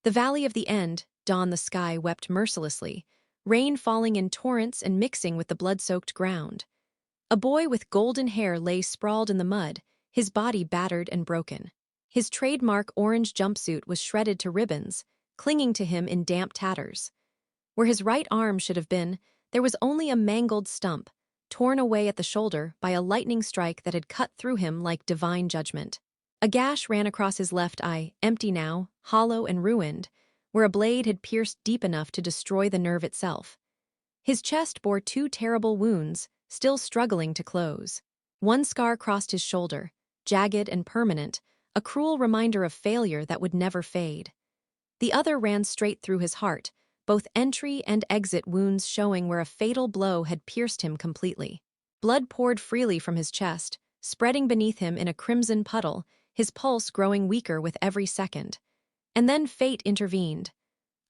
The Valley of the End, dawn the sky wept mercilessly, rain falling in torrents and mixing with the blood-soaked ground. A boy with golden hair lay sprawled in the mud, his body battered and broken. His trademark orange jumpsuit was shredded to ribbons, clinging to him in damp tatters. Where his right arm should have been, there was only a mangled stump, torn away at the shoulder by a lightning strike that had cut through him like divine judgment. A gash ran across his left eye, empty now, hollow and ruined, where a blade had pierced deep enough to destroy the nerve itself. His chest bore two terrible wounds, still struggling to close. One scar crossed his shoulder, jagged and permanent, a cruel reminder of failure that would never fade. The other ran straight through his heart, both entry and exit wounds showing where a fatal blow had pierced him completely. Blood poured freely from his chest, spreading beneath him in a crimson puddle, his pulse growing weaker with every second. And then fate intervened.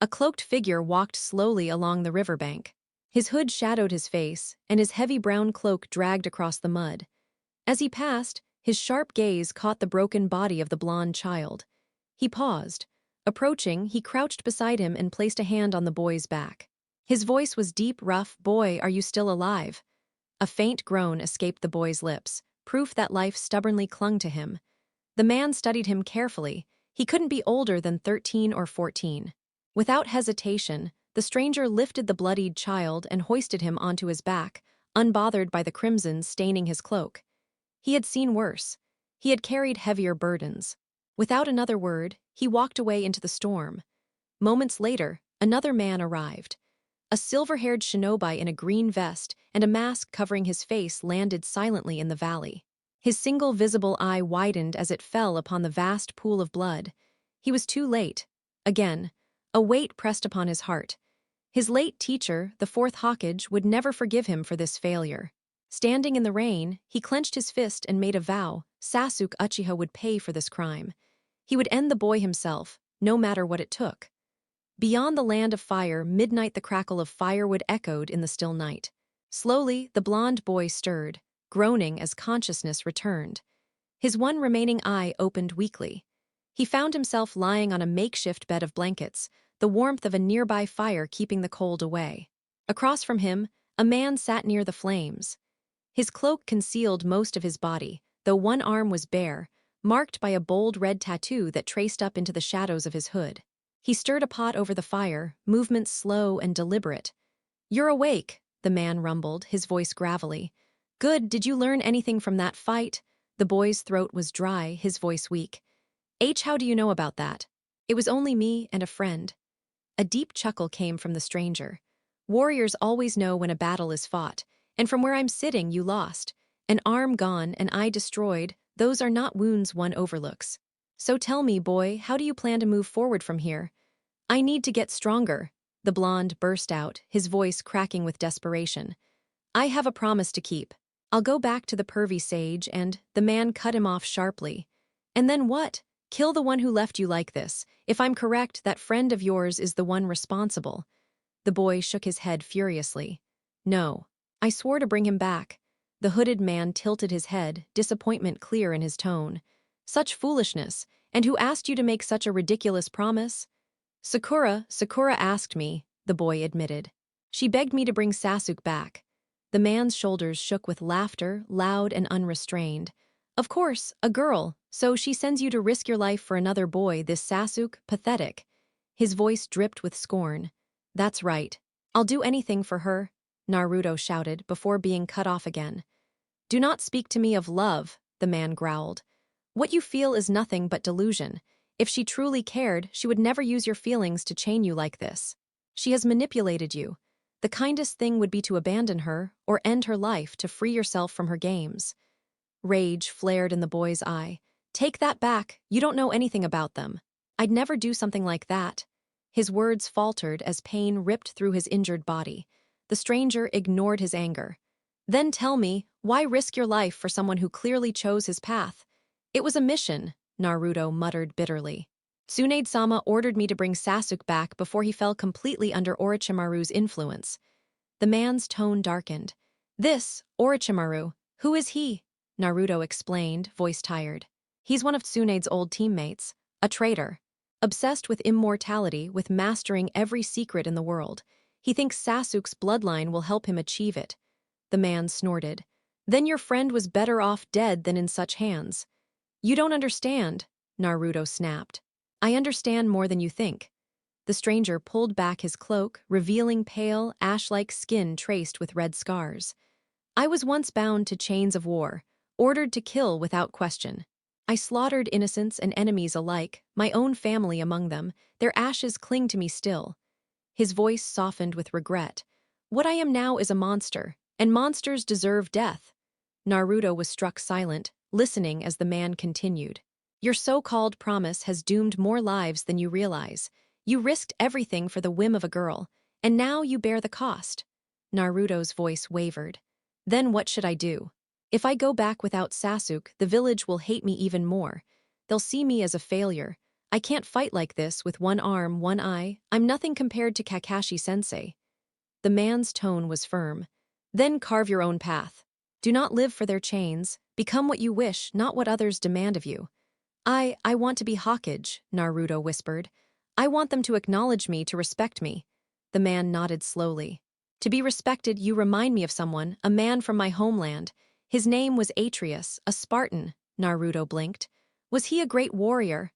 A cloaked figure walked slowly along the riverbank. His hood shadowed his face, and his heavy brown cloak dragged across the mud. As he passed, his sharp gaze caught the broken body of the blonde child. He paused. Approaching, he crouched beside him and placed a hand on the boy's back. His voice was deep, rough. "Boy, are you still alive?" A faint groan escaped the boy's lips, proof that life stubbornly clung to him. The man studied him carefully. He couldn't be older than 13 or 14. Without hesitation, the stranger lifted the bloodied child and hoisted him onto his back, unbothered by the crimson staining his cloak. He had seen worse. He had carried heavier burdens. Without another word, he walked away into the storm. Moments later, another man arrived. A silver-haired shinobi in a green vest and a mask covering his face landed silently in the valley. His single visible eye widened as it fell upon the vast pool of blood. He was too late. Again, a weight pressed upon his heart. His late teacher, the fourth Hokage, would never forgive him for this failure. Standing in the rain, he clenched his fist and made a vow: Sasuke Uchiha would pay for this crime. He would end the boy himself, no matter what it took. Beyond the land of fire, midnight the crackle of firewood echoed in the still night. Slowly, the blond boy stirred, groaning as consciousness returned. His one remaining eye opened weakly. He found himself lying on a makeshift bed of blankets, the warmth of a nearby fire keeping the cold away. Across from him, a man sat near the flames. His cloak concealed most of his body, though one arm was bare, marked by a bold red tattoo that traced up into the shadows of his hood. He stirred a pot over the fire, movements slow and deliberate. "You're awake," the man rumbled, his voice gravelly. "Good, did you learn anything from that fight?" The boy's throat was dry, his voice weak. How do you know about that?" "It was only me and a friend." A deep chuckle came from the stranger. "Warriors always know when a battle is fought, and from where I'm sitting you lost. An arm gone, an eye destroyed, those are not wounds one overlooks. So tell me, boy, how do you plan to move forward from here?" "I need to get stronger," the blonde burst out, his voice cracking with desperation. "I have a promise to keep. I'll go back to the pervy sage and—" The man cut him off sharply. "And then what? Kill the one who left you like this. If I'm correct, that friend of yours is the one responsible." The boy shook his head furiously. "No. I swore to bring him back." The hooded man tilted his head, disappointment clear in his tone. "Such foolishness, and who asked you to make such a ridiculous promise?" Sakura asked me," the boy admitted. "She begged me to bring Sasuke back." The man's shoulders shook with laughter, loud and unrestrained. "Of course, a girl, so she sends you to risk your life for another boy, this Sasuke, pathetic." His voice dripped with scorn. "That's right. I'll do anything for her," Naruto shouted before being cut off again. "Do not speak to me of love," the man growled. "What you feel is nothing but delusion. If she truly cared, she would never use your feelings to chain you like this. She has manipulated you. The kindest thing would be to abandon her, or end her life to free yourself from her games." Rage flared in the boy's eye. "Take that back, you don't know anything about them. I'd never do something like that." His words faltered as pain ripped through his injured body. The stranger ignored his anger. "Then tell me, why risk your life for someone who clearly chose his path?" "It was a mission," Naruto muttered bitterly. "Tsunade-sama ordered me to bring Sasuke back before he fell completely under Orochimaru's influence." The man's tone darkened. "This, Orochimaru, who is he?" Naruto explained, voice tired. "He's one of Tsunade's old teammates. A traitor." Obsessed with immortality, with mastering every secret in the world. He thinks Sasuke's bloodline will help him achieve it. The man snorted. Then your friend was better off dead than in such hands. You don't understand, Naruto snapped. I understand more than you think. The stranger pulled back his cloak, revealing pale, ash-like skin traced with red scars. I was once bound to chains of war, ordered to kill without question. I slaughtered innocents and enemies alike, my own family among them. Their ashes cling to me still. His voice softened with regret. What I am now is a monster, and monsters deserve death. Naruto was struck silent, listening as the man continued. Your so-called promise has doomed more lives than you realize. You risked everything for the whim of a girl, and now you bear the cost. Naruto's voice wavered. Then what should I do? If I go back without Sasuke, the village will hate me even more. They'll see me as a failure. I can't fight like this with one arm, one eye. I'm nothing compared to Kakashi-sensei. The man's tone was firm. Then carve your own path. Do not live for their chains. Become what you wish, not what others demand of you. I want to be Hokage, Naruto whispered. I want them to acknowledge me, to respect me. The man nodded slowly. To be respected, you remind me of someone, a man from my homeland. His name was Atreus, a Spartan, Naruto blinked. Was he a great warrior?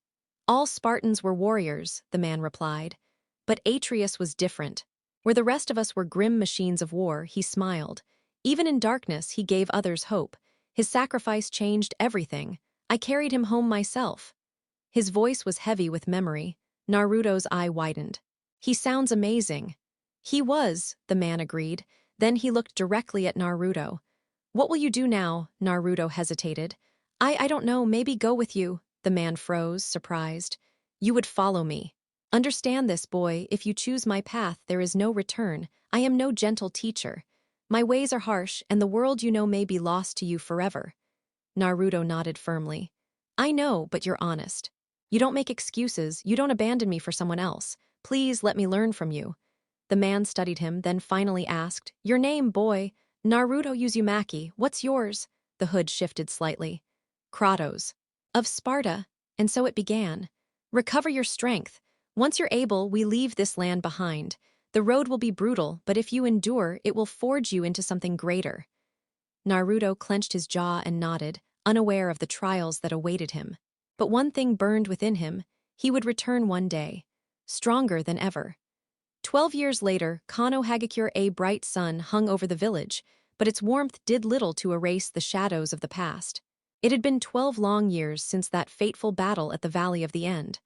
All Spartans were warriors, the man replied. But Atreus was different. Where the rest of us were grim machines of war, he smiled. Even in darkness, he gave others hope. His sacrifice changed everything. I carried him home myself. His voice was heavy with memory. Naruto's eye widened. He sounds amazing. He was, the man agreed. Then he looked directly at Naruto. What will you do now? Naruto hesitated. I don't know, maybe go with you. The man froze, surprised. You would follow me. Understand this, boy, if you choose my path, there is no return. I am no gentle teacher. My ways are harsh, and the world you know may be lost to you forever. Naruto nodded firmly. I know, but you're honest. You don't make excuses, you don't abandon me for someone else. Please let me learn from you. The man studied him, then finally asked, Your name, boy? Naruto Uzumaki, what's yours? The hood shifted slightly. Kratos. Of Sparta. And so it began. Recover your strength. Once you're able, we leave this land behind. The road will be brutal, but if you endure, it will forge you into something greater. Naruto clenched his jaw and nodded, unaware of the trials that awaited him. But one thing burned within him. He would return one day. Stronger than ever. 12 years later, Konohagakure, a bright sun hung over the village, but its warmth did little to erase the shadows of the past. It had been 12 long years since that fateful battle at the Valley of the End.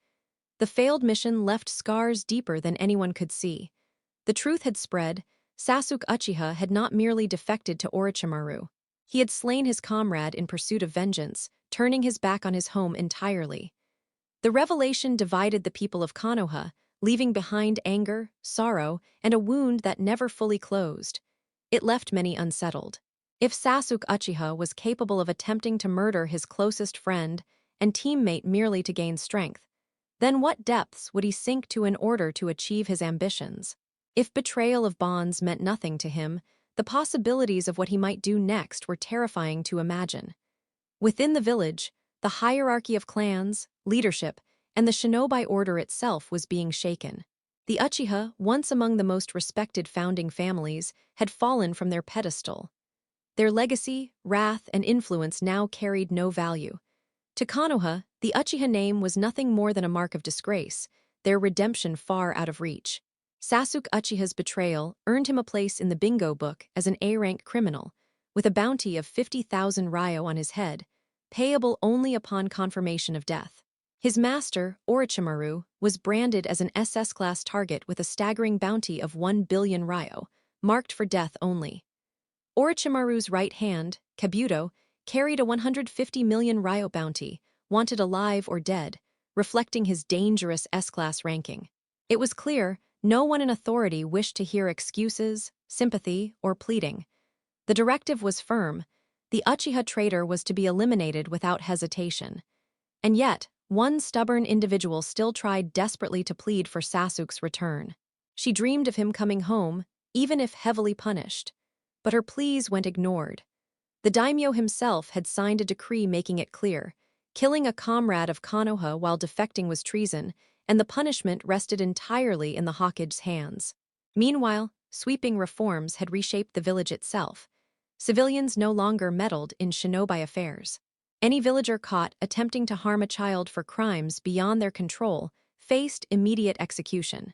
The failed mission left scars deeper than anyone could see. The truth had spread. Sasuke Uchiha had not merely defected to Orochimaru. He had slain his comrade in pursuit of vengeance, turning his back on his home entirely. The revelation divided the people of Konoha, leaving behind anger, sorrow, and a wound that never fully closed. It left many unsettled. If Sasuke Uchiha was capable of attempting to murder his closest friend and teammate merely to gain strength, then what depths would he sink to in order to achieve his ambitions? If betrayal of bonds meant nothing to him, the possibilities of what he might do next were terrifying to imagine. Within the village, the hierarchy of clans, leadership, and the shinobi order itself was being shaken. The Uchiha, once among the most respected founding families, had fallen from their pedestal. Their legacy, wrath, and influence now carried no value. To Konoha, the Uchiha name was nothing more than a mark of disgrace, their redemption far out of reach. Sasuke Uchiha's betrayal earned him a place in the bingo book as an A-rank criminal, with a bounty of 50,000 ryo on his head, payable only upon confirmation of death. His master, Orochimaru, was branded as an SS-class target with a staggering bounty of 1 billion ryo, marked for death only. Orochimaru's right hand, Kabuto, carried a 150 million ryo bounty, wanted alive or dead, reflecting his dangerous S-class ranking. It was clear no one in authority wished to hear excuses, sympathy, or pleading. The directive was firm. The Uchiha traitor was to be eliminated without hesitation. And yet, one stubborn individual still tried desperately to plead for Sasuke's return. She dreamed of him coming home, even if heavily punished. But her pleas went ignored. The daimyo himself had signed a decree making it clear, killing a comrade of Konoha while defecting was treason, and the punishment rested entirely in the Hawkage's hands. Meanwhile, sweeping reforms had reshaped the village itself. Civilians no longer meddled in shinobi affairs. Any villager caught attempting to harm a child for crimes beyond their control faced immediate execution.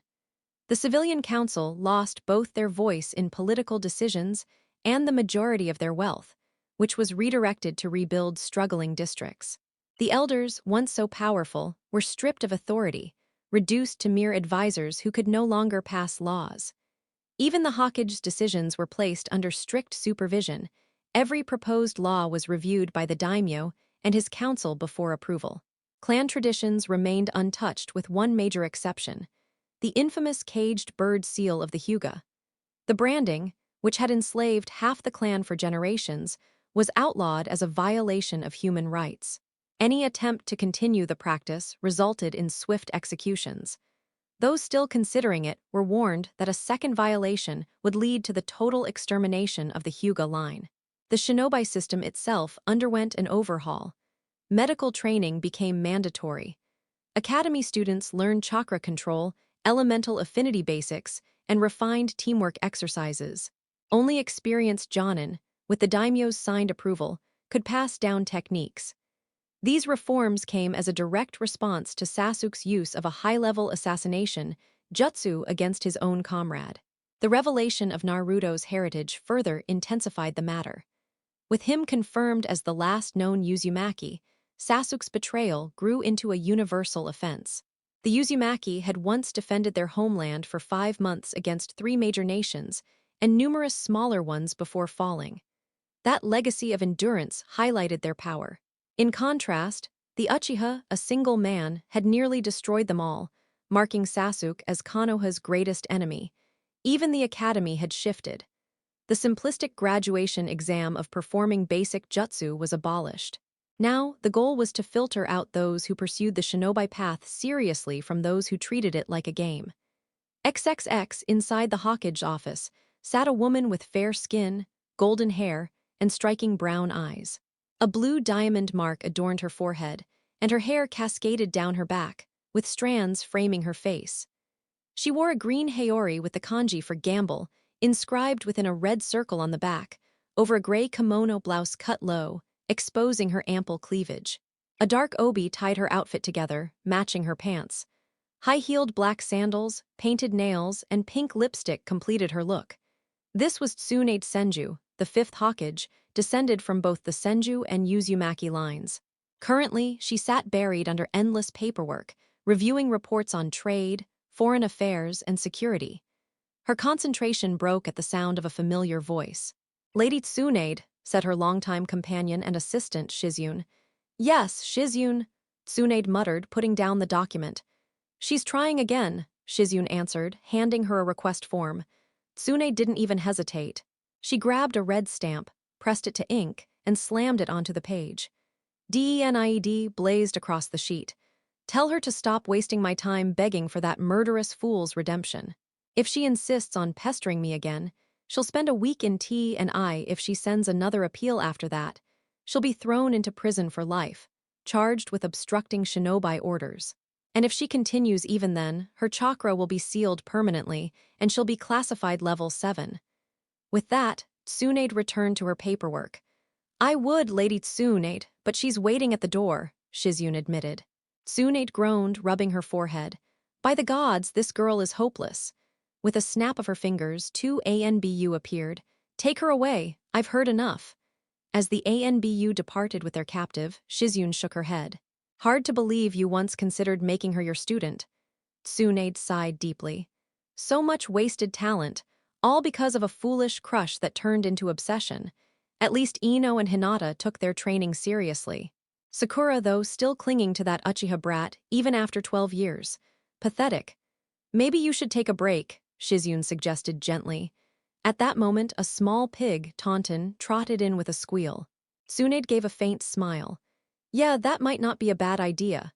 The civilian council lost both their voice in political decisions and the majority of their wealth, which was redirected to rebuild struggling districts. The elders, once so powerful, were stripped of authority, reduced to mere advisors who could no longer pass laws. Even the Hawkage's decisions were placed under strict supervision. Every proposed law was reviewed by the daimyo and his council before approval. Clan traditions remained untouched with one major exception: the infamous caged bird seal of the Hyuga. The branding, which had enslaved half the clan for generations, was outlawed as a violation of human rights. Any attempt to continue the practice resulted in swift executions. Those still considering it were warned that a second violation would lead to the total extermination of the Hyuga line. The shinobi system itself underwent an overhaul. Medical training became mandatory. Academy students learned chakra control, elemental affinity basics, and refined teamwork exercises. Only experienced jonin, with the daimyo's signed approval, could pass down techniques. These reforms came as a direct response to Sasuke's use of a high-level assassination jutsu against his own comrade. The revelation of Naruto's heritage further intensified the matter. With him confirmed as the last known Uzumaki, Sasuke's betrayal grew into a universal offense. The Uzumaki had once defended their homeland for 5 months against 3 major nations and numerous smaller ones before falling. That legacy of endurance highlighted their power. In contrast, the Uchiha, a single man, had nearly destroyed them all, marking Sasuke as Konoha's greatest enemy. Even the academy had shifted. The simplistic graduation exam of performing basic jutsu was abolished. Now, the goal was to filter out those who pursued the shinobi path seriously from those who treated it like a game. XXX, inside the Hawkage office, sat a woman with fair skin, golden hair, and striking brown eyes. A blue diamond mark adorned her forehead, and her hair cascaded down her back, with strands framing her face. She wore a green haori with the kanji for gamble, inscribed within a red circle on the back, over a gray kimono blouse cut low, exposing her ample cleavage. A dark obi tied her outfit together, matching her pants. High-heeled black sandals, painted nails, and pink lipstick completed her look. This was Tsunade Senju, the 5th Hawkage, descended from both the Senju and Uzumaki lines. Currently, she sat buried under endless paperwork, reviewing reports on trade, foreign affairs, and security. Her concentration broke at the sound of a familiar voice. "Lady Tsunade," said her longtime companion and assistant, Shizune. "Yes, Shizune," Tsunade muttered, putting down the document. "She's trying again," Shizune answered, handing her a request form. Tsunade didn't even hesitate. She grabbed a red stamp, pressed it to ink, and slammed it onto the page. DENIED blazed across the sheet. "Tell her to stop wasting my time begging for that murderous fool's redemption. If she insists on pestering me again, she'll spend a week in T&I. If she sends another appeal after that, she'll be thrown into prison for life, charged with obstructing shinobi orders. And if she continues even then, her chakra will be sealed permanently, and she'll be classified level 7. With that, Tsunade returned to her paperwork. "I would, Lady Tsunade, but she's waiting at the door," Shizune admitted. Tsunade groaned, rubbing her forehead. "By the gods, this girl is hopeless." With a snap of her fingers, 2 ANBU appeared. "Take her away, I've heard enough." As the ANBU departed with their captive, Shizune shook her head. "Hard to believe you once considered making her your student." Tsunade sighed deeply. "So much wasted talent, all because of a foolish crush that turned into obsession. At least Ino and Hinata took their training seriously. Sakura, though, still clinging to that Uchiha brat, even after 12 years. Pathetic. Maybe you should take a break," Shizune suggested gently. At that moment, a small pig, Taunton, trotted in with a squeal. Tsunade gave a faint smile. "Yeah, that might not be a bad idea."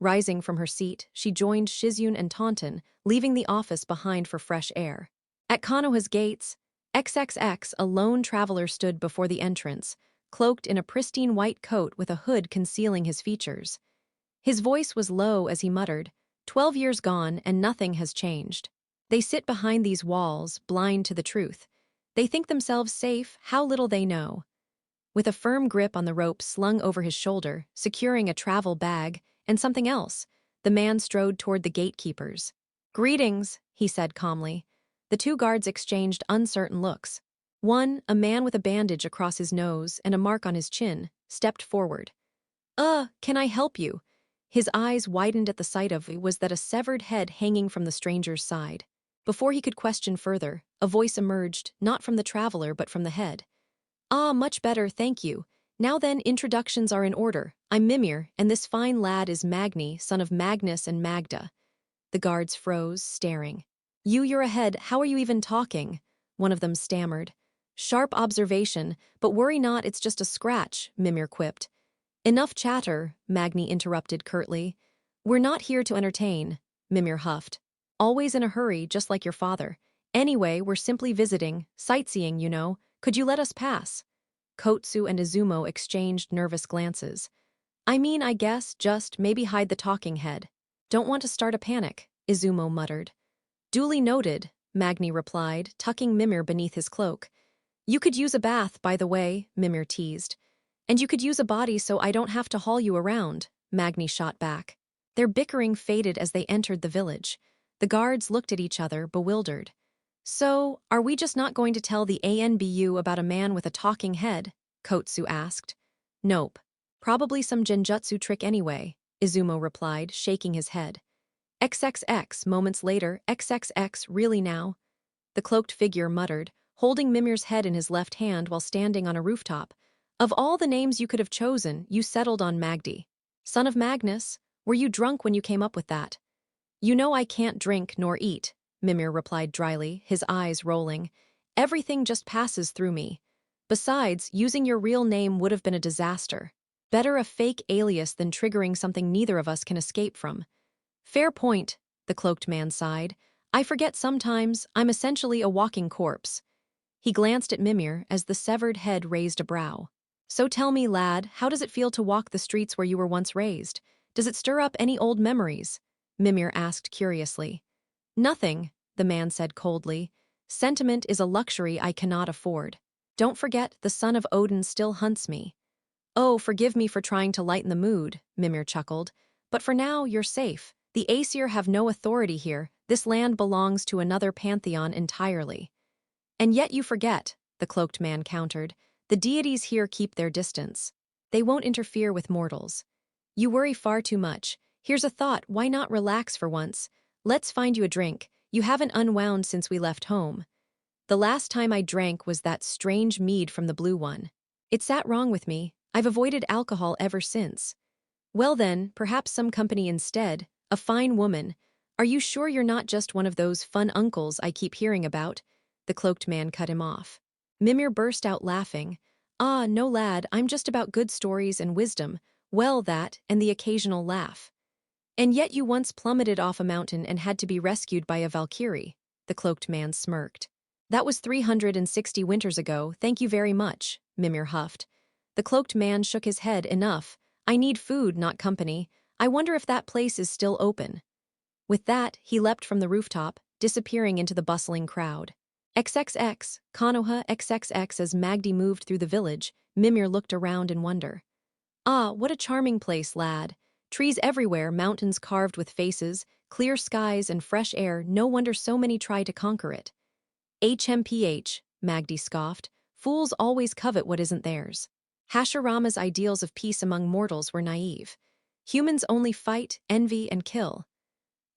Rising from her seat, she joined Shizune and Taunton, leaving the office behind for fresh air. At Konoha's gates, XXX, a lone traveler, stood before the entrance, cloaked in a pristine white coat with a hood concealing his features. His voice was low as he muttered, 12 years gone and nothing has changed. They sit behind these walls, blind to the truth. They think themselves safe, how little they know. With a firm grip on the rope slung over his shoulder, securing a travel bag, and something else, the man strode toward the gatekeepers. "Greetings," he said calmly. The two guards exchanged uncertain looks. One, a man with a bandage across his nose and a mark on his chin, stepped forward. Can I help you?" His eyes widened at the sight of was that a severed head hanging from the stranger's side. Before he could question further, a voice emerged, not from the traveler but from the head. "Ah, much better, thank you. Now then, introductions are in order. I'm Mimir, and this fine lad is Magni, son of Magnus and Magda." The guards froze, staring. You're ahead, how are you even talking?" One of them stammered. "Sharp observation, but worry not, it's just a scratch," Mimir quipped. "Enough chatter," Magni interrupted curtly. "We're not here to entertain," Mimir huffed. "Always in a hurry, just like your father. Anyway, we're simply visiting, sightseeing, you know. Could you let us pass?" Kotsu and Izumo exchanged nervous glances. "I mean, I guess, just maybe hide the talking head. Don't want to start a panic," Izumo muttered. "Duly noted," Magni replied, tucking Mimir beneath his cloak. "You could use a bath, by the way," Mimir teased. "And you could use a body so I don't have to haul you around," Magni shot back. Their bickering faded as they entered the village. The guards looked at each other, bewildered. "So, are we just not going to tell the ANBU about a man with a talking head?" Kotsu asked. "Nope. Probably some genjutsu trick anyway," Izumo replied, shaking his head. "XXX, moments later, XXX, really now?" The cloaked figure muttered, holding Mimir's head in his left hand while standing on a rooftop. "Of all the names you could have chosen, you settled on Magdi. Son of Magnus, were you drunk when you came up with that?" "You know I can't drink nor eat," Mimir replied dryly, his eyes rolling. "Everything just passes through me. Besides, using your real name would have been a disaster. Better a fake alias than triggering something neither of us can escape from." "Fair point," the cloaked man sighed. "I forget sometimes, I'm essentially a walking corpse." He glanced at Mimir as the severed head raised a brow. "So tell me, lad, how does it feel to walk the streets where you were once raised? Does it stir up any old memories?" Mimir asked curiously. "Nothing," the man said coldly. "Sentiment is a luxury I cannot afford. Don't forget, the son of Odin still hunts me." "Oh, forgive me for trying to lighten the mood," Mimir chuckled. "But for now, you're safe. The Aesir have no authority here. This land belongs to another pantheon entirely." "And yet you forget," the cloaked man countered. "The deities here keep their distance. They won't interfere with mortals. You worry far too much. Here's a thought, why not relax for once? Let's find you a drink. You haven't unwound since we left home." "The last time I drank was that strange mead from the blue one. It sat wrong with me. I've avoided alcohol ever since." "Well then, perhaps some company instead. A fine woman. Are you sure you're not just one of those fun uncles I keep hearing about?" The cloaked man cut him off. Mimir burst out laughing. "Ah, no lad, I'm just about good stories and wisdom. Well, that, and the occasional laugh." "And yet you once plummeted off a mountain and had to be rescued by a Valkyrie," the cloaked man smirked. "That was 360 winters ago, thank you very much," Mimir huffed. The cloaked man shook his head. "Enough. I need food, not company. I wonder if that place is still open." With that, he leapt from the rooftop, disappearing into the bustling crowd. XXX, Konoha XXX. As Magdi moved through the village, Mimir looked around in wonder. "Ah, what a charming place, lad. Trees everywhere, mountains carved with faces, clear skies and fresh air, no wonder so many try to conquer it." "HMPH, Magdi scoffed. "Fools always covet what isn't theirs." Hashirama's ideals of peace among mortals were naive. Humans only fight, envy, and kill.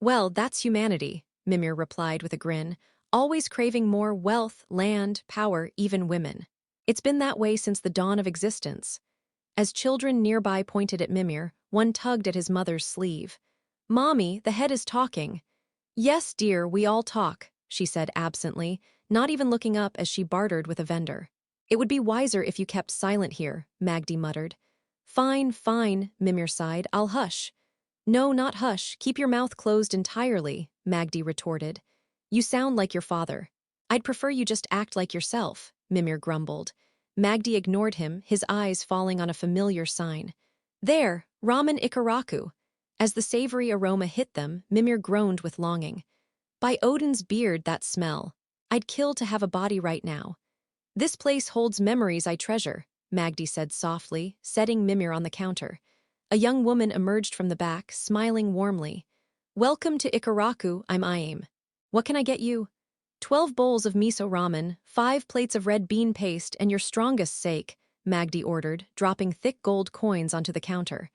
"Well, that's humanity," Mimir replied with a grin, "always craving more wealth, land, power, even women. It's been that way since the dawn of existence." As children nearby pointed at Mimir, one tugged at his mother's sleeve. "Mommy, the head is talking." "Yes, dear, we all talk," she said absently, not even looking up as she bartered with a vendor. "It would be wiser if you kept silent here," Magdi muttered. "Fine, fine," Mimir sighed, "I'll hush." "No, not hush, keep your mouth closed entirely," Magdi retorted. "You sound like your father." "I'd prefer you just act like yourself," Mimir grumbled. Magdi ignored him, his eyes falling on a familiar sign. "There, Ramen Ikaraku." As the savory aroma hit them, Mimir groaned with longing. By Odin's beard, that smell. I'd kill to have a body right now. This place holds memories I treasure, Magdi said softly, setting Mimir on the counter. A young woman emerged from the back, smiling warmly. Welcome to Ikaraku, I'm Iame. What can I get you? 12 bowls of miso ramen, 5 plates of red bean paste, and your strongest sake, Magdi ordered, dropping thick gold coins onto the counter.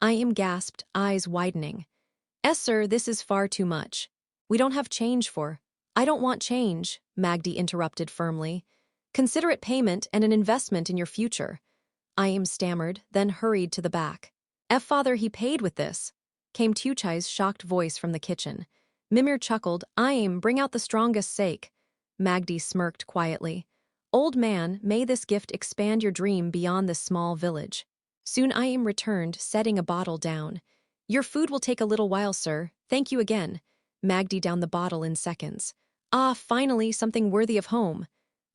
Iame gasped, eyes widening. Sir, this is far too much. We don't have change for. I don't want change, Magdi interrupted firmly. Consider it payment and an investment in your future. Iame stammered, then hurried to the back. Father, he paid with this, came Tuchai's shocked voice from the kitchen. Mimir chuckled, Iame, bring out the strongest sake. Magdi smirked quietly. Old man, may this gift expand your dream beyond this small village. Soon Iame returned, setting a bottle down. Your food will take a little while, sir. Thank you again. Magdi downed the bottle in seconds. Ah, finally, something worthy of home.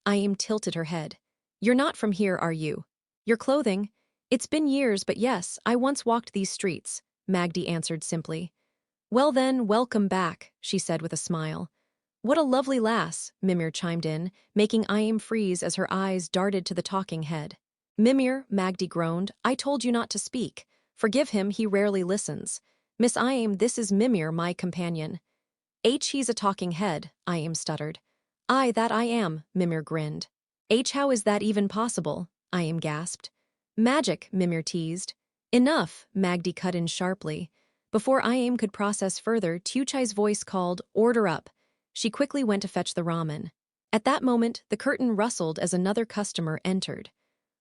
Iame tilted her head. You're not from here, are you? Your clothing? It's been years, but yes, I once walked these streets, Magdi answered simply. Well then, welcome back, she said with a smile. What a lovely lass, Mimir chimed in, making Iame freeze as her eyes darted to the talking head. Mimir, Magdi groaned, I told you not to speak. Forgive him, he rarely listens. Miss Iame, this is Mimir, my companion. He's a talking head, Iame stuttered. Aye, that I am, Mimir grinned. How is that even possible? Iame gasped. Magic, Mimir teased. Enough, Magdi cut in sharply. Before Iame could process further, Tuchai's voice called, Order up. She quickly went to fetch the ramen. At that moment, the curtain rustled as another customer entered.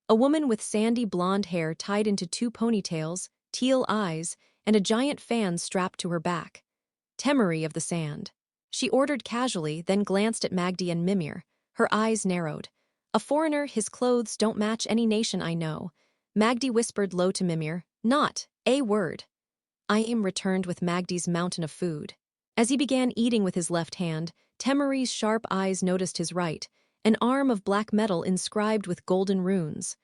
A woman with sandy blonde hair tied into 2 ponytails, teal eyes, and a giant fan strapped to her back. Temery of the Sand. She ordered casually, then glanced at Magdi and Mimir. Her eyes narrowed. A foreigner, his clothes don't match any nation I know. Magdi whispered low to Mimir, Not a word. Iame returned with Magdi's mountain of food. As he began eating with his left hand, Temery's sharp eyes noticed his right, an arm of black metal inscribed with golden runes.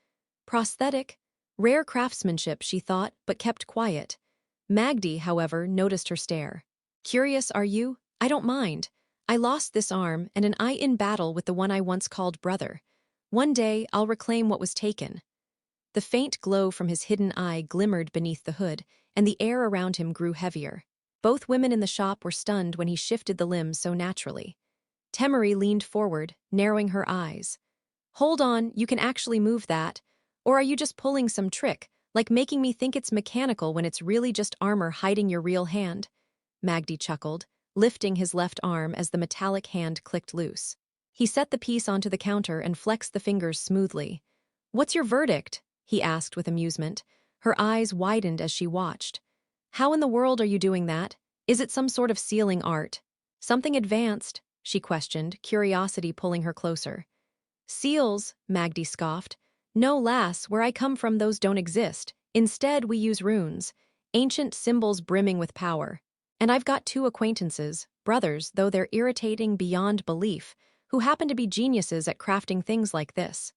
Prosthetic? Rare craftsmanship, she thought, but kept quiet. Magdi, however, noticed her stare. Curious, are you? I don't mind. I lost this arm and an eye in battle with the one I once called brother. One day, I'll reclaim what was taken. The faint glow from his hidden eye glimmered beneath the hood, and the air around him grew heavier. Both women in the shop were stunned when he shifted the limbs so naturally. Temery leaned forward, narrowing her eyes. Hold on, you can actually move that. Or are you just pulling some trick, like making me think it's mechanical when it's really just armor hiding your real hand? Magdi chuckled, lifting his left arm as the metallic hand clicked loose. He set the piece onto the counter and flexed the fingers smoothly. What's your verdict? He asked with amusement. Her eyes widened as she watched. How in the world are you doing that? Is it some sort of sealing art? Something advanced? She questioned, curiosity pulling her closer. Seals, Magdi scoffed. No, lass, where I come from those don't exist. Instead, we use runes, ancient symbols brimming with power. And I've got 2 acquaintances, brothers, though they're irritating beyond belief, who happen to be geniuses at crafting things like this.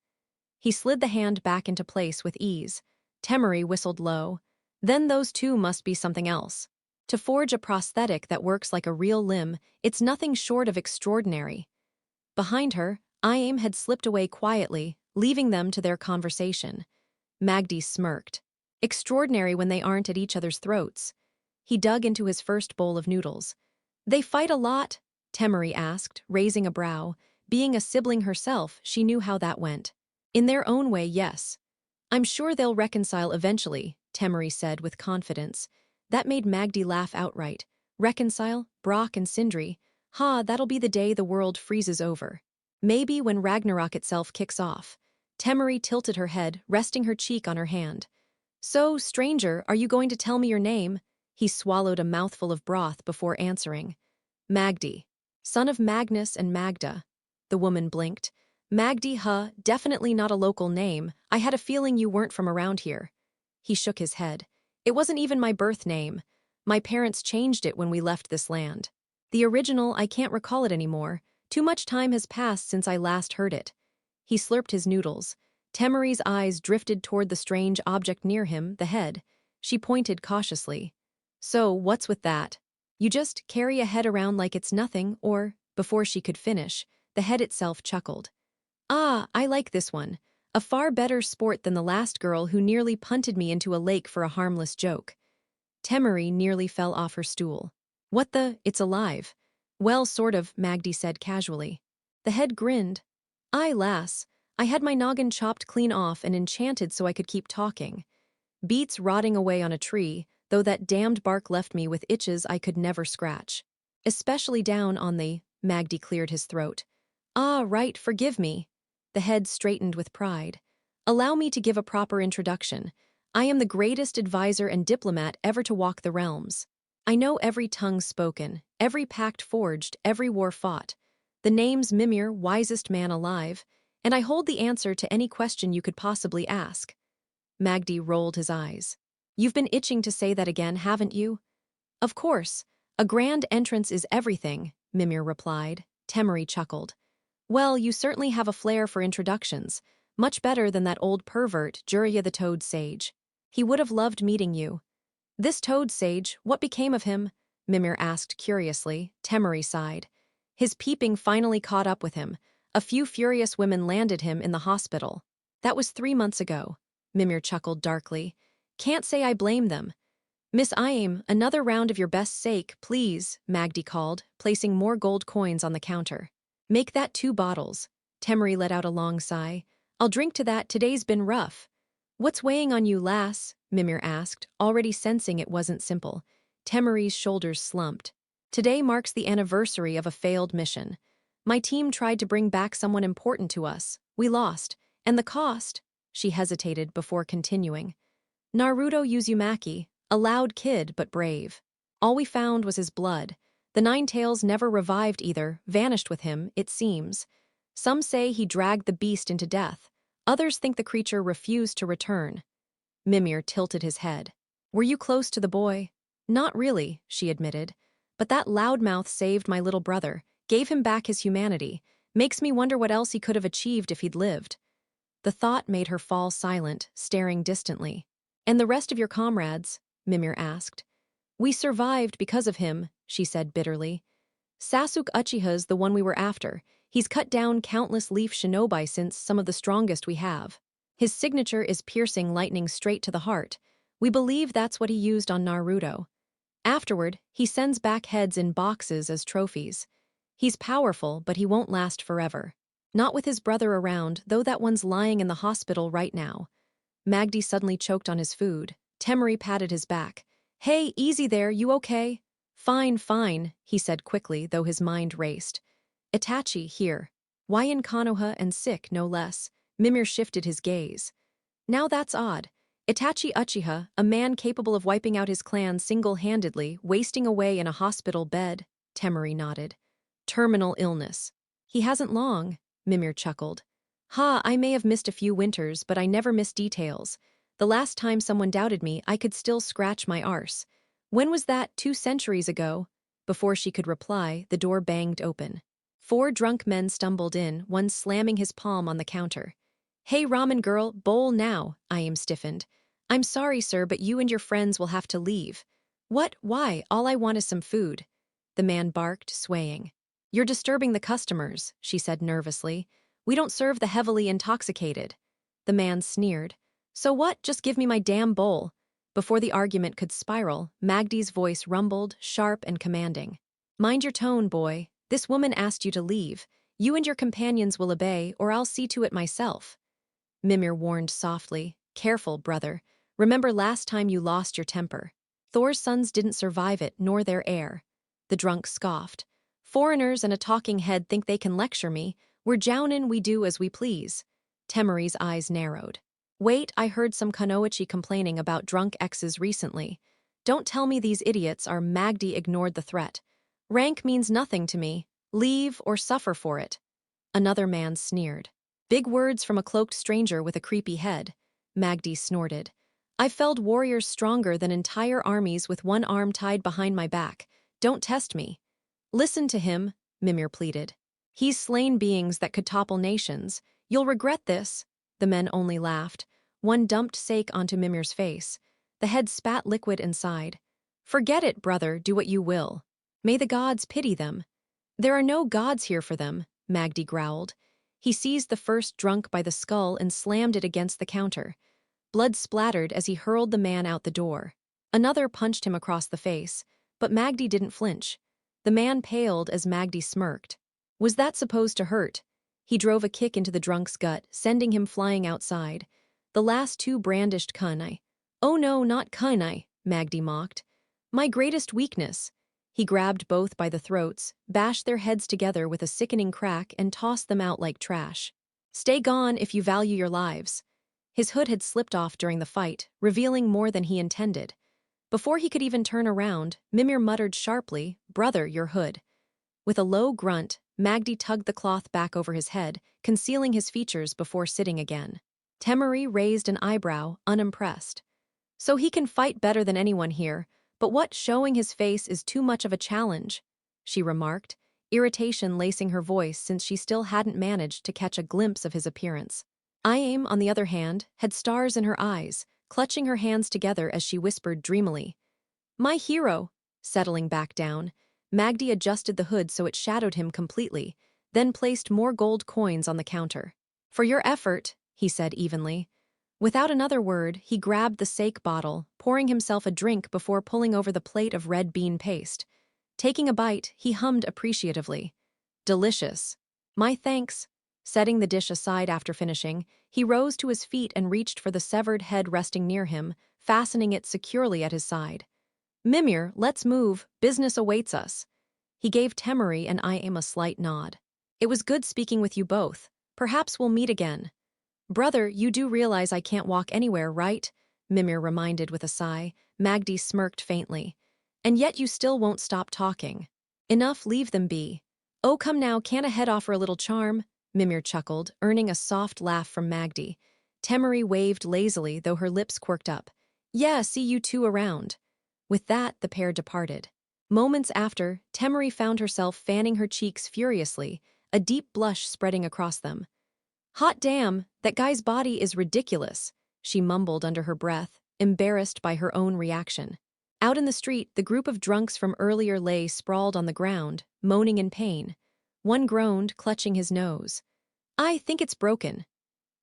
He slid the hand back into place with ease. Temery whistled low. Then those 2 must be something else. To forge a prosthetic that works like a real limb, it's nothing short of extraordinary. Behind her, Iame had slipped away quietly, leaving them to their conversation. Magdi smirked. Extraordinary when they aren't at each other's throats. He dug into his first bowl of noodles. They fight a lot? Temery asked, raising a brow. Being a sibling herself, she knew how that went. In their own way, yes. I'm sure they'll reconcile eventually, Temery said with confidence. That made Magdi laugh outright. Reconcile? Brock and Sindri? Ha, that'll be the day the world freezes over. Maybe when Ragnarok itself kicks off. Temery tilted her head, resting her cheek on her hand. So, stranger, are you going to tell me your name? He swallowed a mouthful of broth before answering. Magdi. Son of Magnus and Magda. The woman blinked. Magdi, huh, definitely not a local name. I had a feeling you weren't from around here. He shook his head. It wasn't even my birth name. My parents changed it when we left this land. The original, I can't recall it anymore. Too much time has passed since I last heard it. He slurped his noodles. Temery's eyes drifted toward the strange object near him, the head. She pointed cautiously. So, what's with that? You just carry a head around like it's nothing, or, before she could finish, the head itself chuckled. Ah, I like this one. A far better sport than the last girl who nearly punted me into a lake for a harmless joke. Temery nearly fell off her stool. What the? It's alive. Well, sort of, Magdi said casually. The head grinned. Aye, lass. I had my noggin chopped clean off and enchanted so I could keep talking. Beets rotting away on a tree, though that damned bark left me with itches I could never scratch. Especially down on the, Magdi cleared his throat. Ah, right, forgive me. The head straightened with pride. Allow me to give a proper introduction. I am the greatest advisor and diplomat ever to walk the realms. I know every tongue spoken, every pact forged, every war fought. The name's Mimir, wisest man alive, and I hold the answer to any question you could possibly ask. Magdi rolled his eyes. You've been itching to say that again, haven't you? Of course. A grand entrance is everything, Mimir replied. Temery chuckled. Well, you certainly have a flair for introductions. Much better than that old pervert, Jurya the Toad Sage. He would have loved meeting you. This Toad Sage, what became of him? Mimir asked curiously. Temery sighed. His peeping finally caught up with him. A few furious women landed him in the hospital. That was 3 months ago. Mimir chuckled darkly. Can't say I blame them. Miss Iam, another round of your best sake, please, Magdi called, placing more gold coins on the counter. Make that 2 bottles. Temery let out a long sigh. I'll drink to that, today's been rough. What's weighing on you, lass? Mimir asked, already sensing it wasn't simple. Temery's shoulders slumped. Today marks the anniversary of a failed mission. My team tried to bring back someone important to us. We lost. And the cost? She hesitated before continuing. Naruto Uzumaki, a loud kid but brave. All we found was his blood. The 9 tails never revived either, vanished with him, it seems. Some say he dragged the beast into death. Others think the creature refused to return. Mimir tilted his head. Were you close to the boy? Not really, she admitted. But that loudmouth saved my little brother, gave him back his humanity. Makes me wonder what else he could have achieved if he'd lived. The thought made her fall silent, staring distantly. And the rest of your comrades? Mimir asked. We survived because of him, she said bitterly. Sasuke Uchiha's the one we were after. He's cut down countless leaf shinobi since some of the strongest we have. His signature is piercing lightning straight to the heart. We believe that's what he used on Naruto. Afterward, he sends back heads in boxes as trophies. He's powerful, but he won't last forever. Not with his brother around, though that one's lying in the hospital right now. Magdi suddenly choked on his food. Temery patted his back. Hey, easy there, you okay? Fine, fine, he said quickly, though his mind raced. Itachi, here. Why in Konoha and sick, no less? Mimir shifted his gaze. Now that's odd. Itachi Uchiha, a man capable of wiping out his clan single-handedly, wasting away in a hospital bed, Temery nodded. Terminal illness. He hasn't long, Mimir chuckled. Ha, I may have missed a few winters, but I never miss details. The last time someone doubted me, I could still scratch my arse. When was that? 2 centuries ago? Before she could reply, the door banged open. 4 drunk men stumbled in, one slamming his palm on the counter. Hey, ramen girl, bowl now, Iam stiffened. I'm sorry, sir, but you and your friends will have to leave. What? Why? All I want is some food. The man barked, swaying. You're disturbing the customers, she said nervously. We don't serve the heavily intoxicated. The man sneered. So what? Just give me my damn bowl. Before the argument could spiral, Magdi's voice rumbled, sharp and commanding. Mind your tone, boy. This woman asked you to leave. You and your companions will obey, or I'll see to it myself. Mimir warned softly. Careful, brother. Remember last time you lost your temper. Thor's sons didn't survive it, nor their heir. The drunk scoffed. Foreigners and a talking head think they can lecture me. We're Jounin, we do as we please. Temery's eyes narrowed. Wait, I heard some Kunoichi complaining about drunk exes recently. Don't tell me these idiots are. Magdi ignored the threat. Rank means nothing to me. Leave or suffer for it. Another man sneered. Big words from a cloaked stranger with a creepy head. Magdi snorted. I've felled warriors stronger than entire armies with one arm tied behind my back. Don't test me. Listen to him, Mimir pleaded. He's slain beings that could topple nations. You'll regret this. The men only laughed. One dumped sake onto Mimir's face. The head spat liquid and sighed. Forget it, brother, do what you will. May the gods pity them. There are no gods here for them, Magdi growled. He seized the first drunk by the skull and slammed it against the counter. Blood splattered as he hurled the man out the door. Another punched him across the face, but Magdi didn't flinch. The man paled as Magdi smirked. Was that supposed to hurt? He drove a kick into the drunk's gut, sending him flying outside. The last two brandished kunai. Oh no, not kunai, Magdi mocked. My greatest weakness. He grabbed both by the throats, bashed their heads together with a sickening crack, and tossed them out like trash. Stay gone if you value your lives. His hood had slipped off during the fight, revealing more than he intended. Before he could even turn around, Mimir muttered sharply, "Brother, your hood." With a low grunt, Magdi tugged the cloth back over his head, concealing his features before sitting again. Temuri raised an eyebrow, unimpressed. So he can fight better than anyone here, but what, showing his face is too much of a challenge, she remarked, irritation lacing her voice since she still hadn't managed to catch a glimpse of his appearance. Iame, on the other hand, had stars in her eyes, clutching her hands together as she whispered dreamily. My hero! Settling back down, Magdi adjusted the hood so it shadowed him completely, then placed more gold coins on the counter. For your effort, he said evenly. Without another word, he grabbed the sake bottle, pouring himself a drink before pulling over the plate of red bean paste. Taking a bite, he hummed appreciatively. Delicious. My thanks. Setting the dish aside after finishing, he rose to his feet and reached for the severed head resting near him, fastening it securely at his side. Mimir, let's move, business awaits us. He gave Temuri and Iame a slight nod. It was good speaking with you both. Perhaps we'll meet again. Brother, you do realize I can't walk anywhere, right? Mimir reminded with a sigh. Magdi smirked faintly. And yet you still won't stop talking. Enough, leave them be. Oh, come now, can't a head offer a little charm? Mimir chuckled, earning a soft laugh from Magdi. Temuri waved lazily, though her lips quirked up. Yeah, see you two around. With that, the pair departed. Moments after, Temuri found herself fanning her cheeks furiously, a deep blush spreading across them. Hot damn, that guy's body is ridiculous, she mumbled under her breath, embarrassed by her own reaction. Out in the street, the group of drunks from earlier lay sprawled on the ground, moaning in pain. One groaned, clutching his nose. I think it's broken.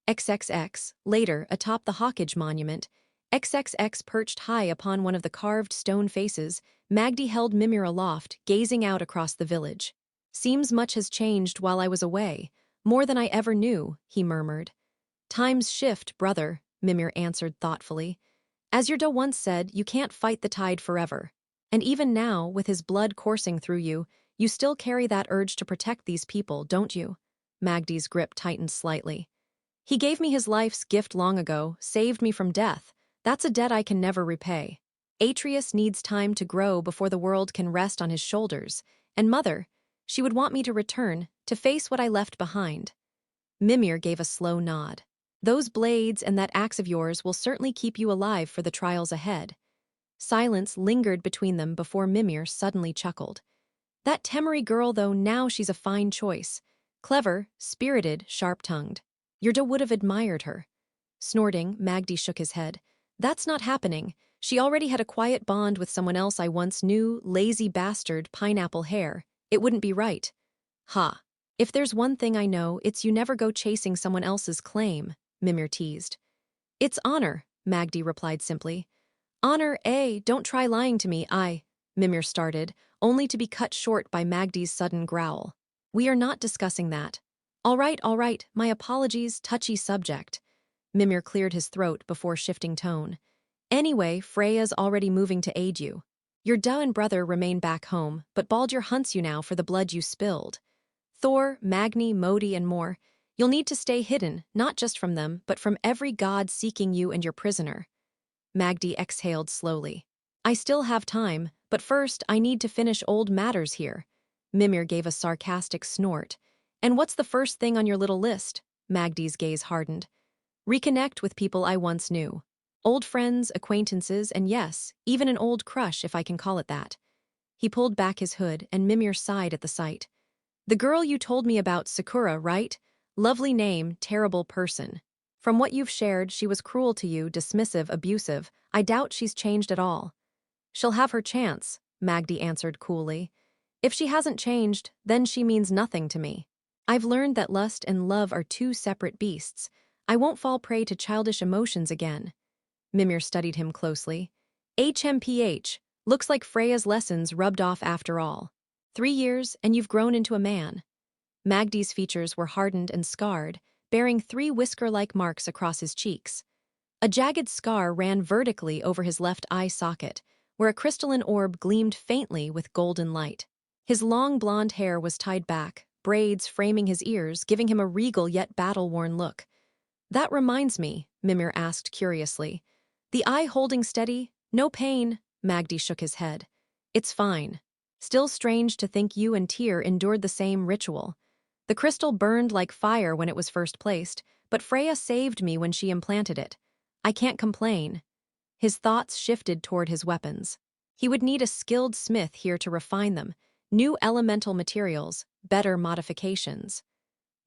XXX, later, atop the Hawkage monument, XXX perched high upon one of the carved stone faces, Magdi held Mimir aloft, gazing out across the village. Seems much has changed while I was away. More than I ever knew, he murmured. Times shift, brother, Mimir answered thoughtfully. As your Da once said, you can't fight the tide forever. And even now, with his blood coursing through you, you still carry that urge to protect these people, don't you? Magdi's grip tightened slightly. He gave me his life's gift long ago, saved me from death. That's a debt I can never repay. Atreus needs time to grow before the world can rest on his shoulders. And Mother, she would want me to return, to face what I left behind. Mimir gave a slow nod. Those blades and that axe of yours will certainly keep you alive for the trials ahead. Silence lingered between them before Mimir suddenly chuckled. That Temuri girl, though, now she's a fine choice. Clever, spirited, sharp-tongued. Yurda would have admired her. Snorting, Magdi shook his head. That's not happening. She already had a quiet bond with someone else I once knew, lazy bastard, pineapple hair. It wouldn't be right. Ha. If there's one thing I know, it's you never go chasing someone else's claim, Mimir teased. It's honor, Magdi replied simply. Honor, eh? Don't try lying to me, Mimir started, only to be cut short by Magdi's sudden growl. We are not discussing that. All right, my apologies, touchy subject. Mimir cleared his throat before shifting tone. Anyway, Freya's already moving to aid you. Your Da and brother remain back home, but Baldur hunts you now for the blood you spilled. Thor, Magni, Modi, and more. You'll need to stay hidden, not just from them, but from every god seeking you and your prisoner. Magdi exhaled slowly. I still have time, but first I need to finish old matters here. Mimir gave a sarcastic snort. And what's the first thing on your little list? Magdi's gaze hardened. Reconnect with people I once knew. Old friends, acquaintances, and yes, even an old crush, if I can call it that. He pulled back his hood, and Mimir sighed at the sight. The girl you told me about, Sakura, right? Lovely name, terrible person. From what you've shared, she was cruel to you, dismissive, abusive. I doubt she's changed at all. She'll have her chance, Magdi answered coolly. If she hasn't changed, then she means nothing to me. I've learned that lust and love are two separate beasts. I won't fall prey to childish emotions again. Mimir studied him closely. HMPH, looks like Freya's lessons rubbed off after all. 3 years, and you've grown into a man. Magdi's features were hardened and scarred, bearing 3 whisker-like marks across his cheeks. A jagged scar ran vertically over his left eye socket, where a crystalline orb gleamed faintly with golden light. His long blonde hair was tied back, braids framing his ears, giving him a regal yet battle-worn look. That reminds me, Mimir asked curiously. The eye holding steady? No pain? Magdi shook his head. It's fine. Still strange to think you and Tyr endured the same ritual. The crystal burned like fire when it was first placed, but Freya saved me when she implanted it. I can't complain. His thoughts shifted toward his weapons. He would need a skilled smith here to refine them, new elemental materials, better modifications.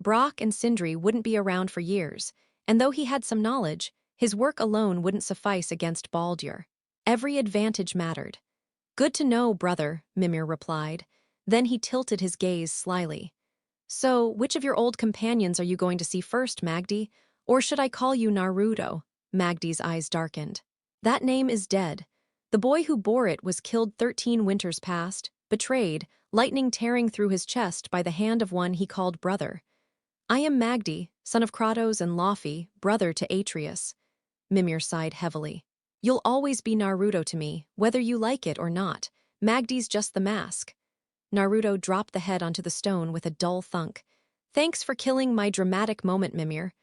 Brock and Sindri wouldn't be around for years, and though he had some knowledge, his work alone wouldn't suffice against Baldur. Every advantage mattered. Good to know, brother, Mimir replied. Then he tilted his gaze slyly. So, which of your old companions are you going to see first, Magdi? Or should I call you Naruto? Magdi's eyes darkened. That name is dead. The boy who bore it was killed 13 winters past, betrayed, lightning tearing through his chest by the hand of one he called brother. I am Magdi, son of Kratos and Laufey, brother to Atreus. Mimir sighed heavily. You'll always be Naruto to me, whether you like it or not. Magdi's just the mask. Naruto dropped the head onto the stone with a dull thunk. Thanks for killing my dramatic moment, Mimir.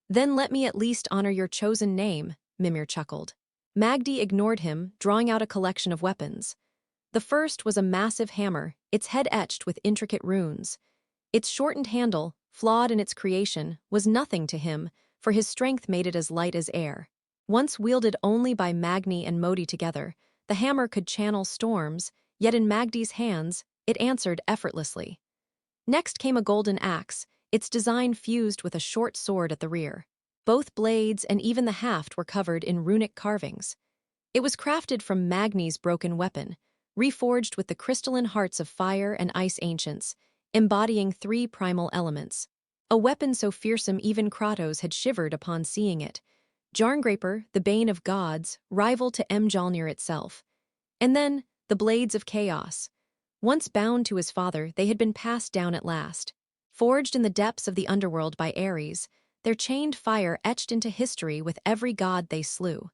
Then let me at least honor your chosen name, Mimir chuckled. Magdi ignored him, drawing out a collection of weapons. The first was a massive hammer, its head etched with intricate runes. Its shortened handle, flawed in its creation, was nothing to him, for his strength made it as light as air. Once wielded only by Magni and Modi together, the hammer could channel storms, yet in Magdi's hands, it answered effortlessly. Next came a golden axe, its design fused with a short sword at the rear. Both blades and even the haft were covered in runic carvings. It was crafted from Magni's broken weapon, reforged with the crystalline hearts of fire and ice ancients, embodying 3 primal elements. A weapon so fearsome even Kratos had shivered upon seeing it. Jarngraper, the bane of gods, rival to Mjolnir itself. And then, the blades of chaos. Once bound to his father, they had been passed down at last. Forged in the depths of the underworld by Ares, their chained fire etched into history with every god they slew.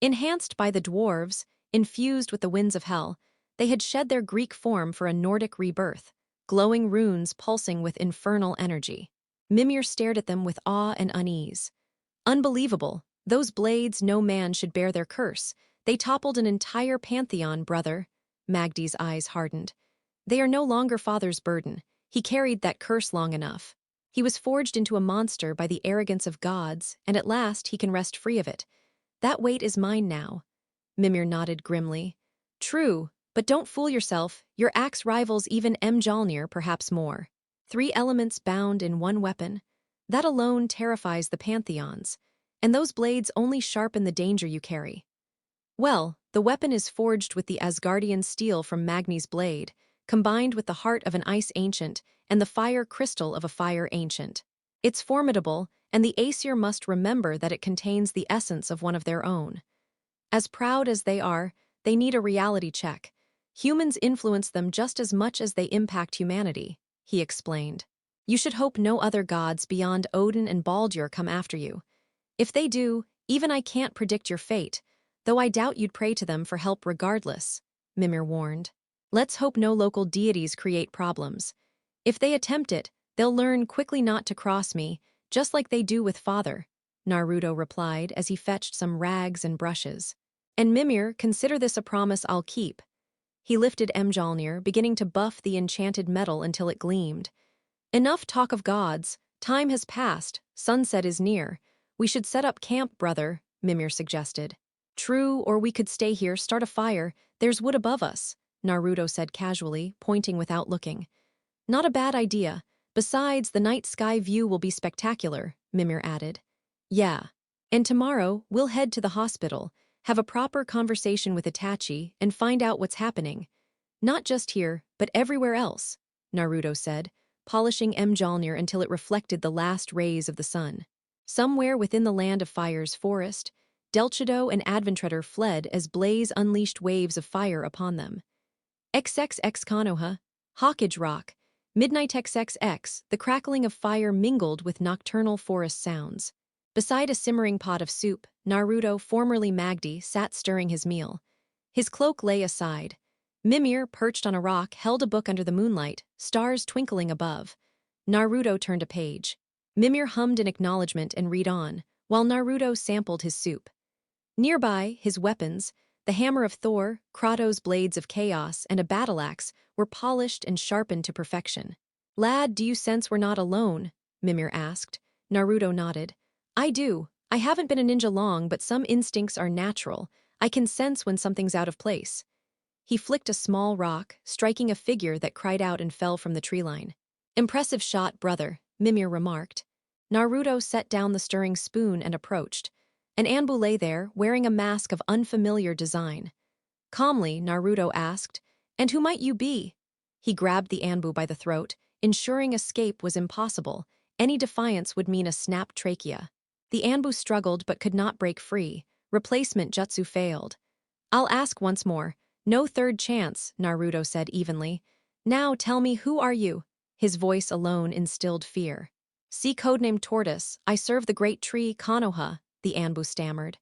Enhanced by the dwarves, infused with the winds of hell, they had shed their Greek form for a Nordic rebirth, glowing runes pulsing with infernal energy. Mimir stared at them with awe and unease. Unbelievable, those blades no man should bear their curse. They toppled an entire pantheon, brother. Magdi's eyes hardened. They are no longer father's burden. He carried that curse long enough. He was forged into a monster by the arrogance of gods, and at last he can rest free of it. That weight is mine now. Mimir nodded grimly. True, but don't fool yourself. Your axe rivals even Mjolnir, perhaps more. 3 elements bound in one weapon. That alone terrifies the pantheons, and those blades only sharpen the danger you carry. Well, the weapon is forged with the Asgardian steel from Magni's blade, combined with the heart of an ice ancient and the fire crystal of a fire ancient. It's formidable, and the Aesir must remember that it contains the essence of one of their own. As proud as they are, they need a reality check. Humans influence them just as much as they impact humanity, he explained. You should hope no other gods beyond Odin and Baldur come after you. If they do, even I can't predict your fate, though I doubt you'd pray to them for help regardless, Mimir warned. Let's hope no local deities create problems. If they attempt it, they'll learn quickly not to cross me, just like they do with father, Naruto replied as he fetched some rags and brushes. And Mimir, consider this a promise I'll keep. He lifted Mjolnir, beginning to buff the enchanted metal until it gleamed. Enough talk of gods. Time has passed. Sunset is near. We should set up camp, brother, Mimir suggested. True, or we could stay here, start a fire. There's wood above us, Naruto said casually, pointing without looking. Not a bad idea. Besides, the night sky view will be spectacular, Mimir added. Yeah. And tomorrow, we'll head to the hospital. Have a proper conversation with Itachi and find out what's happening. Not just here, but everywhere else, Naruto said, polishing Mjolnir until it reflected the last rays of the sun. Somewhere within the Land of Fire's forest, Delchido and Adventreader fled as Blaze unleashed waves of fire upon them. XXX Konoha, Hawkage Rock, Midnight XXX, the crackling of fire mingled with nocturnal forest sounds. Beside a simmering pot of soup, Naruto, formerly Magdi, sat stirring his meal. His cloak lay aside. Mimir, perched on a rock, held a book under the moonlight, stars twinkling above. Naruto turned a page. Mimir hummed in acknowledgement and read on, while Naruto sampled his soup. Nearby, his weapons, the hammer of Thor, Kratos' blades of chaos, and a battle axe, were polished and sharpened to perfection. "Lad, do you sense we're not alone?" Mimir asked. Naruto nodded. "I do. I haven't been a ninja long, but some instincts are natural. I can sense when something's out of place." He flicked a small rock, striking a figure that cried out and fell from the tree line. "Impressive shot, brother," Mimir remarked. Naruto set down the stirring spoon and approached. An Anbu lay there, wearing a mask of unfamiliar design. Calmly, Naruto asked, "And who might you be?" He grabbed the Anbu by the throat, ensuring escape was impossible. Any defiance would mean a snapped trachea. The Anbu struggled but could not break free. Replacement jutsu failed. "I'll ask once more. No third chance," Naruto said evenly. "Now tell me, who are you?" His voice alone instilled fear. "See codename Tortoise. I serve the great tree, Konoha," the Anbu stammered.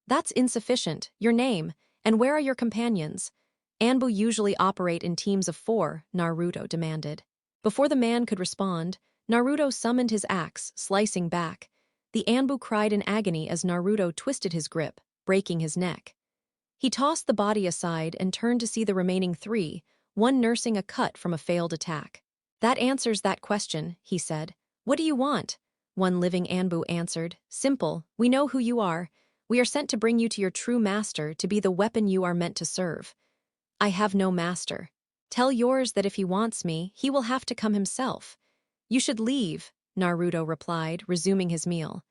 "That's insufficient. Your name, and where are your companions?" "Anbu usually operate in teams of 4, Naruto demanded. Before the man could respond, Naruto summoned his axe, slicing back. The Anbu cried in agony as Naruto twisted his grip, breaking his neck. He tossed the body aside and turned to see the remaining 3, one nursing a cut from a failed attack. "That answers that question," he said. "What do you want?" One living Anbu answered. "Simple. We know who you are. We are sent to bring you to your true master, to be the weapon you are meant to serve." "I have no master." "Tell yours that if he wants me, he will have to come himself." "You should leave," Naruto replied, resuming his meal.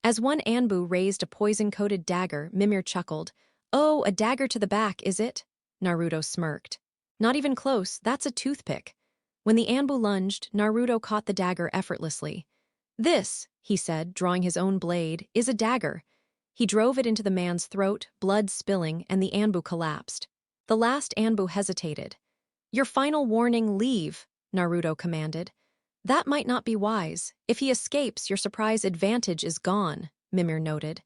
As one Anbu raised a poison-coated dagger, Mimir chuckled. "Oh, a dagger to the back, is it?" Naruto smirked. "Not even close, that's a toothpick." When the Anbu lunged, Naruto caught the dagger effortlessly. "This," he said, drawing his own blade, "is a dagger." He drove it into the man's throat, blood spilling, and the Anbu collapsed. The last Anbu hesitated. "Your final warning, leave," Naruto commanded. "That might not be wise. If he escapes, your surprise advantage is gone," Mimir noted.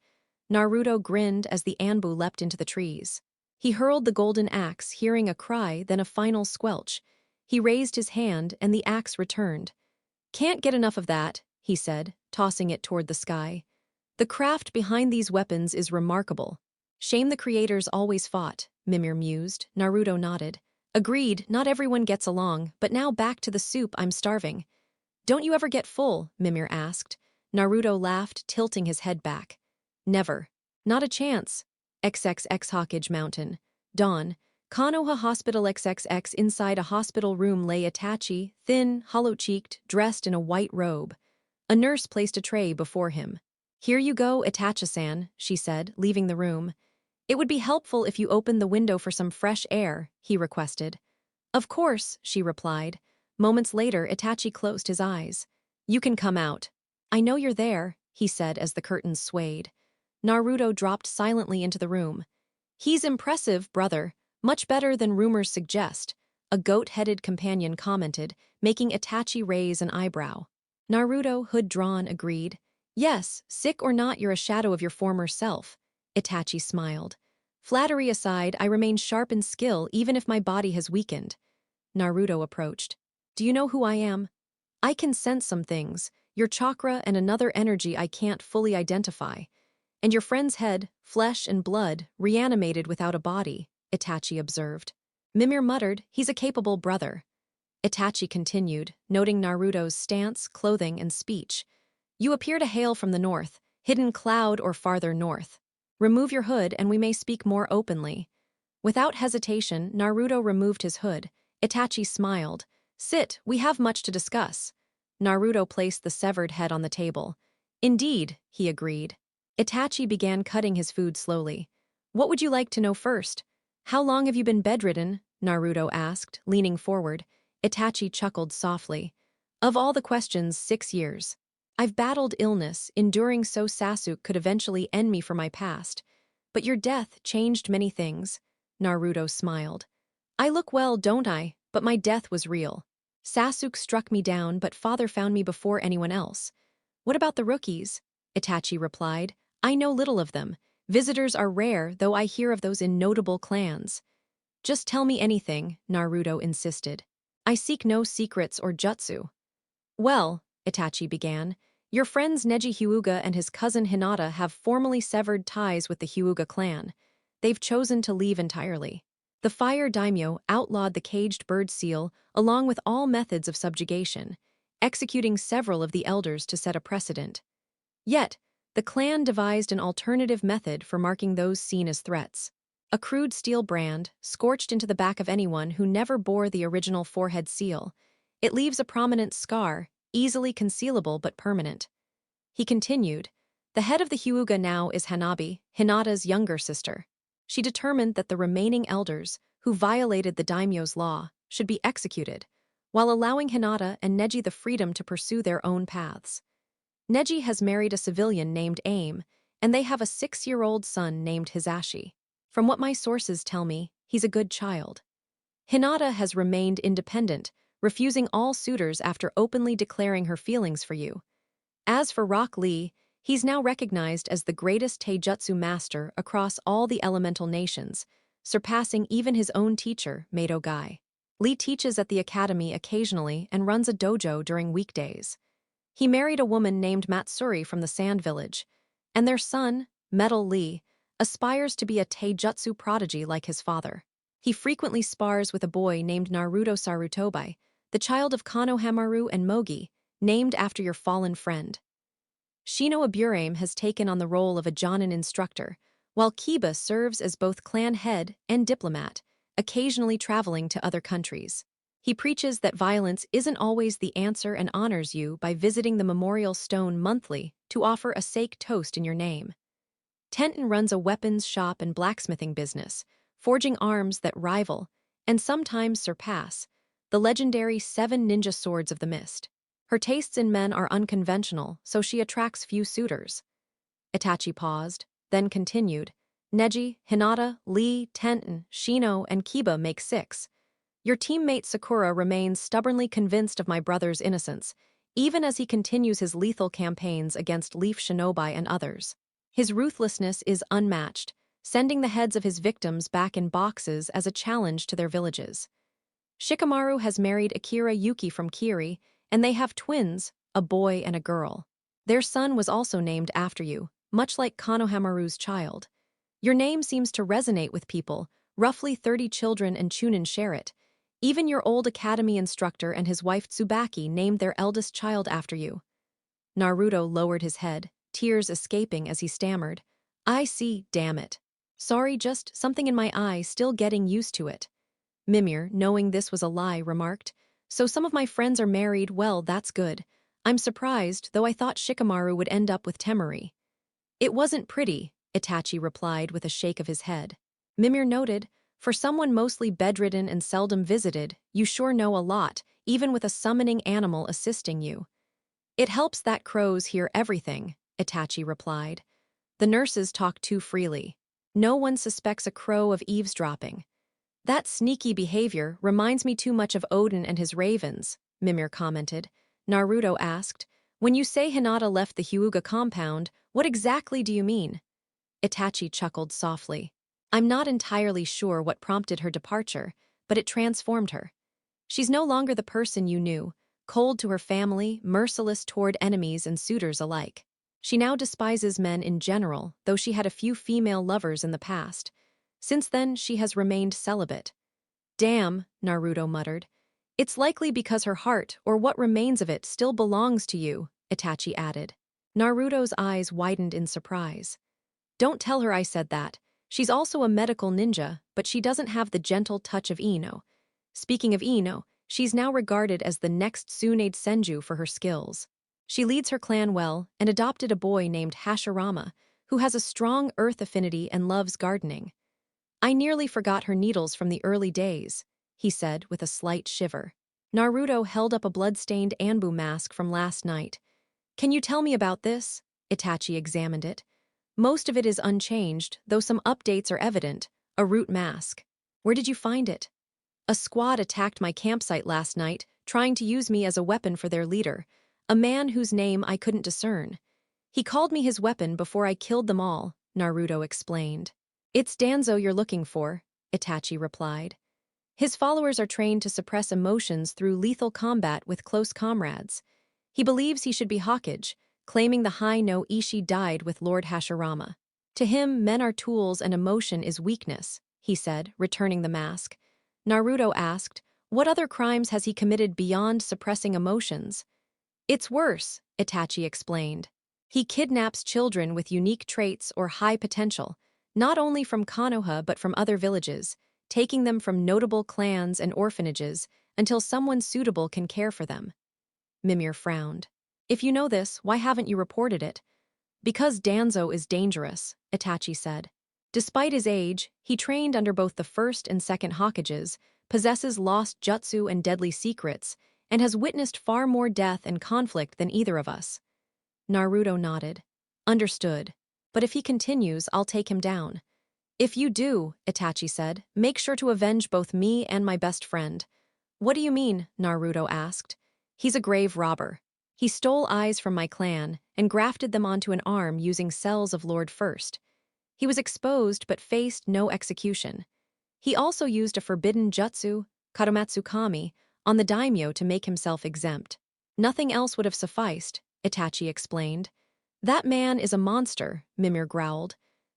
Naruto grinned as the Anbu leapt into the trees. He hurled the golden axe, hearing a cry, then a final squelch. He raised his hand, and the axe returned. "Can't get enough of that," he said, tossing it toward the sky. "The craft behind these weapons is remarkable." "Shame the creators always fought," Mimir mused. Naruto nodded. "Agreed, not everyone gets along, but now back to the soup, I'm starving." "Don't you ever get full?" Mimir asked. Naruto laughed, tilting his head back. "Never. Not a chance." XXX Hawkage Mountain. Dawn. Konoha Hospital XXX. Inside a hospital room lay Itachi, thin, hollow-cheeked, dressed in a white robe. A nurse placed a tray before him. "Here you go, Itachi-san," she said, leaving the room. "It would be helpful if you opened the window for some fresh air," he requested. "Of course," she replied. Moments later, Itachi closed his eyes. "You can come out." "I know you're there," he said as the curtains swayed. Naruto dropped silently into the room. "He's impressive, brother. Much better than rumors suggest," a goat-headed companion commented, making Itachi raise an eyebrow. Naruto, hood drawn, agreed. "Yes, sick or not, you're a shadow of your former self." Itachi smiled. "Flattery aside, I remain sharp in skill even if my body has weakened." Naruto approached. "Do you know who I am?" "I can sense some things, your chakra and another energy I can't fully identify. And your friend's head, flesh and blood, reanimated without a body," Itachi observed. Mimir muttered, "He's a capable brother." Itachi continued, noting Naruto's stance, clothing, and speech. "You appear to hail from the north, hidden cloud or farther north. Remove your hood and we may speak more openly." Without hesitation, Naruto removed his hood. Itachi smiled. "Sit, we have much to discuss." Naruto placed the severed head on the table. "Indeed," he agreed. Itachi began cutting his food slowly. What would you like to know first? How long have you been bedridden? Naruto asked, leaning forward. Itachi chuckled softly. Of all the questions, 6 years. I've battled illness, enduring so Sasuke could eventually end me for my past. But your death changed many things. Naruto smiled. I look well, don't I? But my death was real. Sasuke struck me down, but father found me before anyone else. What about the rookies? Itachi replied. I know little of them. Visitors are rare, though I hear of those in notable clans. Just tell me anything, Naruto insisted. I seek no secrets or jutsu. Well, Itachi began, your friends Neji Hyuga and his cousin Hinata have formally severed ties with the Hyuga clan. They've chosen to leave entirely. The Fire Daimyo outlawed the caged bird seal along with all methods of subjugation, executing several of the elders to set a precedent. Yet, the clan devised an alternative method for marking those seen as threats. A crude steel brand, scorched into the back of anyone who never bore the original forehead seal. It leaves a prominent scar, easily concealable but permanent. He continued, the head of the Hyuga now is Hanabi, Hinata's younger sister. She determined that the remaining elders, who violated the daimyo's law, should be executed, while allowing Hinata and Neji the freedom to pursue their own paths. Neji has married a civilian named Aim, and they have a 6-year-old son named Hisashi. From what my sources tell me, he's a good child. Hinata has remained independent, refusing all suitors after openly declaring her feelings for you. As for Rock Lee, he's now recognized as the greatest taijutsu master across all the elemental nations, surpassing even his own teacher, Mado Gai. Lee teaches at the academy occasionally and runs a dojo during weekdays. He married a woman named Matsuri from the Sand Village, and their son, Metal Lee, aspires to be a taijutsu prodigy like his father. He frequently spars with a boy named Naruto Sarutobi, the child of Konohamaru and Mogi, named after your fallen friend. Shino Aburame has taken on the role of a Jonin instructor, while Kiba serves as both clan head and diplomat, occasionally traveling to other countries. He preaches that violence isn't always the answer and honors you by visiting the memorial stone monthly to offer a sake toast in your name. Tenten runs a weapons shop and blacksmithing business, forging arms that rival, and sometimes surpass, the legendary 7 ninja swords of the mist. Her tastes in men are unconventional, so she attracts few suitors. Itachi paused, then continued. Neji, Hinata, Lee, Tenten, Shino, and Kiba make 6. Your teammate Sakura remains stubbornly convinced of my brother's innocence, even as he continues his lethal campaigns against Leaf Shinobi and others. His ruthlessness is unmatched, sending the heads of his victims back in boxes as a challenge to their villages. Shikamaru has married Akira Yuki from Kiri, and they have twins, a boy and a girl. Their son was also named after you, much like Konohamaru's child. Your name seems to resonate with people, roughly 30 children and Chunin share it. Even your old academy instructor and his wife Tsubaki named their eldest child after you. Naruto lowered his head, tears escaping as he stammered. I see, damn it. Sorry, just something in my eye, still getting used to it. Mimir, knowing this was a lie, remarked, so some of my friends are married, well, that's good. I'm surprised, though I thought Shikamaru would end up with Temari. It wasn't pretty, Itachi replied with a shake of his head. Mimir noted, for someone mostly bedridden and seldom visited, you sure know a lot, even with a summoning animal assisting you. It helps that crows hear everything, Itachi replied. The nurses talk too freely. No one suspects a crow of eavesdropping. That sneaky behavior reminds me too much of Odin and his ravens, Mimir commented. Naruto asked, when you say Hinata left the Hyuga compound, what exactly do you mean? Itachi chuckled softly. I'm not entirely sure what prompted her departure, but it transformed her. She's no longer the person you knew, cold to her family, merciless toward enemies and suitors alike. She now despises men in general, though she had a few female lovers in the past. Since then, she has remained celibate. Damn, Naruto muttered. It's likely because her heart, or what remains of it, still belongs to you, Itachi added. Naruto's eyes widened in surprise. Don't tell her I said that. She's also a medical ninja, but she doesn't have the gentle touch of Ino. Speaking of Ino, she's now regarded as the next Tsunade Senju for her skills. She leads her clan well and adopted a boy named Hashirama, who has a strong earth affinity and loves gardening. I nearly forgot her needles from the early days, he said with a slight shiver. Naruto held up a blood-stained Anbu mask from last night. Can you tell me about this? Itachi examined it. Most of it is unchanged, though some updates are evident. A root mask. Where did you find it? A squad attacked my campsite last night, trying to use me as a weapon for their leader, a man whose name I couldn't discern. He called me his weapon before I killed them all, Naruto explained. It's Danzo you're looking for, Itachi replied. His followers are trained to suppress emotions through lethal combat with close comrades. He believes he should be Hokage, claiming the High no Ishi died with Lord Hashirama. To him, men are tools and emotion is weakness, he said, returning the mask. Naruto asked, what other crimes has he committed beyond suppressing emotions? It's worse, Itachi explained. He kidnaps children with unique traits or high potential, not only from Konoha but from other villages, taking them from notable clans and orphanages until someone suitable can care for them. Mimir frowned. If you know this, why haven't you reported it? Because Danzo is dangerous, Itachi said. Despite his age, he trained under both the first and second Hokages, possesses lost jutsu and deadly secrets, and has witnessed far more death and conflict than either of us. Naruto nodded. Understood. But if he continues, I'll take him down. If you do, Itachi said, make sure to avenge both me and my best friend. What do you mean? Naruto asked. He's a grave robber. He stole eyes from my clan and grafted them onto an arm using cells of Lord First. He was exposed but faced no execution. He also used a forbidden jutsu, Kadomatsukami, on the daimyo to make himself exempt. Nothing else would have sufficed, Itachi explained. That man is a monster, Mimir growled.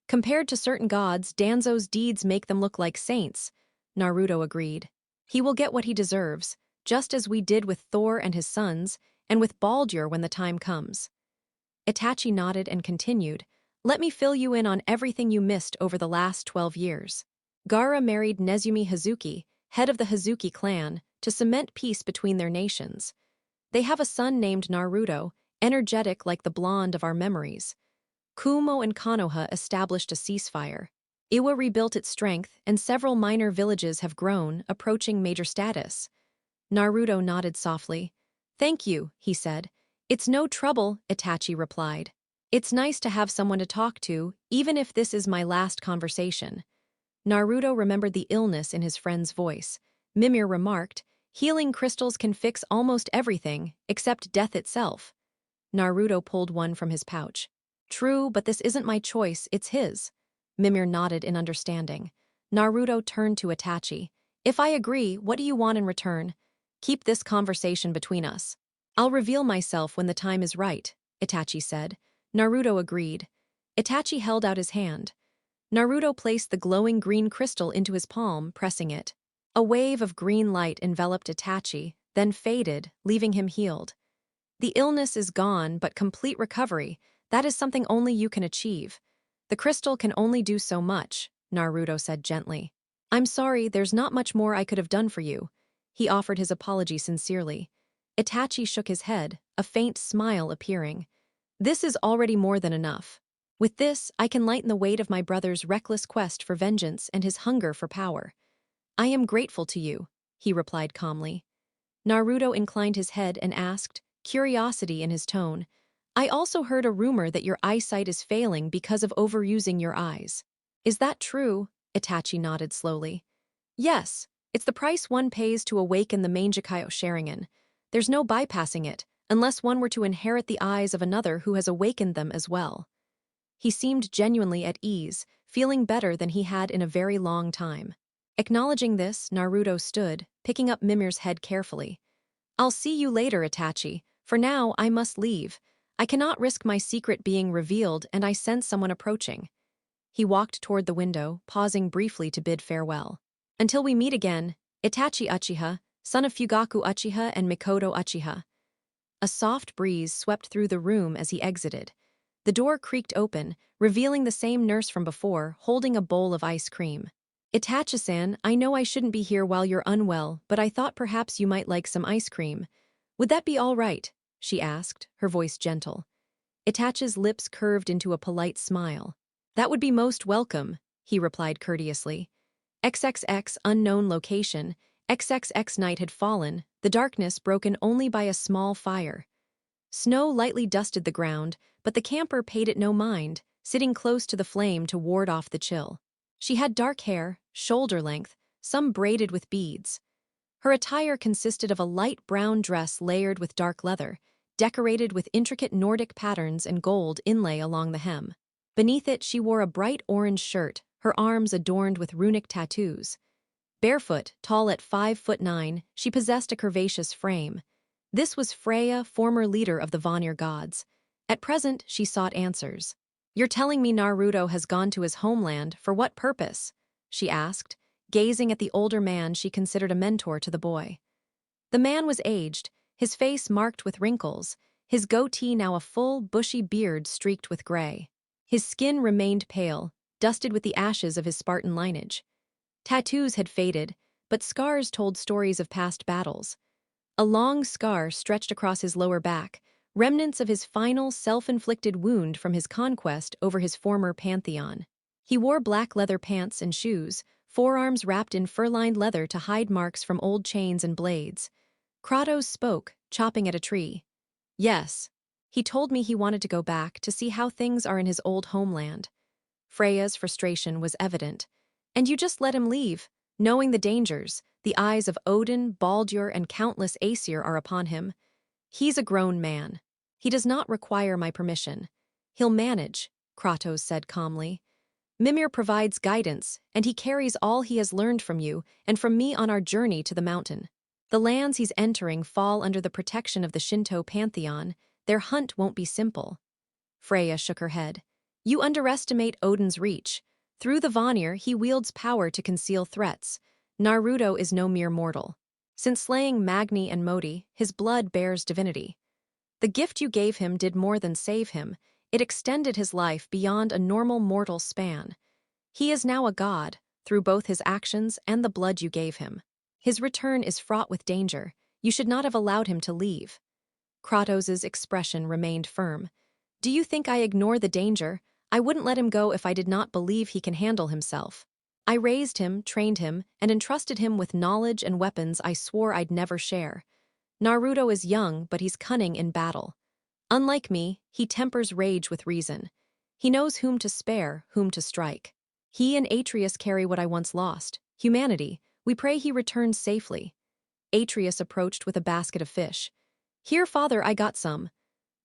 Compared to certain gods, Danzo's deeds make them look like saints, Naruto agreed. He will get what he deserves, just as we did with Thor and his sons, and with Baldur when the time comes. Itachi nodded and continued, let me fill you in on everything you missed over the last 12 years. Gaara married Nezumi Hazuki, head of the Hazuki clan, to cement peace between their nations. They have a son named Naruto, energetic like the blonde of our memories. Kumo and Konoha established a ceasefire. Iwa rebuilt its strength, and several minor villages have grown, approaching major status. Naruto nodded softly. Thank you, he said. It's no trouble, Itachi replied. It's nice to have someone to talk to, even if this is my last conversation. Naruto remembered the illness in his friend's voice. Mimir remarked, healing crystals can fix almost everything, except death itself. Naruto pulled one from his pouch. True, but this isn't my choice, it's his. Mimir nodded in understanding. Naruto turned to Itachi. If I agree, what do you want in return? Keep this conversation between us. I'll reveal myself when the time is right, Itachi said. Naruto agreed. Itachi held out his hand. Naruto placed the glowing green crystal into his palm, pressing it. A wave of green light enveloped Itachi, then faded, leaving him healed. The illness is gone, but complete recovery, that is something only you can achieve. The crystal can only do so much, Naruto said gently. I'm sorry, there's not much more I could have done for you. He offered his apology sincerely. Itachi shook his head, a faint smile appearing. This is already more than enough. With this, I can lighten the weight of my brother's reckless quest for vengeance and his hunger for power. I am grateful to you, he replied calmly. Naruto inclined his head and asked, curiosity in his tone, I also heard a rumor that your eyesight is failing because of overusing your eyes. Is that true? Itachi nodded slowly. Yes, it's the price one pays to awaken the Mangekyou Sharingan. There's no bypassing it, unless one were to inherit the eyes of another who has awakened them as well. He seemed genuinely at ease, feeling better than he had in a very long time. Acknowledging this, Naruto stood, picking up Mimir's head carefully. I'll see you later, Itachi. For now, I must leave. I cannot risk my secret being revealed, and I sense someone approaching. He walked toward the window, pausing briefly to bid farewell. Until we meet again, Itachi Uchiha, son of Fugaku Uchiha and Mikoto Uchiha. A soft breeze swept through the room as he exited. The door creaked open, revealing the same nurse from before, holding a bowl of ice cream. Itachi-san, I know I shouldn't be here while you're unwell, but I thought perhaps you might like some ice cream. Would that be all right? She asked, her voice gentle. Itach's lips curved into a polite smile. That would be most welcome, he replied courteously. XXX unknown location, XXX night had fallen, the darkness broken only by a small fire. Snow lightly dusted the ground, but the camper paid it no mind, sitting close to the flame to ward off the chill. She had dark hair, shoulder length, some braided with beads. Her attire consisted of a light brown dress layered with dark leather, decorated with intricate Nordic patterns and gold inlay along the hem. Beneath it, she wore a bright orange shirt, her arms adorned with runic tattoos. Barefoot, tall at 5'9", she possessed a curvaceous frame. This was Freya, former leader of the Vanir gods. At present, she sought answers. "You're telling me Naruto has gone to his homeland, for what purpose?" she asked, gazing at the older man she considered a mentor to the boy. The man was aged, his face marked with wrinkles, his goatee now a full, bushy beard streaked with gray. His skin remained pale, dusted with the ashes of his Spartan lineage. Tattoos had faded, but scars told stories of past battles. A long scar stretched across his lower back, remnants of his final self-inflicted wound from his conquest over his former pantheon. He wore black leather pants and shoes, forearms wrapped in fur-lined leather to hide marks from old chains and blades. Kratos spoke, chopping at a tree. "Yes. He told me he wanted to go back to see how things are in his old homeland." Freya's frustration was evident. "And you just let him leave, knowing the dangers. The eyes of Odin, Baldur, and countless Aesir are upon him. He's a grown man. He does not require my permission. He'll manage," Kratos said calmly. "Mimir provides guidance, and he carries all he has learned from you and from me on our journey to the mountain. The lands he's entering fall under the protection of the Shinto pantheon. Their hunt won't be simple." Freya shook her head. "You underestimate Odin's reach. Through the Vanir, he wields power to conceal threats. Naruto is no mere mortal. Since slaying Magni and Modi, his blood bears divinity. The gift you gave him did more than save him. It extended his life beyond a normal mortal span. He is now a god, through both his actions and the blood you gave him. His return is fraught with danger. You should not have allowed him to leave." Kratos's expression remained firm. "Do you think I ignore the danger? I wouldn't let him go if I did not believe he can handle himself. I raised him, trained him, and entrusted him with knowledge and weapons I swore I'd never share. Naruto is young, but he's cunning in battle. Unlike me, he tempers rage with reason. He knows whom to spare, whom to strike. He and Atreus carry what I once lost, humanity. We pray he returns safely." Atreus approached with a basket of fish. "Here, father, I got some."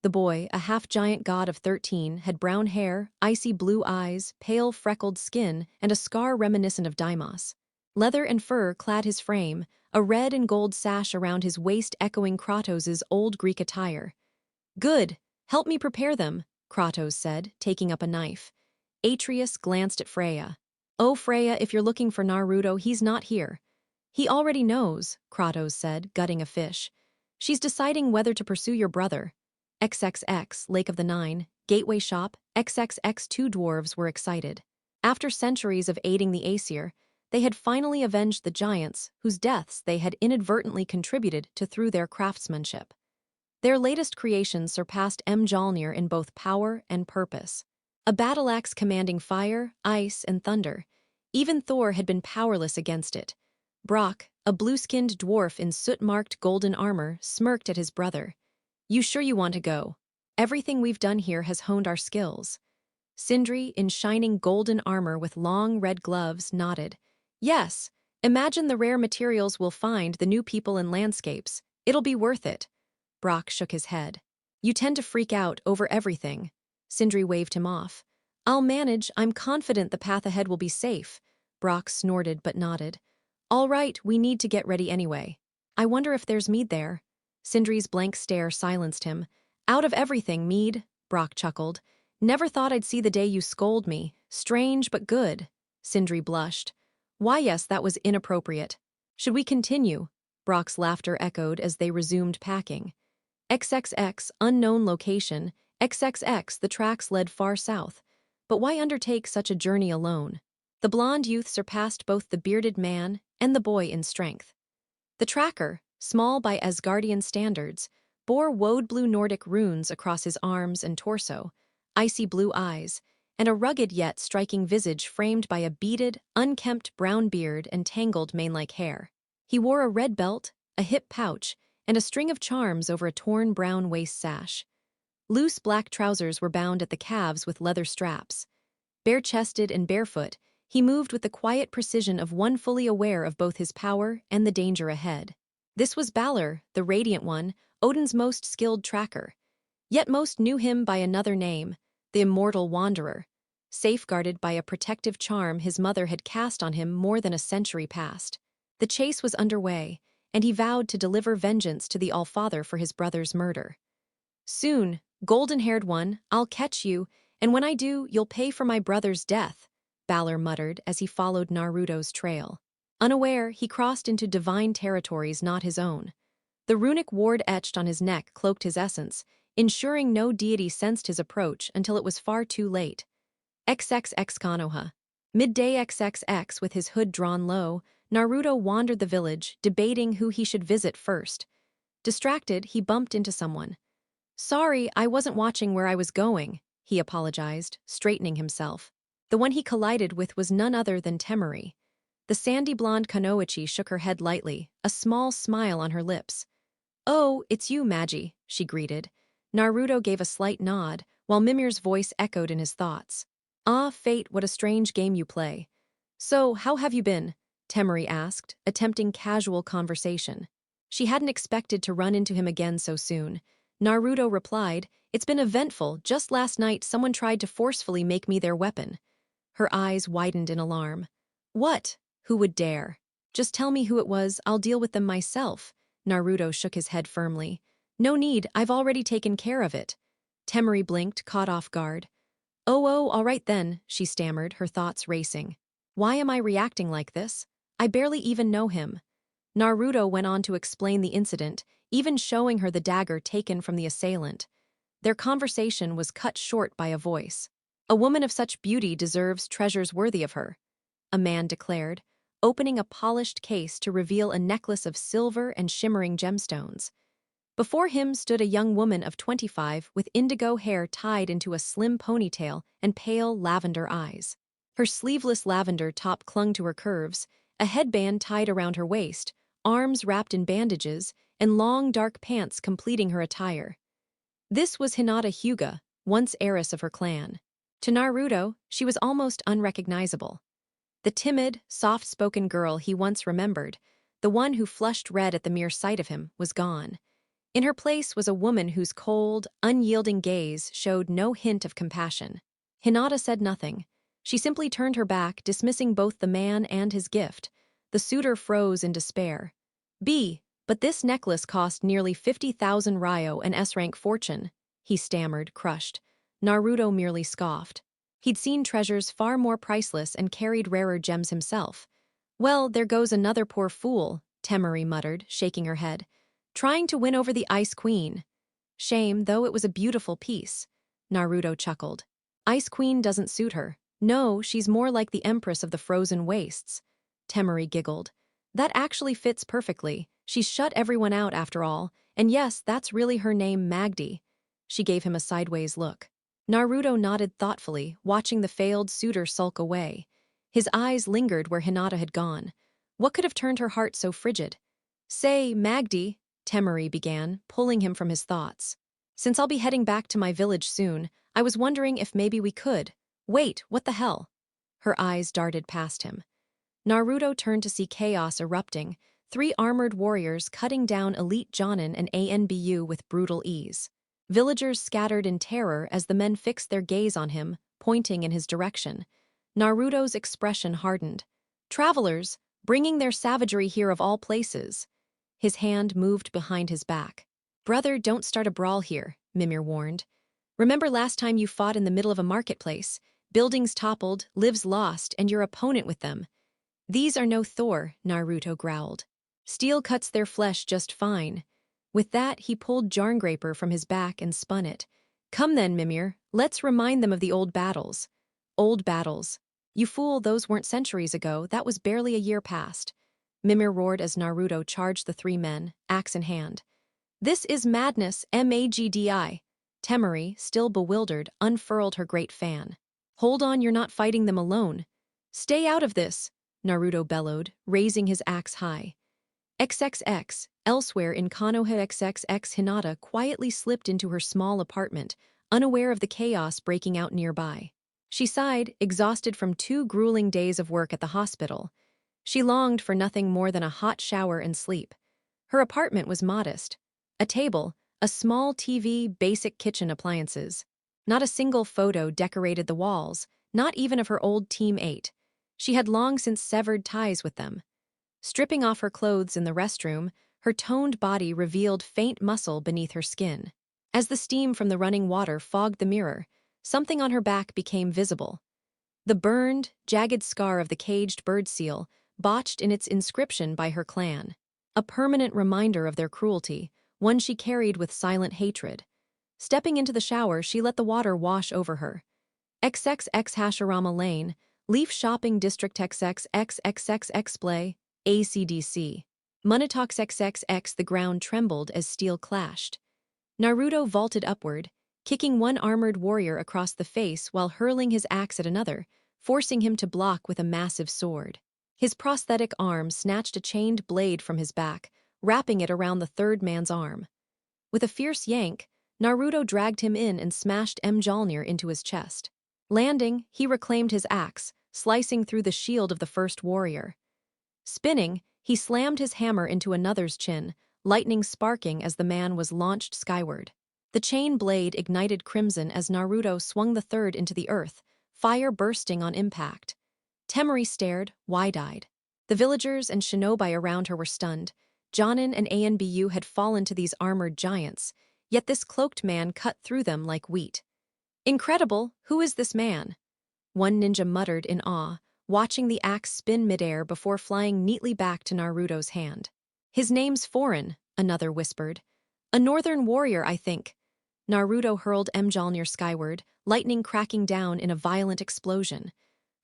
The boy, a half-giant god of 13, had brown hair, icy blue eyes, pale freckled skin, and a scar reminiscent of Deimos. Leather and fur clad his frame, a red and gold sash around his waist echoing Kratos's old Greek attire. "Good, help me prepare them," Kratos said, taking up a knife. Atreus glanced at Freya. "Oh, Freya, if you're looking for Naruto, he's not here." "He already knows," Kratos said, gutting a fish. "She's deciding whether to pursue your brother." XXX, Lake of the Nine, Gateway Shop, XXX. Two dwarves were excited. After centuries of aiding the Aesir, they had finally avenged the giants whose deaths they had inadvertently contributed to through their craftsmanship. Their latest creation surpassed Mjolnir in both power and purpose. A battle axe commanding fire, ice, and thunder. Even Thor had been powerless against it. Brock, a blue-skinned dwarf in soot-marked golden armor, smirked at his brother. "You sure you want to go? Everything we've done here has honed our skills." Sindri, in shining golden armor with long red gloves, nodded. "Yes, imagine the rare materials we'll find, the new people and landscapes. It'll be worth it." Brock shook his head. "You tend to freak out over everything." Sindri waved him off. "I'll manage. I'm confident the path ahead will be safe." Brock snorted but nodded. "All right, we need to get ready anyway. I wonder if there's mead there." Sindri's blank stare silenced him. "Out of everything, mead," Brock chuckled. "Never thought I'd see the day you scold me. Strange but good." Sindri blushed. "Why, yes, that was inappropriate. Should we continue?" Brock's laughter echoed as they resumed packing. XXX, unknown location. XXX, the tracks led far south. But why undertake such a journey alone? The blonde youth surpassed both the bearded man and the boy in strength. The tracker, small by Asgardian standards, bore woad blue Nordic runes across his arms and torso, icy blue eyes, and a rugged yet striking visage framed by a beaded, unkempt brown beard and tangled mane-like hair. He wore a red belt, a hip pouch, and a string of charms over a torn brown waist sash. Loose black trousers were bound at the calves with leather straps. Bare-chested and barefoot, he moved with the quiet precision of one fully aware of both his power and the danger ahead. This was Balor, the Radiant One, Odin's most skilled tracker. Yet most knew him by another name, the Immortal Wanderer, safeguarded by a protective charm his mother had cast on him more than a century past. The chase was underway, and he vowed to deliver vengeance to the Allfather for his brother's murder. "Soon, golden-haired one, I'll catch you, and when I do, you'll pay for my brother's death," Balor muttered as he followed Naruto's trail. Unaware, he crossed into divine territories not his own. The runic ward etched on his neck cloaked his essence, ensuring no deity sensed his approach until it was far too late. XXX Konoha. Midday XXX with his hood drawn low, Naruto wandered the village, debating who he should visit first. Distracted, he bumped into someone. "Sorry, I wasn't watching where I was going," he apologized, straightening himself. The one he collided with was none other than Temari. The sandy blonde Kunoichi shook her head lightly, a small smile on her lips. "Oh, it's you, Magi," she greeted. Naruto gave a slight nod, while Mimir's voice echoed in his thoughts. "Ah, fate, what a strange game you play." "So, how have you been?" Temari asked, attempting casual conversation. She hadn't expected to run into him again so soon. Naruto replied, "It's been eventful. Just last night someone tried to forcefully make me their weapon." Her eyes widened in alarm. "What? Who would dare?" "Just tell me who it was, I'll deal with them myself." Naruto shook his head firmly. "No need, I've already taken care of it." Temari blinked, caught off guard. "Oh, all right then," she stammered, her thoughts racing. "Why am I reacting like this? I barely even know him." Naruto went on to explain the incident, even showing her the dagger taken from the assailant. Their conversation was cut short by a voice. "A woman of such beauty deserves treasures worthy of her," a man declared, opening a polished case to reveal a necklace of silver and shimmering gemstones. Before him stood a young woman of 25 with indigo hair tied into a slim ponytail and pale lavender eyes. Her sleeveless lavender top clung to her curves, a headband tied around her waist, arms wrapped in bandages, and long dark pants completing her attire. This was Hinata Hyuga, once heiress of her clan. To Naruto, she was almost unrecognizable. The timid, soft-spoken girl he once remembered, the one who flushed red at the mere sight of him, was gone. In her place was a woman whose cold, unyielding gaze showed no hint of compassion. Hinata said nothing. She simply turned her back, dismissing both the man and his gift. The suitor froze in despair. But this necklace cost nearly 50,000 ryo, an S-rank fortune," he stammered, crushed. Naruto merely scoffed. He'd seen treasures far more priceless and carried rarer gems himself. "Well, there goes another poor fool," Temari muttered, shaking her head. "Trying to win over the Ice Queen." "Shame, though it was a beautiful piece." Naruto chuckled. "Ice Queen doesn't suit her. No, she's more like the Empress of the Frozen Wastes." Temari giggled. "That actually fits perfectly. She's shut everyone out after all, and yes, that's really her name, Magdi." She gave him a sideways look. Naruto nodded thoughtfully, watching the failed suitor sulk away. His eyes lingered where Hinata had gone. What could have turned her heart so frigid? "Say, Magdi," Temari began, pulling him from his thoughts. "Since I'll be heading back to my village soon, I was wondering if maybe we could—" "Wait, what the hell?" Her eyes darted past him. Naruto turned to see chaos erupting, 3 armored warriors cutting down elite Jonin and ANBU with brutal ease. Villagers scattered in terror as the men fixed their gaze on him, pointing in his direction. Naruto's expression hardened. "Travelers, bringing their savagery here of all places." His hand moved behind his back. "Brother, don't start a brawl here," Mimir warned. "Remember last time you fought in the middle of a marketplace? Buildings toppled, lives lost, and your opponent with them." "These are no Thor," Naruto growled. "Steel cuts their flesh just fine." With that, he pulled Jarngraper from his back and spun it. "Come then, Mimir, let's remind them of the old battles." "Old battles. You fool, those weren't centuries ago, that was barely a year past." Mimir roared as Naruto charged the 3 men, axe in hand. This is madness, Magdi. Temari, still bewildered, unfurled her great fan. Hold on, you're not fighting them alone. Stay out of this, Naruto bellowed, raising his axe high. XXX, elsewhere in Konoha XXX Hinata quietly slipped into her small apartment, unaware of the chaos breaking out nearby. She sighed, exhausted from 2 grueling days of work at the hospital. She longed for nothing more than a hot shower and sleep. Her apartment was modest. A table, a small TV, basic kitchen appliances. Not a single photo decorated the walls, not even of her old Team 8. She had long since severed ties with them. Stripping off her clothes in the restroom, her toned body revealed faint muscle beneath her skin. As the steam from the running water fogged the mirror, something on her back became visible. The burned, jagged scar of the caged bird seal, botched in its inscription by her clan. A permanent reminder of their cruelty, one she carried with silent hatred. Stepping into the shower, she let the water wash over her. XXX Hashirama Lane, Leaf Shopping District XXXXXX Play, ACDC. Monitox XXX. The ground trembled as steel clashed. Naruto vaulted upward, kicking one armored warrior across the face while hurling his axe at another, forcing him to block with a massive sword. His prosthetic arm snatched a chained blade from his back, wrapping it around the third man's arm. With a fierce yank, Naruto dragged him in and smashed Mjolnir into his chest. Landing, he reclaimed his axe, slicing through the shield of the first warrior. Spinning, he slammed his hammer into another's chin, lightning sparking as the man was launched skyward. The chain blade ignited crimson as Naruto swung the third into the earth, fire bursting on impact. Temari stared, wide-eyed. The villagers and shinobi around her were stunned. Jonin and Anbu had fallen to these armored giants, yet this cloaked man cut through them like wheat. Incredible, who is this man? One ninja muttered in awe, watching the axe spin midair before flying neatly back to Naruto's hand. His name's foreign, another whispered. A northern warrior, I think. Naruto hurled Mjolnir skyward, lightning cracking down in a violent explosion.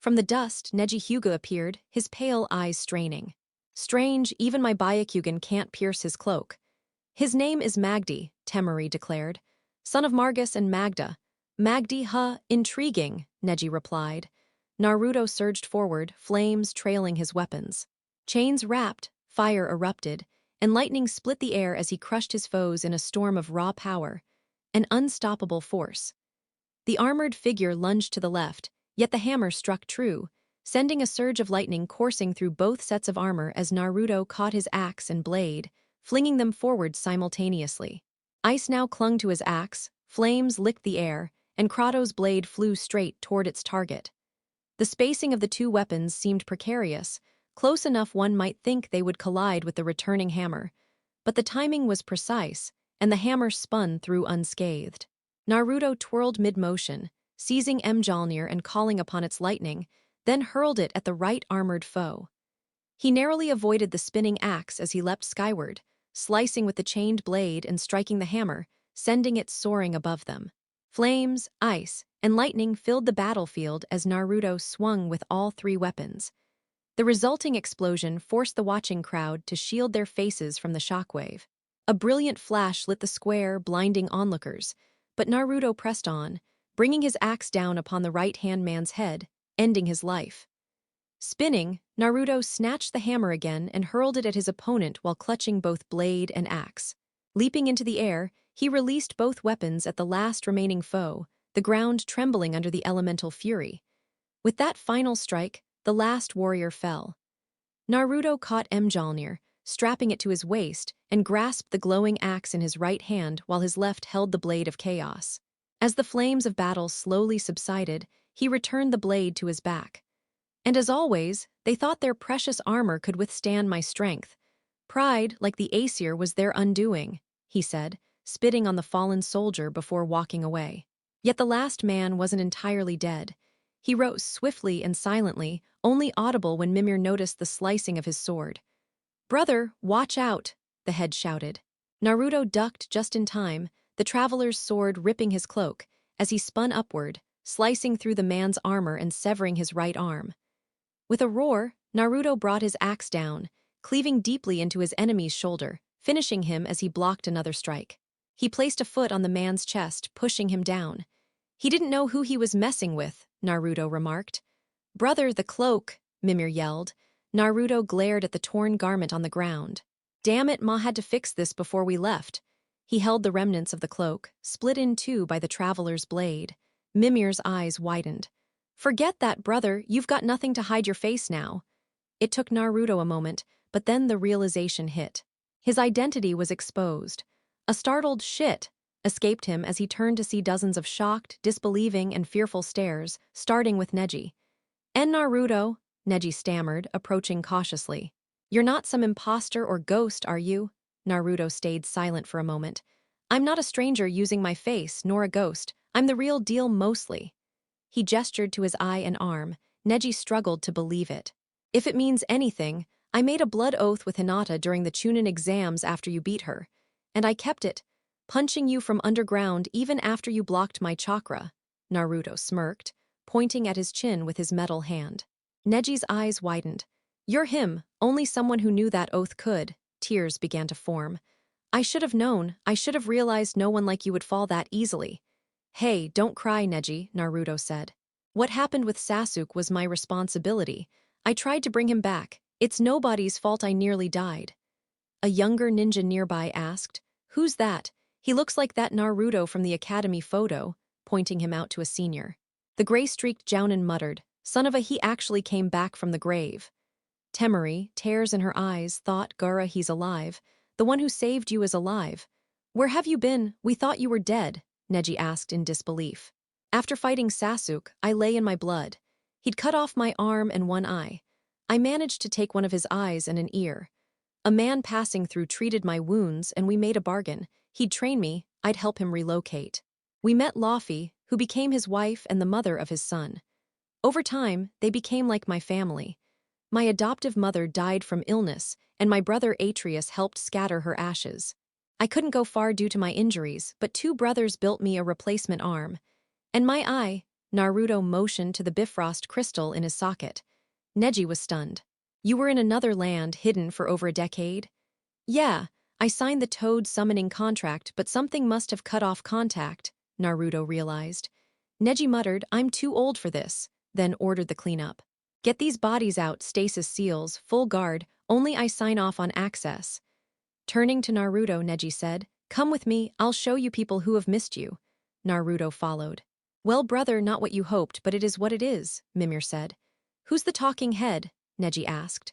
From the dust, Neji Hyuga appeared, his pale eyes straining. Strange, even my Byakugan can't pierce his cloak. His name is Magdi, Temari declared. Son of Margus and Magda. Magdi, huh, intriguing, Neji replied. Naruto surged forward, flames trailing his weapons. Chains rapped, fire erupted, and lightning split the air as he crushed his foes in a storm of raw power. An unstoppable force. The armored figure lunged to the left, yet the hammer struck true, sending a surge of lightning coursing through both sets of armor as Naruto caught his axe and blade, flinging them forward simultaneously. Ice now clung to his axe, flames licked the air, and Kratos' blade flew straight toward its target. The spacing of the two weapons seemed precarious, close enough one might think they would collide with the returning hammer, but the timing was precise, and the hammer spun through unscathed. Naruto twirled mid-motion, seizing Mjolnir and calling upon its lightning, then hurled it at the right armored foe. He narrowly avoided the spinning axe as he leapt skyward, slicing with the chained blade and striking the hammer, sending it soaring above them. Flames, ice, and lightning filled the battlefield as Naruto swung with all three weapons. The resulting explosion forced the watching crowd to shield their faces from the shockwave. A brilliant flash lit the square, blinding onlookers, but Naruto pressed on, bringing his axe down upon the right-hand man's head, ending his life. Spinning, Naruto snatched the hammer again and hurled it at his opponent while clutching both blade and axe. Leaping into the air, he released both weapons at the last remaining foe, the ground trembling under the elemental fury. With that final strike, the last warrior fell. Naruto caught Mjolnir, strapping it to his waist, and grasped the glowing axe in his right hand while his left held the blade of chaos. As the flames of battle slowly subsided, he returned the blade to his back. And as always, they thought their precious armor could withstand my strength. Pride, like the Aesir, was their undoing, he said, spitting on the fallen soldier before walking away. Yet the last man wasn't entirely dead. He rose swiftly and silently, only audible when Mimir noticed the slicing of his sword. "Brother, watch out," the head shouted. Naruto ducked just in time, the traveler's sword ripping his cloak, as he spun upward, slicing through the man's armor and severing his right arm. With a roar, Naruto brought his axe down, cleaving deeply into his enemy's shoulder, finishing him as he blocked another strike. He placed a foot on the man's chest, pushing him down. He didn't know who he was messing with, Naruto remarked. Brother, the cloak, Mimir yelled. Naruto glared at the torn garment on the ground. Damn it, Ma had to fix this before we left. He held the remnants of the cloak, split in two by the traveler's blade. Mimir's eyes widened. Forget that, brother, you've got nothing to hide your face now. It took Naruto a moment, but then the realization hit. His identity was exposed. A startled shit escaped him as he turned to see dozens of shocked, disbelieving, and fearful stares, starting with Neji. And Naruto, Neji stammered, approaching cautiously. You're not some imposter or ghost, are you? Naruto stayed silent for a moment. I'm not a stranger using my face, nor a ghost. I'm the real deal mostly. He gestured to his eye and arm. Neji struggled to believe it. If it means anything, I made a blood oath with Hinata during the Chunin exams after you beat her. And I kept it, punching you from underground even after you blocked my chakra. Naruto smirked, pointing at his chin with his metal hand. Neji's eyes widened. You're him, only someone who knew that oath could. Tears began to form. I should have known, I should have realized no one like you would fall that easily. Hey, don't cry, Neji, Naruto said. What happened with Sasuke was my responsibility. I tried to bring him back. It's nobody's fault I nearly died. A younger ninja nearby asked, Who's that? He looks like that Naruto from the academy photo, pointing him out to a senior. The gray-streaked Jounin muttered, Son of a, he actually came back from the grave. Temari, tears in her eyes, thought, Gaara, he's alive. The one who saved you is alive. Where have you been? We thought you were dead, Neji asked in disbelief. After fighting Sasuke, I lay in my blood. He'd cut off my arm and one eye. I managed to take one of his eyes and an ear. A man passing through treated my wounds and we made a bargain. He'd train me, I'd help him relocate. We met Laufey, who became his wife and the mother of his son. Over time, they became like my family. My adoptive mother died from illness, and my brother Atreus helped scatter her ashes. I couldn't go far due to my injuries, but two brothers built me a replacement arm. And my eye, Naruto motioned to the Bifrost crystal in his socket. Neji was stunned. You were in another land, hidden for over a decade? Yeah, I signed the Toad summoning contract, but something must have cut off contact, Naruto realized. Neji muttered, I'm too old for this, then ordered the cleanup. Get these bodies out, stasis seals, full guard, only I sign off on access. Turning to Naruto, Neji said, Come with me, I'll show you people who have missed you. Naruto followed. Well, brother, not what you hoped, but it is what it is, Mimir said. Who's the talking head? Neji asked.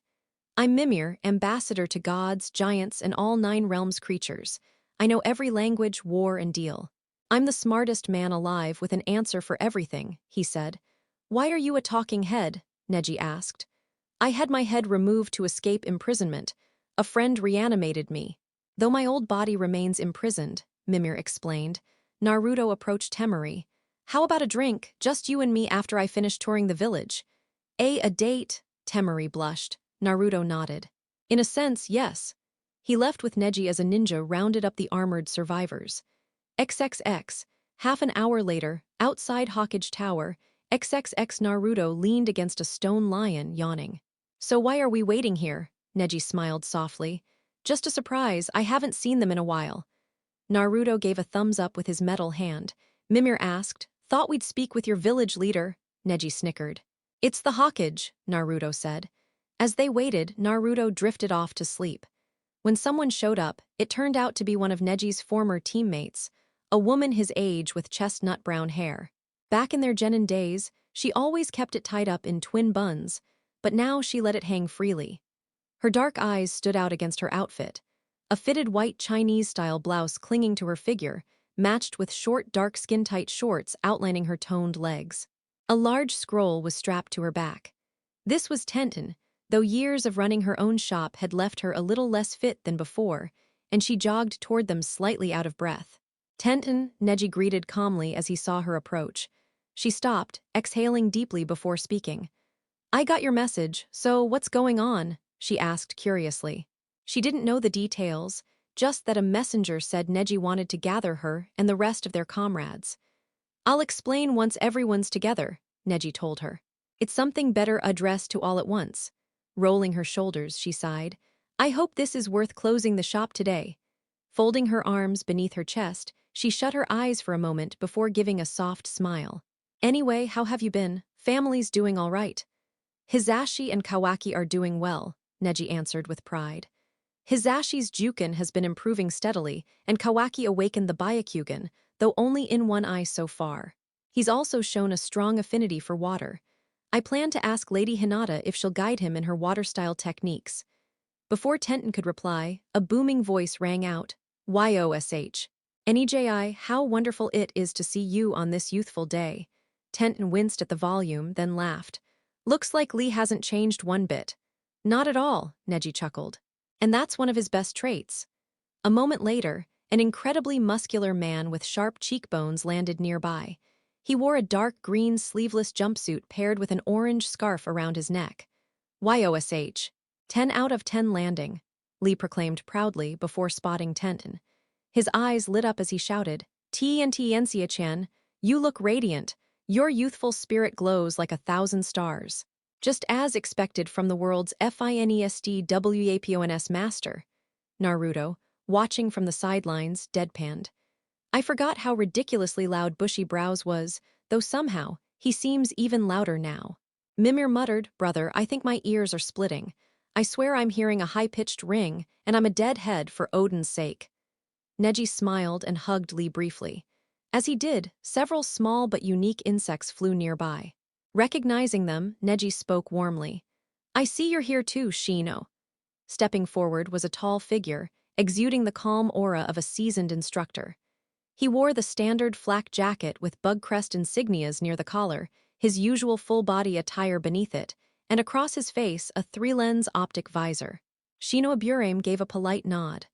I'm Mimir, ambassador to gods, giants, and all 9 realms creatures. I know every language, war, and deal. I'm the smartest man alive with an answer for everything, he said. Why are you a talking head? Neji asked. I had my head removed to escape imprisonment. A friend reanimated me. Though my old body remains imprisoned, Mimir explained. Naruto approached Temari. How about a drink, just you and me after I finish touring the village? A date? Temari blushed. Naruto nodded. In a sense, yes. He left with Neji as a ninja rounded up the armored survivors. XXX. Half an hour later, outside Hawkage Tower, XXX Naruto leaned against a stone lion, yawning. So why are we waiting here? Neji smiled softly. Just a surprise, I haven't seen them in a while. Naruto gave a thumbs up with his metal hand. Mimir asked, Thought we'd speak with your village leader. Neji snickered. It's the Hawkage, Naruto said. As they waited, Naruto drifted off to sleep. When someone showed up, it turned out to be one of Neji's former teammates, a woman his age with chestnut brown hair. Back in their genin days, she always kept it tied up in twin buns, but now she let it hang freely. Her dark eyes stood out against her outfit, a fitted white Chinese-style blouse clinging to her figure, matched with short, dark skin-tight shorts outlining her toned legs. A large scroll was strapped to her back. This was Tenten, though years of running her own shop had left her a little less fit than before, and she jogged toward them slightly out of breath. Tenten, Neji greeted calmly as he saw her approach. She stopped, exhaling deeply before speaking. I got your message, so what's going on? She asked curiously. She didn't know the details, just that a messenger said Neji wanted to gather her and the rest of their comrades. I'll explain once everyone's together, Neji told her. It's something better addressed to all at once. Rolling her shoulders, she sighed. I hope this is worth closing the shop today. Folding her arms beneath her chest, she shut her eyes for a moment before giving a soft smile. Anyway, how have you been? Family's doing all right. Hizashi and Kawaki are doing well, Neji answered with pride. Hizashi's Juken has been improving steadily, and Kawaki awakened the Byakugan, though only in one eye so far. He's also shown a strong affinity for water. I plan to ask Lady Hinata if she'll guide him in her water-style techniques. Before Tenten could reply, a booming voice rang out, "YOSH. NEJI, how wonderful it is to see you on this youthful day." Tenten winced at the volume, then laughed. "Looks like Lee hasn't changed one bit." "Not at all," Neji chuckled. "And that's one of his best traits." A moment later, an incredibly muscular man with sharp cheekbones landed nearby. He wore a dark green sleeveless jumpsuit paired with an orange scarf around his neck. "YOSH. 10 out of 10 landing," Lee proclaimed proudly before spotting Tenten. His eyes lit up as he shouted, "TNT Ensia-chan, you look radiant. Your youthful spirit glows like 1,000 stars." Just as expected from the world's FINESTWAPONS master. Naruto, watching from the sidelines, deadpanned. I forgot how ridiculously loud Bushy Brows was, though somehow, he seems even louder now. Mimir muttered, "Brother, I think my ears are splitting. I swear I'm hearing a high-pitched ring, and I'm a dead head for Odin's sake." Neji smiled and hugged Lee briefly. As he did, several small but unique insects flew nearby. Recognizing them, Neji spoke warmly. "I see you're here too, Shino." Stepping forward was a tall figure, exuding the calm aura of a seasoned instructor. He wore the standard flak jacket with bug crest insignias near the collar, his usual full-body attire beneath it, and across his face a three-lens optic visor. Shino Aburame gave a polite nod.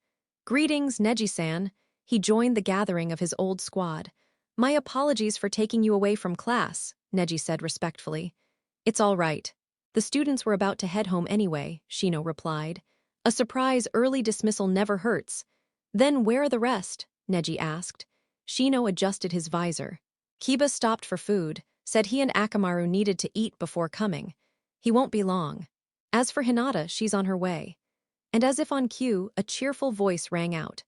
"Greetings, Neji-san." He joined the gathering of his old squad. "My apologies for taking you away from class," Neji said respectfully. "It's all right. The students were about to head home anyway," Shino replied. "A surprise early dismissal never hurts." "Then where are the rest?" Neji asked. Shino adjusted his visor. "Kiba stopped for food, said he and Akamaru needed to eat before coming. He won't be long. As for Hinata, she's on her way." And as if on cue, a cheerful voice rang out.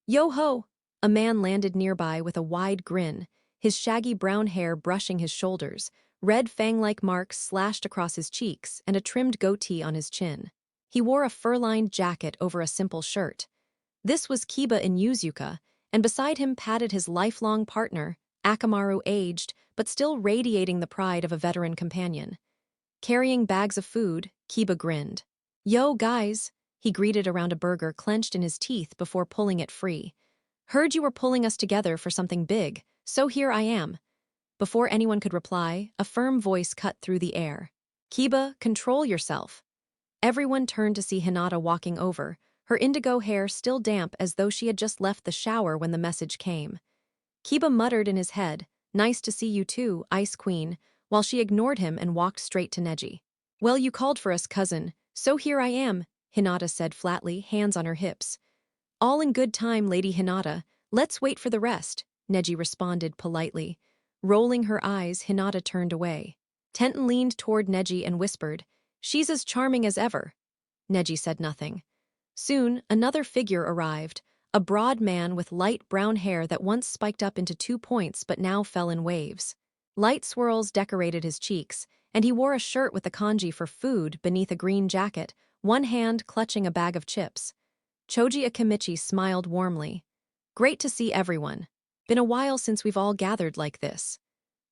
"Yo-ho!" A man landed nearby with a wide grin, his shaggy brown hair brushing his shoulders, red fang-like marks slashed across his cheeks, and a trimmed goatee on his chin. He wore a fur-lined jacket over a simple shirt. This was Kiba in Yuzuka, and beside him padded his lifelong partner, Akamaru, aged, but still radiating the pride of a veteran companion. Carrying bags of food, Kiba grinned. "Yo, guys," he greeted around a burger clenched in his teeth before pulling it free. "Heard you were pulling us together for something big, so here I am." Before anyone could reply, a firm voice cut through the air. "Kiba, control yourself." Everyone turned to see Hinata walking over, her indigo hair still damp as though she had just left the shower when the message came. Kiba muttered in his head, "Nice to see you too, Ice Queen," while she ignored him and walked straight to Neji. "Well, you called for us, cousin, so here I am," Hinata said flatly, hands on her hips. "All in good time, Lady Hinata. Let's wait for the rest," Neji responded politely. Rolling her eyes, Hinata turned away. Tenten leaned toward Neji and whispered, "She's as charming as ever." Neji said nothing. Soon, another figure arrived, a broad man with light brown hair that once spiked up into 2 points but now fell in waves. Light swirls decorated his cheeks, and he wore a shirt with the kanji for food beneath a green jacket, one hand clutching a bag of chips. Choji Akimichi smiled warmly. "Great to see everyone. Been a while since we've all gathered like this."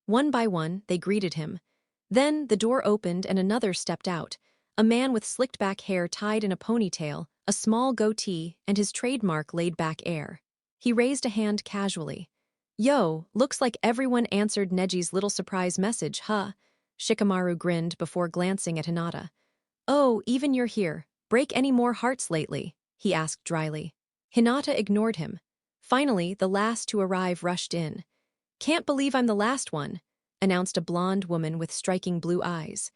One by one, they greeted him. Then the door opened and another stepped out, a man with slicked-back hair tied in a ponytail, a small goatee, and his trademark laid-back air. He raised a hand casually. "Yo, looks like everyone answered Neji's little surprise message, huh?" Shikamaru grinned before glancing at Hinata. "Oh, even you're here. Break any more hearts lately?" he asked dryly. Hinata ignored him. Finally, the last to arrive rushed in. "Can't believe I'm the last one," announced a blonde woman with striking blue eyes.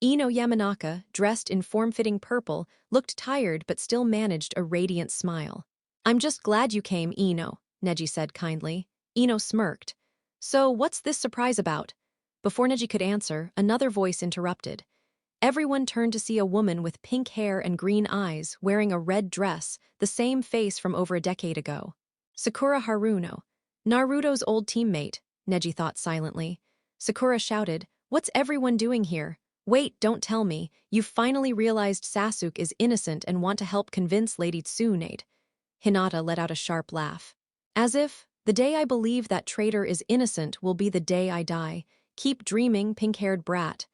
Ino Yamanaka, dressed in form-fitting purple, looked tired but still managed a radiant smile. "I'm just glad you came, Ino," Neji said kindly. Ino smirked. "So, what's this surprise about?" Before Neji could answer, another voice interrupted. Everyone turned to see a woman with pink hair and green eyes wearing a red dress, the same face from over a decade ago. Sakura Haruno, Naruto's old teammate, Neji thought silently. Sakura shouted, "What's everyone doing here? Wait, don't tell me. You've finally realized Sasuke is innocent and want to help convince Lady Tsunade." Hinata let out a sharp laugh. As if, the day I believe that traitor is innocent will be the day I die. Keep dreaming, pink-haired brat.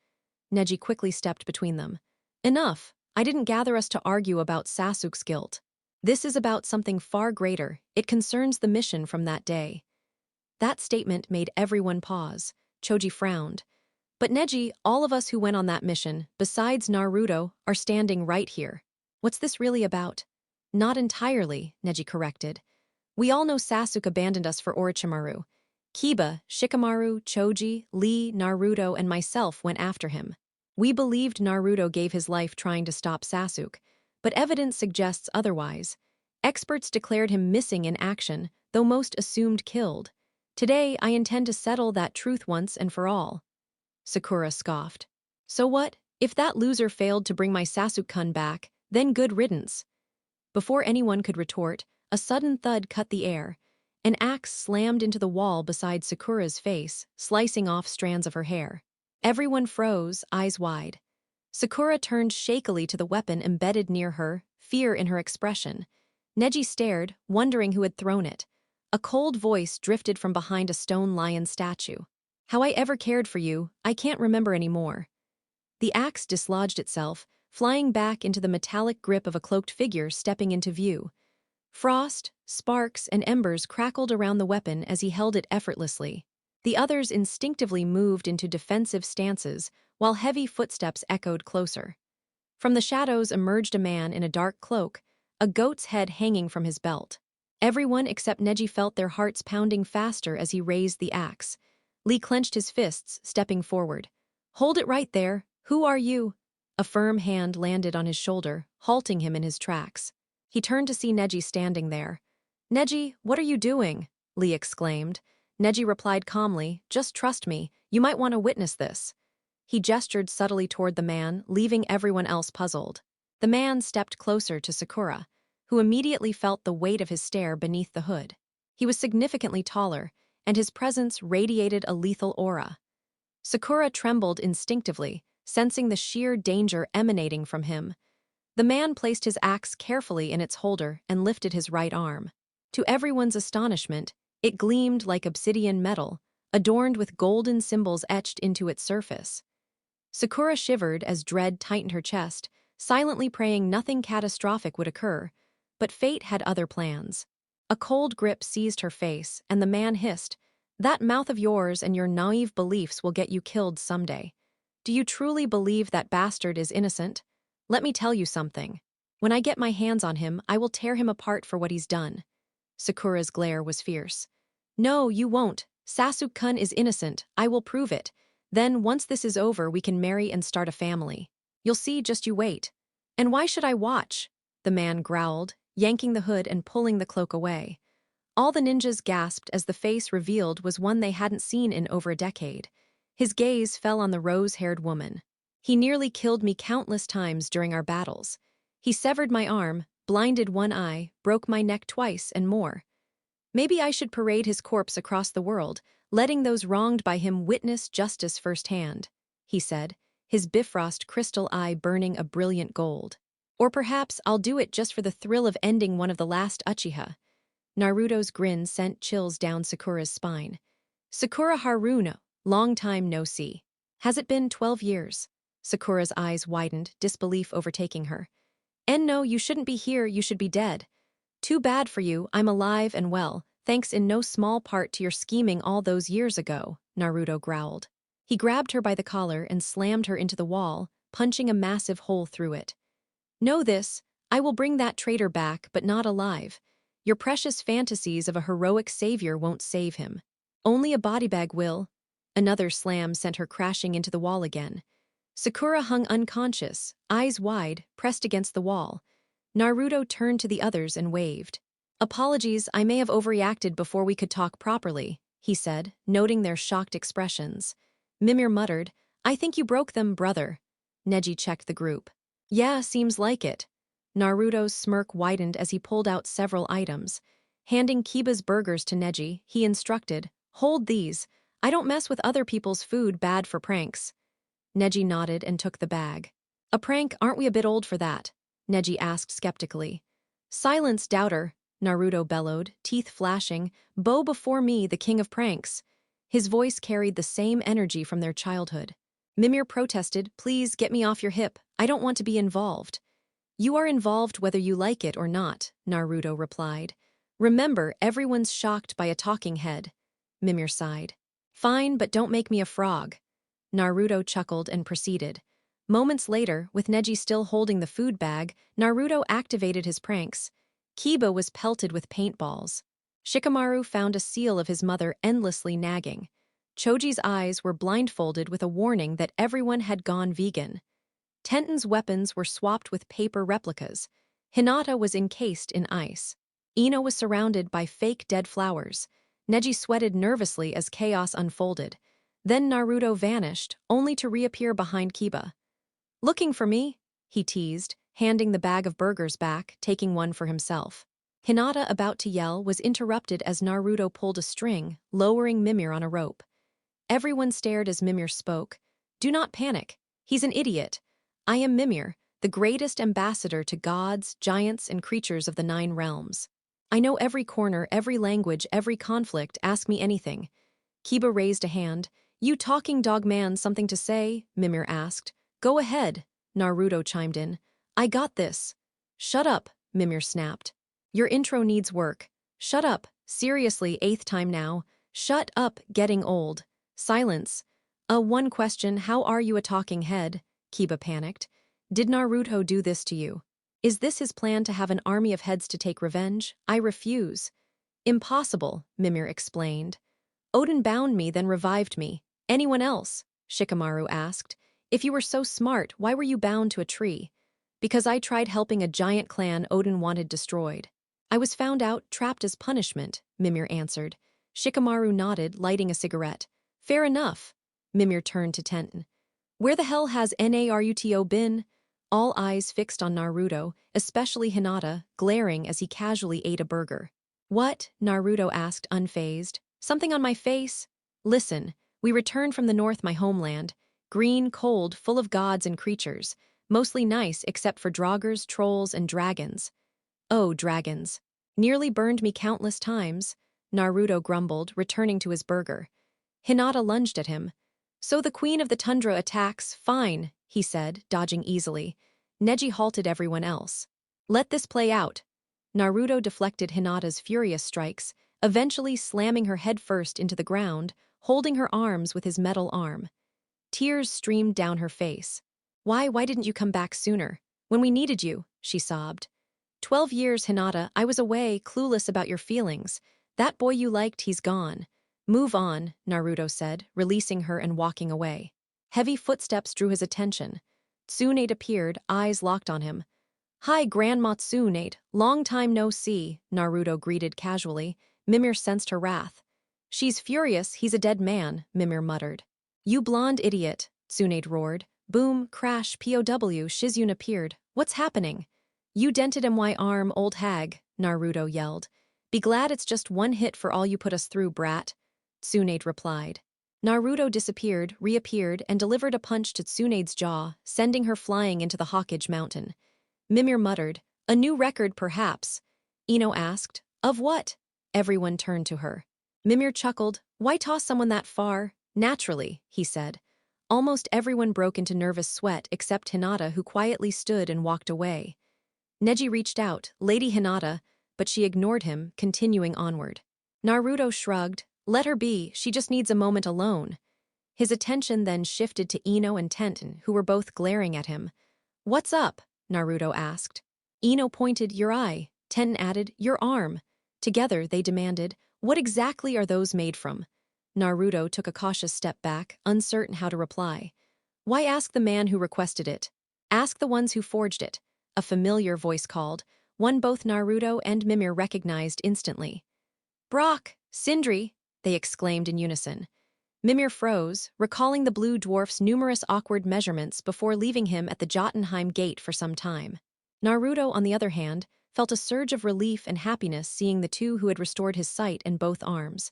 Neji quickly stepped between them. Enough. I didn't gather us to argue about Sasuke's guilt. This is about something far greater. It concerns the mission from that day. That statement made everyone pause. Choji frowned. But Neji, all of us who went on that mission, besides Naruto, are standing right here. What's this really about? Not entirely, Neji corrected. We all know Sasuke abandoned us for Orochimaru. Kiba, Shikamaru, Choji, Lee, Naruto, and myself went after him. We believed Naruto gave his life trying to stop Sasuke, but evidence suggests otherwise. Experts declared him missing in action, though most assumed killed. Today, I intend to settle that truth once and for all. Sakura scoffed. So what? If that loser failed to bring my Sasuke-kun back, then good riddance. Before anyone could retort, a sudden thud cut the air. An axe slammed into the wall beside Sakura's face, slicing off strands of her hair. Everyone froze, eyes wide. Sakura turned shakily to the weapon embedded near her, fear in her expression. Neji stared, wondering who had thrown it. A cold voice drifted from behind a stone lion statue. How I ever cared for you, I can't remember anymore. The axe dislodged itself, flying back into the metallic grip of a cloaked figure stepping into view. Frost, sparks, and embers crackled around the weapon as he held it effortlessly. The others instinctively moved into defensive stances, while heavy footsteps echoed closer. From the shadows emerged a man in a dark cloak, a goat's head hanging from his belt. Everyone except Neji felt their hearts pounding faster as he raised the axe. Lee clenched his fists, stepping forward. "Hold it right there. Who are you?" A firm hand landed on his shoulder, halting him in his tracks. He turned to see Neji standing there. "Neji, what are you doing?" Lee exclaimed. Neji replied calmly, "Just trust me. You might want to witness this." He gestured subtly toward the man, leaving everyone else puzzled. The man stepped closer to Sakura, who immediately felt the weight of his stare beneath the hood. He was significantly taller, and his presence radiated a lethal aura. Sakura trembled instinctively, sensing the sheer danger emanating from him. The man placed his axe carefully in its holder and lifted his right arm. To everyone's astonishment, it gleamed like obsidian metal, adorned with golden symbols etched into its surface. Sakura shivered as dread tightened her chest, silently praying nothing catastrophic would occur, but fate had other plans. A cold grip seized her face, and the man hissed, "That mouth of yours and your naive beliefs will get you killed someday. Do you truly believe that bastard is innocent? Let me tell you something. When I get my hands on him, I will tear him apart for what he's done." Sakura's glare was fierce. "No, you won't. Sasuke-kun is innocent. I will prove it. Then, once this is over, we can marry and start a family. You'll see, just you wait." "And why should I watch?" The man growled, yanking the hood and pulling the cloak away. All the ninjas gasped as the face revealed was one they hadn't seen in over a decade. His gaze fell on the rose-haired woman. "He nearly killed me countless times during our battles. He severed my arm, blinded one eye, broke my neck twice, and more. Maybe I should parade his corpse across the world, letting those wronged by him witness justice firsthand," he said, his Bifrost crystal eye burning a brilliant gold. "Or perhaps I'll do it just for the thrill of ending one of the last Uchiha." Naruto's grin sent chills down Sakura's spine. "Sakura Haruno, long time no see. Has it been 12 years? Sakura's eyes widened, disbelief overtaking her. "No, you shouldn't be here, you should be dead. Too bad for you, I'm alive and well, thanks in no small part to your scheming all those years ago," Naruto growled. He grabbed her by the collar and slammed her into the wall, punching a massive hole through it. "Know this, I will bring that traitor back, but not alive. Your precious fantasies of a heroic savior won't save him. Only a body bag will." Another slam sent her crashing into the wall again. Sakura hung unconscious, eyes wide, pressed against the wall. Naruto turned to the others and waved. "Apologies, I may have overreacted before we could talk properly," he said, noting their shocked expressions. Mimir muttered, "I think you broke them, brother." Neji checked the group. Yeah, seems like it. Naruto's smirk widened as he pulled out several items. Handing Kiba's burgers to Neji, he instructed, "Hold these. I don't mess with other people's food, bad for pranks." Neji nodded and took the bag. A prank, aren't we a bit old for that? Neji asked skeptically. Silence, doubter, Naruto bellowed, teeth flashing. Bow before me, the king of pranks. His voice carried the same energy from their childhood. Mimir protested, please get me off your hip. I don't want to be involved. You are involved whether you like it or not, Naruto replied. Remember, everyone's shocked by a talking head. Mimir sighed. Fine, but don't make me a frog. Naruto chuckled and proceeded. Moments later, with Neji still holding the food bag, Naruto activated his pranks. Kiba was pelted with paintballs. Shikamaru found a seal of his mother endlessly nagging. Choji's eyes were blindfolded with a warning that everyone had gone vegan. Tenten's weapons were swapped with paper replicas. Hinata was encased in ice. Ino was surrounded by fake dead flowers. Neji sweated nervously as chaos unfolded. Then Naruto vanished, only to reappear behind Kiba. Looking for me? He teased, handing the bag of burgers back, taking one for himself. Hinata, about to yell, was interrupted as Naruto pulled a string, lowering Mimir on a rope. Everyone stared as Mimir spoke. Do not panic. He's an idiot. I am Mimir, the greatest ambassador to gods, giants, and creatures of the 9 realms. I know every corner, every language, every conflict. Ask me anything. Kiba raised a hand. You talking dog man, something to say? Mimir asked. Go ahead, Naruto chimed in. I got this. Shut up, Mimir snapped. Your intro needs work. Shut up, seriously, 8th time now. Shut up, getting old. Silence. One question, how are you a talking head? Kiba panicked. Did Naruto do this to you? Is this his plan to have an army of heads to take revenge? I refuse. Impossible, Mimir explained. Odin bound me, then revived me. Anyone else? Shikamaru asked. If you were so smart, why were you bound to a tree? Because I tried helping a giant clan Odin wanted destroyed. I was found out, trapped as punishment, Mimir answered. Shikamaru nodded, lighting a cigarette. Fair enough. Mimir turned to Tenten. Where the hell has Naruto been? All eyes fixed on Naruto, especially Hinata, glaring as he casually ate a burger. What? Naruto asked, unfazed. Something on my face? Listen, we returned from the north, my homeland. Green, cold, full of gods and creatures. Mostly nice except for draugrs, trolls, and dragons. Oh, dragons. Nearly burned me countless times, Naruto grumbled, returning to his burger. Hinata lunged at him. So the queen of the tundra attacks, fine, he said, dodging easily. Neji halted everyone else. Let this play out. Naruto deflected Hinata's furious strikes, eventually slamming her head first into the ground, holding her arms with his metal arm. Tears streamed down her face. Why didn't you come back sooner? When we needed you, she sobbed. 12 years, Hinata, I was away, clueless about your feelings. That boy you liked, he's gone. Move on, Naruto said, releasing her and walking away. Heavy footsteps drew his attention. Tsunade appeared, eyes locked on him. Hi, Grandma Tsunade, long time no see, Naruto greeted casually. Mimir sensed her wrath. She's furious, he's a dead man, Mimir muttered. You blonde idiot, Tsunade roared. Boom, crash, POW, Shizune appeared. What's happening? You dented my arm, old hag, Naruto yelled. Be glad it's just one hit for all you put us through, brat. Tsunade replied. Naruto disappeared, reappeared, and delivered a punch to Tsunade's jaw, sending her flying into the Hawkage Mountain. Mimir muttered, a new record perhaps. Ino asked, of what? Everyone turned to her. Mimir chuckled, why toss someone that far? Naturally, he said. Almost everyone broke into nervous sweat except Hinata, who quietly stood and walked away. Neji reached out, Lady Hinata, but she ignored him, continuing onward. Naruto shrugged, let her be, she just needs a moment alone. His attention then shifted to Ino and Tenten, who were both glaring at him. What's up? Naruto asked. Ino pointed, your eye. Tenten added, your arm. Together, they demanded, what exactly are those made from? Naruto took a cautious step back, uncertain how to reply. Why ask the man who requested it? Ask the ones who forged it. A familiar voice called, one both Naruto and Mimir recognized instantly. Brock, Sindri, they exclaimed in unison. Mimir froze, recalling the blue dwarf's numerous awkward measurements before leaving him at the Jotunheim gate for some time. Naruto, on the other hand, felt a surge of relief and happiness seeing the two who had restored his sight in both arms.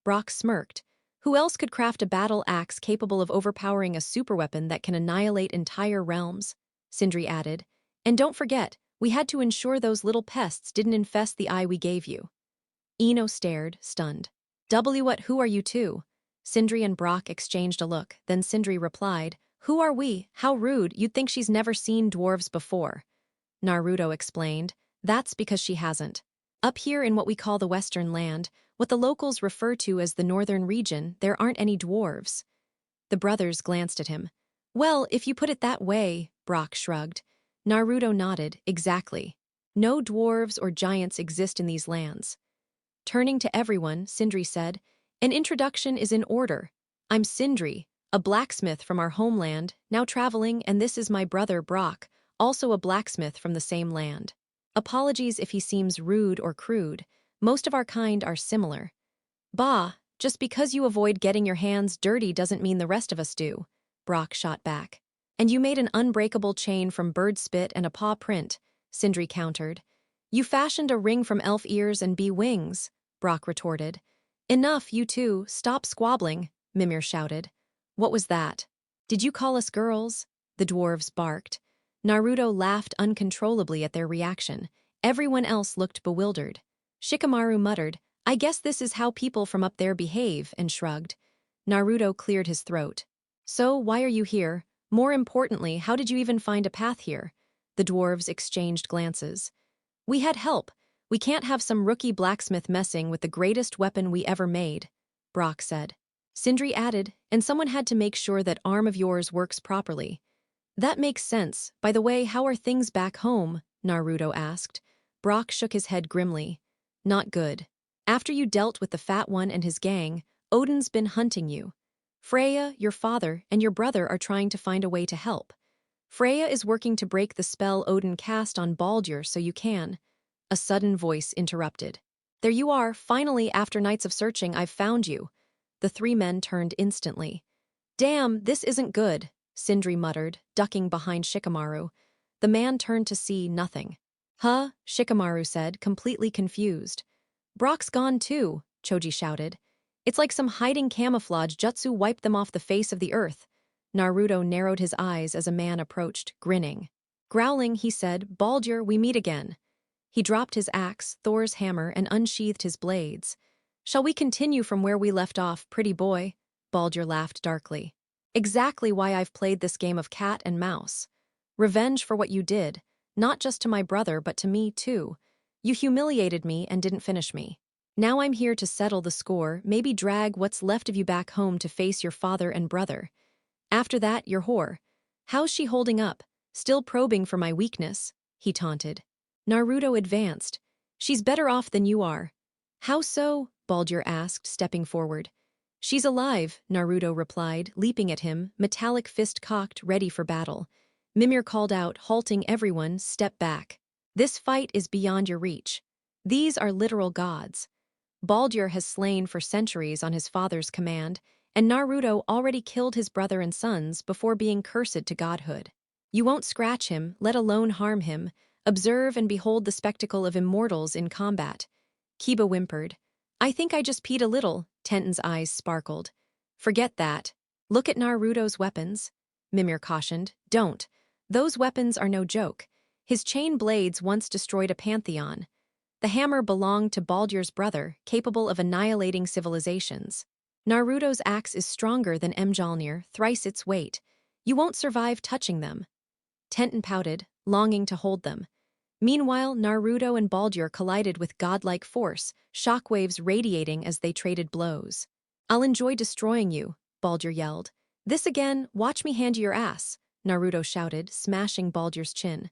Brock smirked. Who else could craft a battle axe capable of overpowering a superweapon that can annihilate entire realms? Sindri added. And don't forget, we had to ensure those little pests didn't infest the eye we gave you. Ino stared, stunned. What, who are you two? Sindri and Brock exchanged a look, then Sindri replied, Who are we? How rude, you'd think she's never seen dwarves before. Naruto explained, That's because she hasn't. Up here in what we call the Western Land, what the locals refer to as the Northern Region, there aren't any dwarves. The brothers glanced at him. Well, if you put it that way, Brock shrugged. Naruto nodded, exactly. No dwarves or giants exist in these lands. Turning to everyone, Sindri said, An introduction is in order. I'm Sindri, a blacksmith from our homeland, now traveling, and this is my brother Brock, also a blacksmith from the same land. Apologies if he seems rude or crude. Most of our kind are similar. Bah, just because you avoid getting your hands dirty doesn't mean the rest of us do, Brock shot back. And you made an unbreakable chain from bird spit and a paw print, Sindri countered. You fashioned a ring from elf ears and bee wings, Brock retorted. Enough, you two, stop squabbling, Mimir shouted. What was that? Did you call us girls? The dwarves barked. Naruto laughed uncontrollably at their reaction. Everyone else looked bewildered. Shikamaru muttered, I guess this is how people from up there behave, and shrugged. Naruto cleared his throat. So, why are you here? More importantly, how did you even find a path here? The dwarves exchanged glances. We had help. We can't have some rookie blacksmith messing with the greatest weapon we ever made, Brock said. Sindri added, and someone had to make sure that arm of yours works properly. That makes sense. By the way, how are things back home? Naruto asked. Brock shook his head grimly. Not good. After you dealt with the Fat One and his gang, Odin's been hunting you. Freya, your father, and your brother are trying to find a way to help. Freya is working to break the spell Odin cast on Baldur so you can. A sudden voice interrupted. There you are, finally, after nights of searching, I've found you. The three men turned instantly. Damn, this isn't good, Sindri muttered, ducking behind Shikamaru. The man turned to see nothing. Huh? Shikamaru said, completely confused. Brock's gone too, Choji shouted. It's like some hiding camouflage jutsu wiped them off the face of the earth. Naruto narrowed his eyes as a man approached, grinning. Growling, he said, Baldur, we meet again. He dropped his axe, Thor's hammer, and unsheathed his blades. Shall we continue from where we left off, pretty boy? Baldur laughed darkly. Exactly why I've played this game of cat and mouse. Revenge for what you did, not just to my brother but to me too. You humiliated me and didn't finish me. Now I'm here to settle the score, maybe drag what's left of you back home to face your father and brother. After that, your whore. How's she holding up? Still probing for my weakness? He taunted. Naruto advanced. She's better off than you are. How so? Baldur asked, stepping forward. She's alive, Naruto replied, leaping at him, metallic fist cocked, ready for battle. Mimir called out, halting everyone, step back. This fight is beyond your reach. These are literal gods. Baldur has slain for centuries on his father's command, and Naruto already killed his brother and sons before being cursed to godhood. You won't scratch him, let alone harm him. Observe and behold the spectacle of immortals in combat. Kiba whimpered. I think I just peed a little, Tenten's eyes sparkled. Forget that. Look at Naruto's weapons. Mimir cautioned. Don't. Those weapons are no joke. His chain blades once destroyed a pantheon. The hammer belonged to Baldur's brother, capable of annihilating civilizations. Naruto's axe is stronger than Mjolnir, thrice its weight. You won't survive touching them. Tenten pouted, longing to hold them. Meanwhile, Naruto and Baldur collided with godlike force, shockwaves radiating as they traded blows. I'll enjoy destroying you, Baldur yelled. This again, watch me hand you your ass, Naruto shouted, smashing Baldur's chin.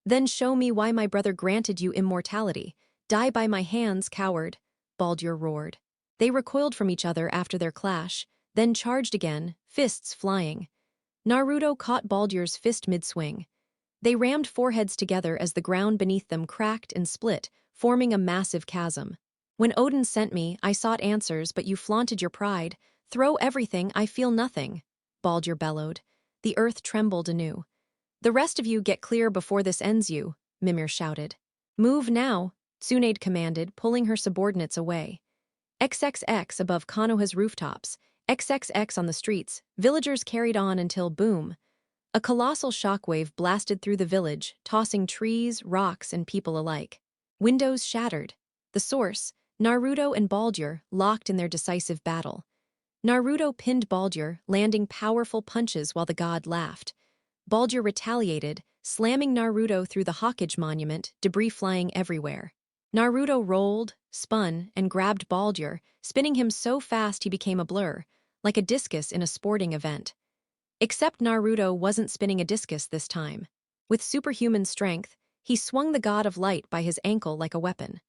Then show me why my brother granted you immortality. Die by my hands, coward, Baldur roared. They recoiled from each other after their clash, then charged again, fists flying. Naruto caught Baldur's fist mid-swing. They rammed foreheads together as the ground beneath them cracked and split, forming a massive chasm. When Odin sent me, I sought answers, but you flaunted your pride, Throw everything, I feel nothing, Baldur bellowed. The earth trembled anew. The rest of you get clear before this ends you, Mimir shouted. Move now, Tsunade commanded, pulling her subordinates away. XXX above Konoha's rooftops, XXX on the streets, villagers carried on until boom. A colossal shockwave blasted through the village, tossing trees, rocks, and people alike. Windows shattered. The source, Naruto and Baldur, locked in their decisive battle. Naruto pinned Baldur, landing powerful punches while the god laughed. Baldur retaliated, slamming Naruto through the Hawkage monument, debris flying everywhere. Naruto rolled, spun, and grabbed Baldur, spinning him so fast he became a blur, like a discus in a sporting event. Except Naruto wasn't spinning a discus this time. With superhuman strength, he swung the god of light by his ankle like a weapon.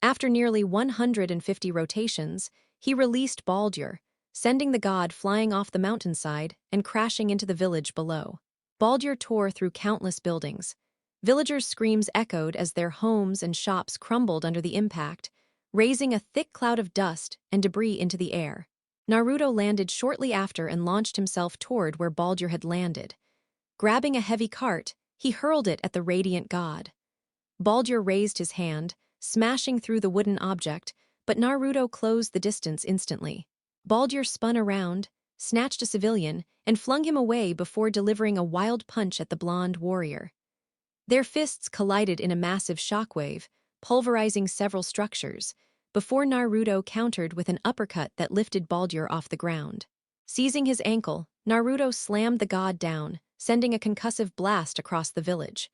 After nearly 150 rotations, he released Baldur, sending the god flying off the mountainside and crashing into the village below. Baldur tore through countless buildings. Villagers' screams echoed as their homes and shops crumbled under the impact, raising a thick cloud of dust and debris into the air. Naruto landed shortly after and launched himself toward where Baldur had landed. Grabbing a heavy cart, he hurled it at the radiant god. Baldur raised his hand, smashing through the wooden object, but Naruto closed the distance instantly. Baldur spun around, snatched a civilian, and flung him away before delivering a wild punch at the blonde warrior. Their fists collided in a massive shockwave, pulverizing several structures, before Naruto countered with an uppercut that lifted Baldur off the ground. Seizing his ankle, Naruto slammed the god down, sending a concussive blast across the village.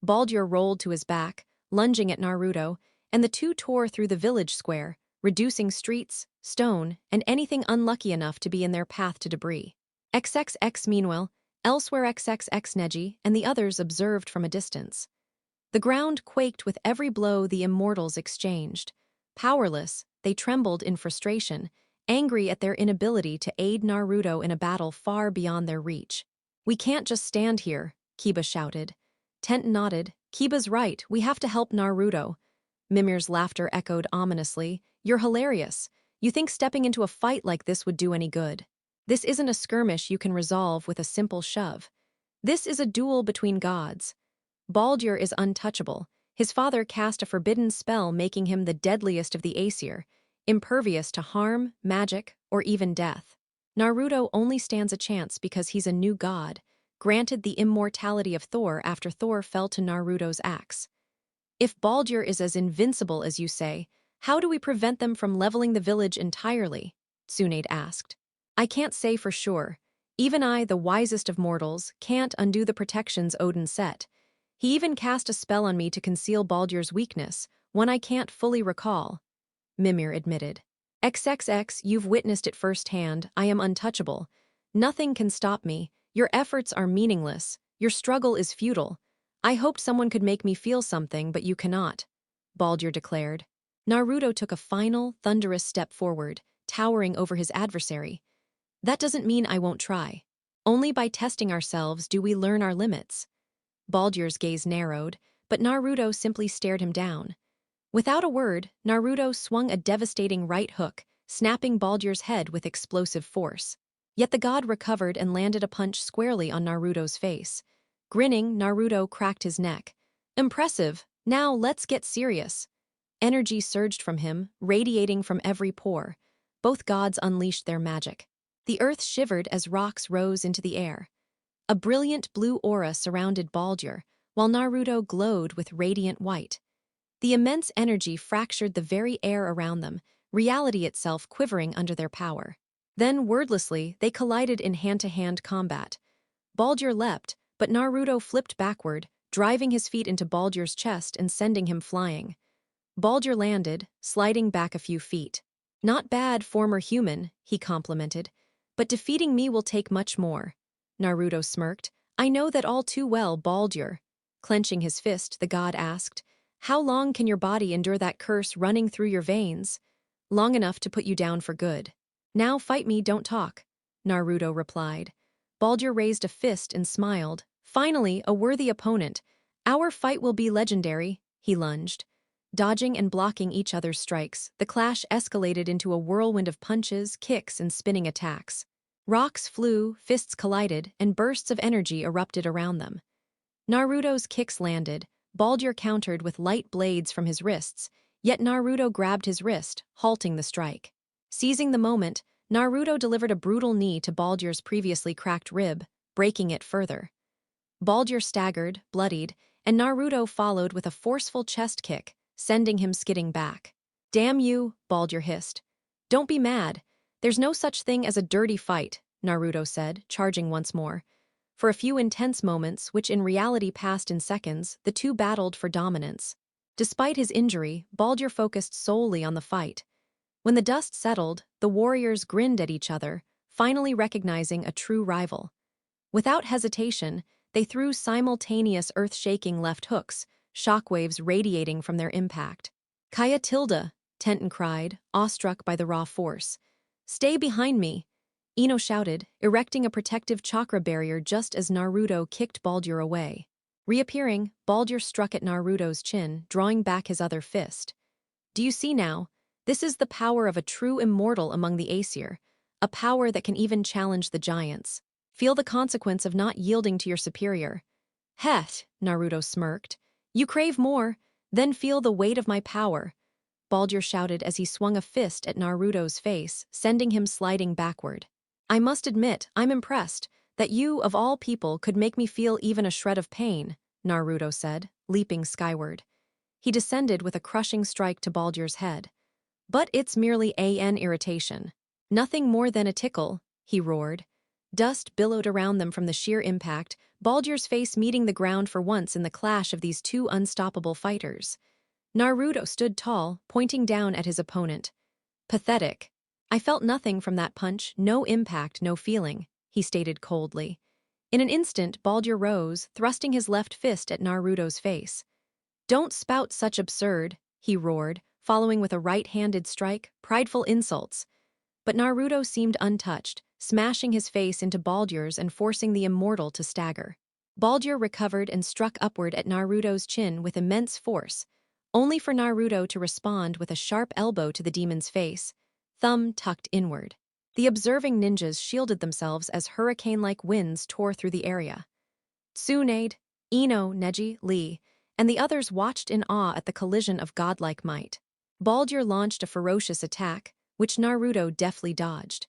Baldur rolled to his back, lunging at Naruto, and the two tore through the village square, reducing streets, stone, and anything unlucky enough to be in their path to debris. XXX meanwhile, elsewhere XXX Neji and the others observed from a distance. The ground quaked with every blow the immortals exchanged. Powerless, they trembled in frustration, angry at their inability to aid Naruto in a battle far beyond their reach. We can't just stand here, Kiba shouted. Tent nodded. Kiba's right, we have to help Naruto. Mimir's laughter echoed ominously. You're hilarious. You think stepping into a fight like this would do any good? This isn't a skirmish you can resolve with a simple shove. This is a duel between gods. Baldur is untouchable. His father cast a forbidden spell making him the deadliest of the Aesir, impervious to harm, magic, or even death. Naruto only stands a chance because he's a new god, granted the immortality of Thor after Thor fell to Naruto's axe. If Baldur is as invincible as you say, how do we prevent them from leveling the village entirely? Tsunade asked. I can't say for sure. Even I, the wisest of mortals, can't undo the protections Odin set. He even cast a spell on me to conceal Baldur's weakness, one I can't fully recall. Mimir admitted. XXX, you've witnessed it firsthand. I am untouchable. Nothing can stop me. Your efforts are meaningless. Your struggle is futile. I hoped someone could make me feel something, but you cannot, Baldur declared. Naruto took a final, thunderous step forward, towering over his adversary. That doesn't mean I won't try. Only by testing ourselves do we learn our limits. Baldur's gaze narrowed, but Naruto simply stared him down. Without a word, Naruto swung a devastating right hook, snapping Baldur's head with explosive force. Yet the god recovered and landed a punch squarely on Naruto's face. Grinning, Naruto cracked his neck. Impressive. Now let's get serious. Energy surged from him, radiating from every pore. Both gods unleashed their magic. The earth shivered as rocks rose into the air. A brilliant blue aura surrounded Baldur, while Naruto glowed with radiant white. The immense energy fractured the very air around them, reality itself quivering under their power. Then, wordlessly, they collided in hand-to-hand combat. Baldur leapt, but Naruto flipped backward, driving his feet into Baldur's chest and sending him flying. Baldur landed, sliding back a few feet. Not bad, former human, he complimented. But defeating me will take much more. Naruto smirked. I know that all too well, Baldur. Clenching his fist, the god asked, how long can your body endure that curse running through your veins? Long enough to put you down for good. Now fight me, don't talk, Naruto replied. Baldur raised a fist and smiled. Finally, a worthy opponent. Our fight will be legendary, he lunged. Dodging and blocking each other's strikes, the clash escalated into a whirlwind of punches, kicks, and spinning attacks. Rocks flew, fists collided, and bursts of energy erupted around them. Naruto's kicks landed, Baldur countered with light blades from his wrists, yet Naruto grabbed his wrist, halting the strike. Seizing the moment, Naruto delivered a brutal knee to Baldur's previously cracked rib, breaking it further. Baldur staggered, bloodied, and Naruto followed with a forceful chest kick, sending him skidding back. "Damn you," Baldur hissed. "Don't be mad. There's no such thing as a dirty fight," Naruto said, charging once more. For a few intense moments, which in reality passed in seconds, the two battled for dominance. Despite his injury, Baldur focused solely on the fight. When the dust settled, the warriors grinned at each other, finally recognizing a true rival. Without hesitation, they threw simultaneous earth-shaking left hooks, shockwaves radiating from their impact. "Kaya Tilda," Tenten cried, awestruck by the raw force. "Stay behind me," Ino shouted, erecting a protective chakra barrier just as Naruto kicked Baldur away. Reappearing, Baldur struck at Naruto's chin, drawing back his other fist. "Do you see now? This is the power of a true immortal among the Aesir, a power that can even challenge the giants. Feel the consequence of not yielding to your superior." "Heh," Naruto smirked. "You crave more, then feel the weight of my power," Baldur shouted as he swung a fist at Naruto's face, sending him sliding backward. "I must admit, I'm impressed that you, of all people, could make me feel even a shred of pain," Naruto said, leaping skyward. He descended with a crushing strike to Baldur's head. "But it's merely an irritation. Nothing more than a tickle," he roared. Dust billowed around them from the sheer impact, Baldur's face meeting the ground for once in the clash of these two unstoppable fighters. Naruto stood tall, pointing down at his opponent. "Pathetic. I felt nothing from that punch, no impact, no feeling," he stated coldly. In an instant, Baldur rose, thrusting his left fist at Naruto's face. "Don't spout such absurd," he roared, following with a right-handed strike, prideful insults. But Naruto seemed untouched, smashing his face into Baldur's and forcing the immortal to stagger. Baldur recovered and struck upward at Naruto's chin with immense force, only for Naruto to respond with a sharp elbow to the demon's face, thumb tucked inward. The observing ninjas shielded themselves as hurricane-like winds tore through the area. Tsunade, Ino, Neji, Lee, and the others watched in awe at the collision of godlike might. Baldur launched a ferocious attack, which Naruto deftly dodged.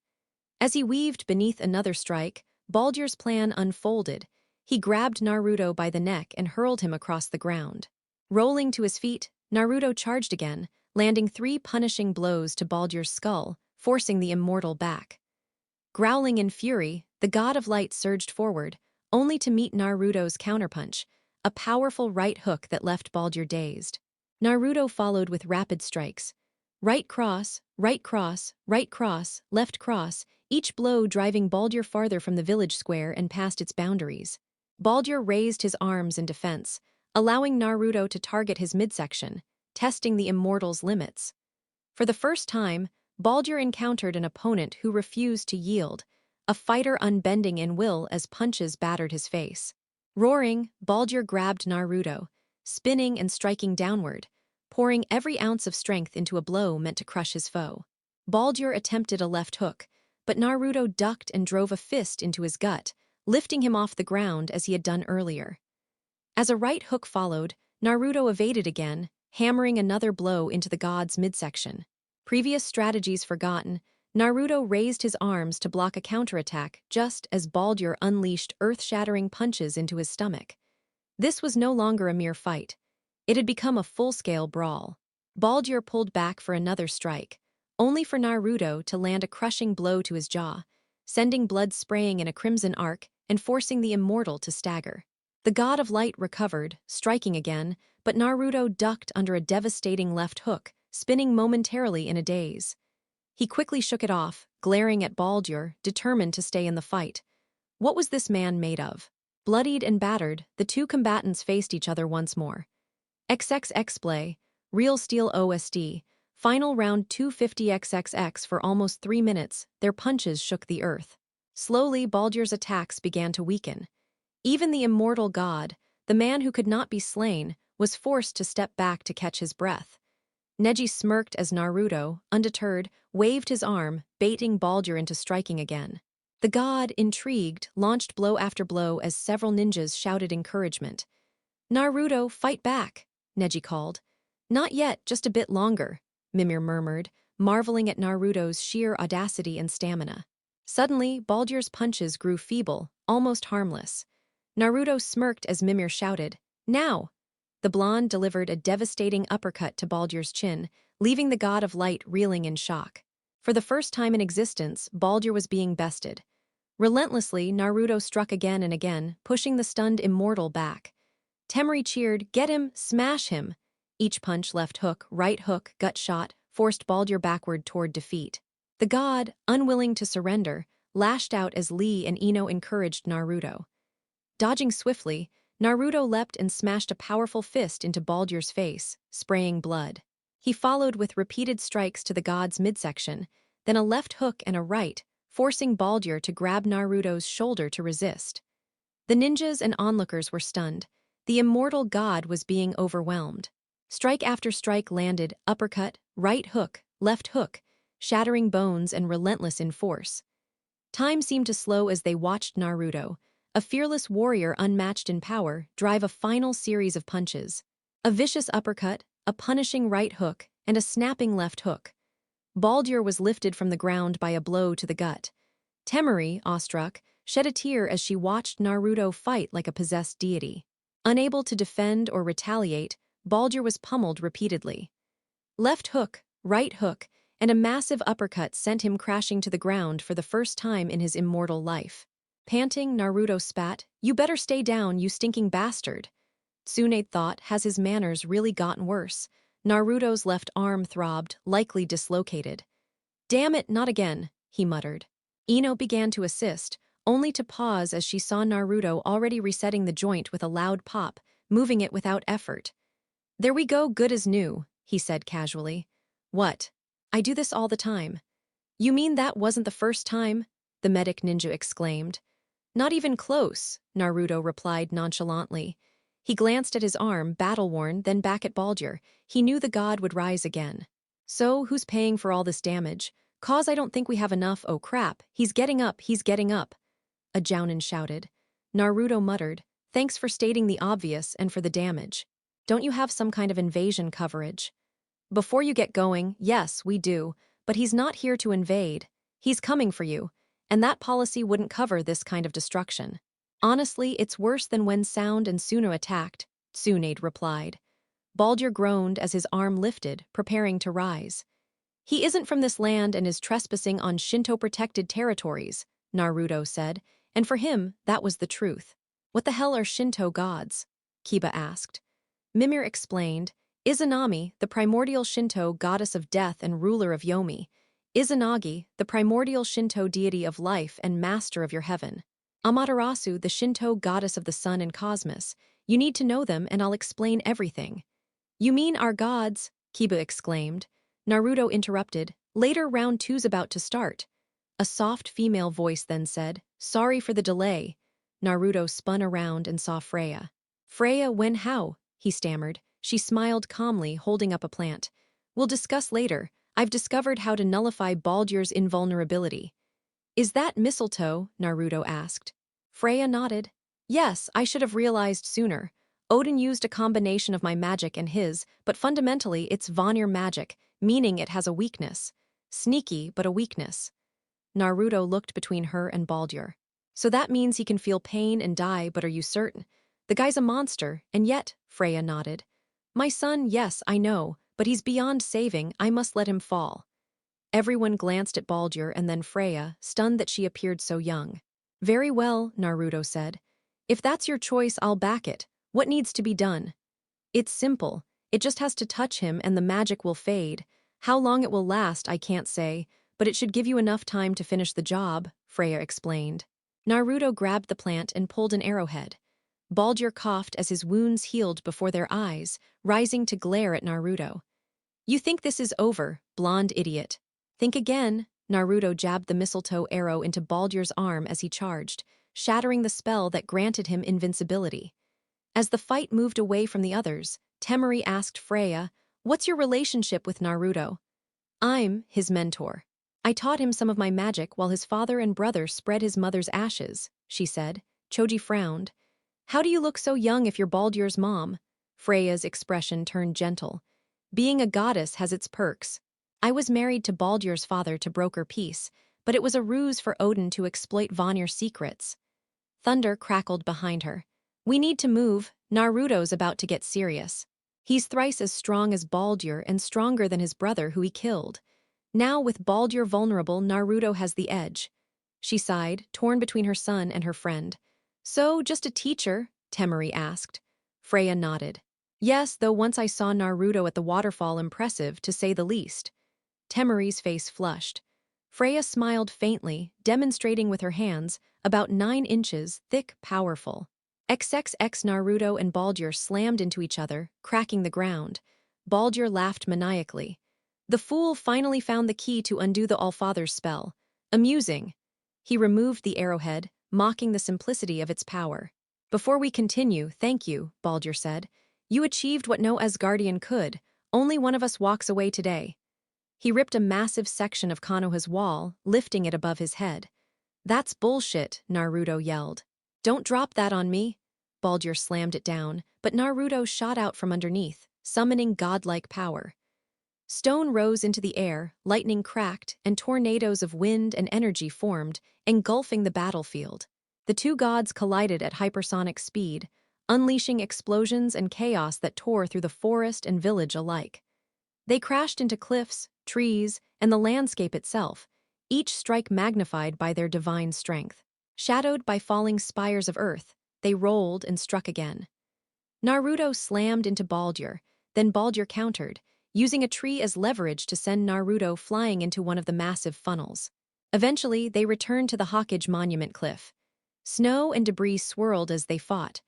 As he weaved beneath another strike, Baldur's plan unfolded. He grabbed Naruto by the neck and hurled him across the ground. Rolling to his feet, Naruto charged again, landing 3 punishing blows to Baldur's skull, forcing the immortal back. Growling in fury, the god of light surged forward, only to meet Naruto's counterpunch, a powerful right hook that left Baldur dazed. Naruto followed with rapid strikes. Right cross, right cross, right cross, left cross, each blow driving Baldur farther from the village square and past its boundaries. Baldur raised his arms in defense, allowing Naruto to target his midsection, testing the immortal's limits. For the first time, Baldur encountered an opponent who refused to yield, a fighter unbending in will as punches battered his face. Roaring, Baldur grabbed Naruto, spinning and striking downward, pouring every ounce of strength into a blow meant to crush his foe. Baldur attempted a left hook, but Naruto ducked and drove a fist into his gut, lifting him off the ground as he had done earlier. As a right hook followed, Naruto evaded again, hammering another blow into the god's midsection. Previous strategies forgotten, Naruto raised his arms to block a counterattack just as Baldur unleashed earth-shattering punches into his stomach. This was no longer a mere fight. It had become a full-scale brawl. Baldur pulled back for another strike, only for Naruto to land a crushing blow to his jaw, sending blood spraying in a crimson arc and forcing the immortal to stagger. The god of light recovered, striking again, but Naruto ducked under a devastating left hook, spinning momentarily in a daze. He quickly shook it off, glaring at Baldur, determined to stay in the fight. What was this man made of? Bloodied and battered, the two combatants faced each other once more. XXX play, Real Steel OSD, final round 250XXX for almost 3 minutes, their punches shook the earth. Slowly, Baldur's attacks began to weaken. Even the immortal god, the man who could not be slain, was forced to step back to catch his breath. Neji smirked as Naruto, undeterred, waved his arm, baiting Baldur into striking again. The god, intrigued, launched blow after blow as several ninjas shouted encouragement. "Naruto, fight back," Neji called. "Not yet, just a bit longer," Mimir murmured, marveling at Naruto's sheer audacity and stamina. Suddenly, Baldur's punches grew feeble, almost harmless. Naruto smirked as Mimir shouted, "Now!" The blonde delivered a devastating uppercut to Baldur's chin, leaving the god of light reeling in shock. For the first time in existence, Baldur was being bested. Relentlessly, Naruto struck again and again, pushing the stunned immortal back. Temari cheered, "Get him, smash him!" Each punch, left hook, right hook, gut shot, forced Baldur backward toward defeat. The god, unwilling to surrender, lashed out as Lee and Ino encouraged Naruto. Dodging swiftly, Naruto leapt and smashed a powerful fist into Baldur's face, spraying blood. He followed with repeated strikes to the god's midsection, then a left hook and a right, forcing Baldur to grab Naruto's shoulder to resist. The ninjas and onlookers were stunned. The immortal god was being overwhelmed. Strike after strike landed, uppercut, right hook, left hook, shattering bones and relentless in force. Time seemed to slow as they watched Naruto, a fearless warrior unmatched in power, drive a final series of punches. A vicious uppercut, a punishing right hook, and a snapping left hook. Baldur was lifted from the ground by a blow to the gut. Temari, awestruck, shed a tear as she watched Naruto fight like a possessed deity. Unable to defend or retaliate, Baldur was pummeled repeatedly. Left hook, right hook, and a massive uppercut sent him crashing to the ground for the first time in his immortal life. Panting, Naruto spat, "You better stay down, you stinking bastard." Tsunade thought, has his manners really gotten worse? Naruto's left arm throbbed, likely dislocated. "Damn it, not again," he muttered. Ino began to assist, only to pause as she saw Naruto already resetting the joint with a loud pop, moving it without effort. "There we go, good as new," he said casually. "What? I do this all the time." "You mean that wasn't the first time?" the medic ninja exclaimed. "Not even close," Naruto replied nonchalantly. He glanced at his arm, battle-worn, then back at Baldur. He knew the god would rise again. "So, who's paying for all this damage? 'Cause I don't think we have enough, oh crap, he's getting up, he's getting up," a Jounin shouted. Naruto muttered, "Thanks for stating the obvious and for the damage. Don't you have some kind of invasion coverage?" "Before you get going, yes, we do, but he's not here to invade. He's coming for you, and that policy wouldn't cover this kind of destruction. Honestly, it's worse than when Sound and Suna attacked," Tsunade replied. Baldur groaned as his arm lifted, preparing to rise. "He isn't from this land and is trespassing on Shinto-protected territories," Naruto said, and for him, that was the truth. "What the hell are Shinto gods?" Kiba asked. Mimir explained, "Izanami, the primordial Shinto goddess of death and ruler of Yomi. Izanagi, the primordial Shinto deity of life and master of your heaven. Amaterasu, the Shinto goddess of the sun and cosmos. You need to know them and I'll explain everything." "You mean our gods?" Kiba exclaimed. Naruto interrupted, "Later round two's about to start." A soft female voice then said, "Sorry for the delay." Naruto spun around and saw Freya. "Freya, when, how?" he stammered. She smiled calmly, holding up a plant. "We'll discuss later. I've discovered how to nullify Baldur's invulnerability." "Is that mistletoe?" Naruto asked. Freya nodded. "Yes, I should have realized sooner. Odin used a combination of my magic and his, but fundamentally it's Vanir magic, meaning it has a weakness. Sneaky, but a weakness." Naruto looked between her and Baldur. "So that means he can feel pain and die, but are you certain? The guy's a monster, and yet," Freya nodded. "My son, yes, I know, but he's beyond saving, I must let him fall." Everyone glanced at Baldur and then Freya, stunned that she appeared so young. "Very well," Naruto said. "If that's your choice, I'll back it. What needs to be done?" "It's simple. It just has to touch him and the magic will fade. How long it will last, I can't say, but it should give you enough time to finish the job," Freya explained. Naruto grabbed the plant and pulled an arrowhead. Baldur coughed as his wounds healed before their eyes, rising to glare at Naruto. "You think this is over, blonde idiot. Think again." Naruto jabbed the mistletoe arrow into Baldur's arm as he charged, shattering the spell that granted him invincibility. As the fight moved away from the others, Temari asked Freya, "What's your relationship with Naruto?" "I'm his mentor. I taught him some of my magic while his father and brother spread his mother's ashes," she said. Choji frowned. "How do you look so young if you're Baldur's mom?" Freya's expression turned gentle. "Being a goddess has its perks. I was married to Baldur's father to broker peace, but it was a ruse for Odin to exploit Vanir's secrets." Thunder crackled behind her. "We need to move. Naruto's about to get serious. He's thrice as strong as Baldur and stronger than his brother who he killed. Now with Baldur vulnerable, Naruto has the edge." She sighed, torn between her son and her friend. "So, just a teacher?" Temari asked. Freya nodded. "Yes, though once I saw Naruto at the waterfall, impressive, to say the least." Temari's face flushed. Freya smiled faintly, demonstrating with her hands, about 9 inches, thick, powerful. XXX Naruto and Baldur slammed into each other, cracking the ground. Baldur laughed maniacally. The fool finally found the key to undo the Allfather's spell. Amusing. He removed the arrowhead, mocking the simplicity of its power. "Before we continue, thank you," Baldur said. "You achieved what no Asgardian could. Only one of us walks away today." He ripped a massive section of Konoha's wall, lifting it above his head. "That's bullshit," Naruto yelled. "Don't drop that on me." Baldur slammed it down, but Naruto shot out from underneath, summoning godlike power. Stone rose into the air, lightning cracked, and tornadoes of wind and energy formed, engulfing the battlefield. The two gods collided at hypersonic speed, unleashing explosions and chaos that tore through the forest and village alike. They crashed into cliffs, trees, and the landscape itself, each strike magnified by their divine strength. Shadowed by falling spires of earth, they rolled and struck again. Naruto slammed into Baldur, then Baldur countered, using a tree as leverage to send Naruto flying into one of the massive funnels. Eventually, they returned to the Hawkage Monument cliff. Snow and debris swirled as they fought.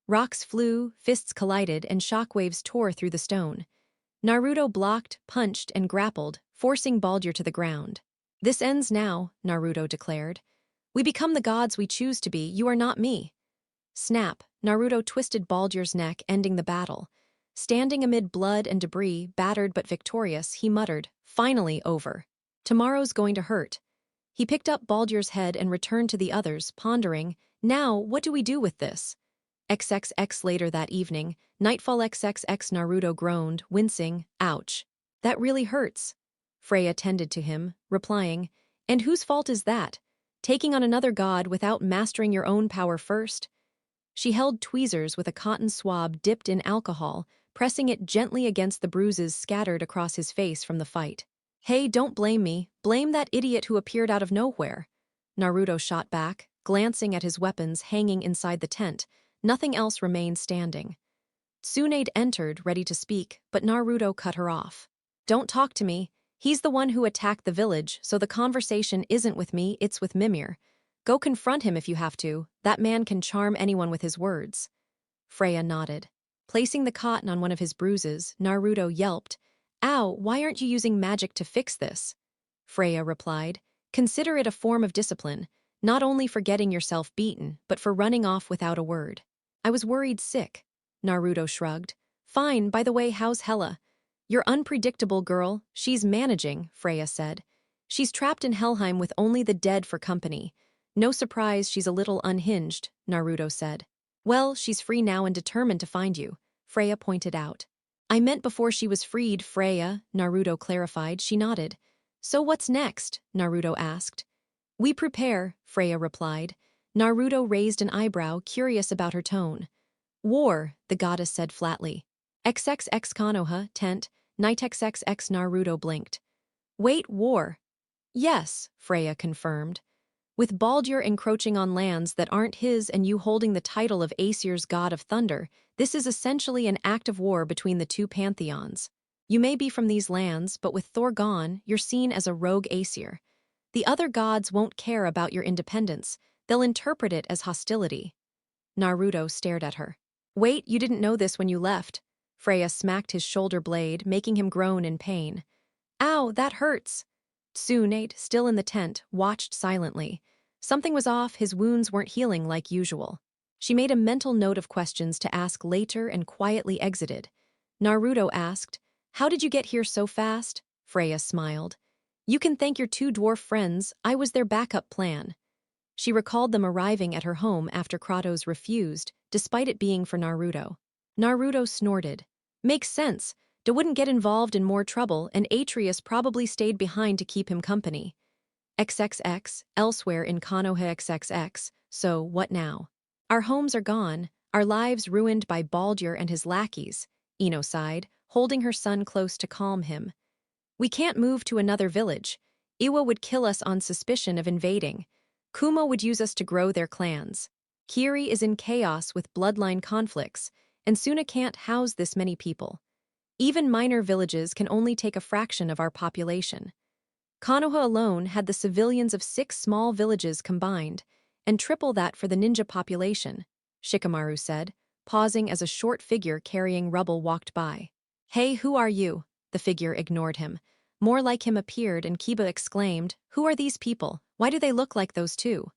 Rocks flew, fists collided, and shockwaves tore through the stone. Naruto blocked, punched, and grappled, forcing Baldur to the ground. "This ends now," Naruto declared. "We become the gods we choose to be, you are not me." Snap, Naruto twisted Baldur's neck, ending the battle. Standing amid blood and debris, battered but victorious, he muttered, "Finally over. Tomorrow's going to hurt." He picked up Baldur's head and returned to the others, pondering, "Now, what do we do with this?" XXX later that evening, Nightfall XXX Naruto groaned, wincing, "Ouch. That really hurts." Freya tended to him, replying, "And whose fault is that? Taking on another god without mastering your own power first?" She held tweezers with a cotton swab dipped in alcohol, pressing it gently against the bruises scattered across his face from the fight. "Hey, don't blame me. Blame that idiot who appeared out of nowhere." Naruto shot back, glancing at his weapons hanging inside the tent. Nothing else remained standing. Tsunade entered, ready to speak, but Naruto cut her off. "Don't talk to me. He's the one who attacked the village, so the conversation isn't with me, it's with Mimir. Go confront him if you have to. That man can charm anyone with his words." Freya nodded. Placing the cotton on one of his bruises, Naruto yelped, "Ow, why aren't you using magic to fix this?" Freya replied, "Consider it a form of discipline, not only for getting yourself beaten, but for running off without a word." "I was worried sick." Naruto shrugged. "Fine, by the way, how's Hela?" "You're unpredictable, girl. She's managing," Freya said. "She's trapped in Helheim with only the dead for company. No surprise she's a little unhinged," Naruto said. "Well, she's free now and determined to find you," Freya pointed out. "I meant before she was freed, Freya," Naruto clarified. She nodded. "So what's next?" Naruto asked. "We prepare," Freya replied. Naruto raised an eyebrow, curious about her tone. "War," the goddess said flatly. XXX Konoha, tent, Night XXX Naruto blinked. "Wait, war?" "Yes," Freya confirmed. "With Baldur encroaching on lands that aren't his and you holding the title of Aesir's god of thunder, this is essentially an act of war between the two pantheons. You may be from these lands, but with Thor gone, you're seen as a rogue Aesir. The other gods won't care about your independence, they'll interpret it as hostility." Naruto stared at her. "Wait, you didn't know this when you left." Freya smacked his shoulder blade, making him groan in pain. "Ow, that hurts." Tsunade, still in the tent, watched silently. Something was off, his wounds weren't healing like usual. She made a mental note of questions to ask later and quietly exited. Naruto asked. How did you get here so fast? Freya smiled. You can thank your two dwarf friends, I was their backup plan. She recalled them arriving at her home after Kratos refused, despite it being for Naruto. Naruto snorted. Makes sense. De wouldn't get involved in more trouble, and Atreus probably stayed behind to keep him company. XXX, elsewhere in Konoha XXX, so what now? Our homes are gone, our lives ruined by Baldur and his lackeys, Ino sighed, holding her son close to calm him. We can't move to another village. Iwa would kill us on suspicion of invading. Kumo would use us to grow their clans. Kiri is in chaos with bloodline conflicts, and Suna can't house this many people. Even minor villages can only take a fraction of our population. Konoha alone had the civilians of 6 small villages combined, and triple that for the ninja population, Shikamaru said, pausing as a short figure carrying rubble walked by. Hey, who are you? The figure ignored him. More like him appeared, and Kiba exclaimed, Who are these people? Why do they look like those two?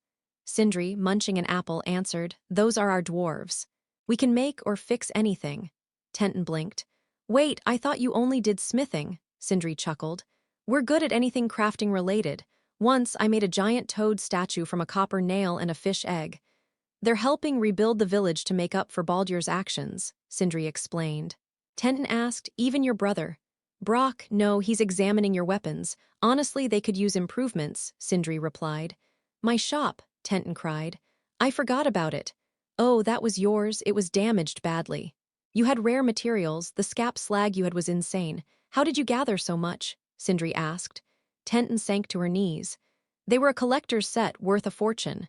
Sindri, munching an apple, answered, Those are our dwarves. We can make or fix anything. Tenten blinked. Wait, I thought you only did smithing, Sindri chuckled. We're good at anything crafting related. Once I made a giant toad statue from a copper nail and a fish egg. They're helping rebuild the village to make up for Baldur's actions, Sindri explained. Tenten asked, Even your brother? Brock, no, he's examining your weapons. Honestly, they could use improvements, Sindri replied. My shop, Tenten cried. I forgot about it. Oh, that was yours, it was damaged badly. You had rare materials, the scap slag you had was insane. How did you gather so much? Sindri asked. Tenten sank to her knees. They were a collector's set worth a fortune.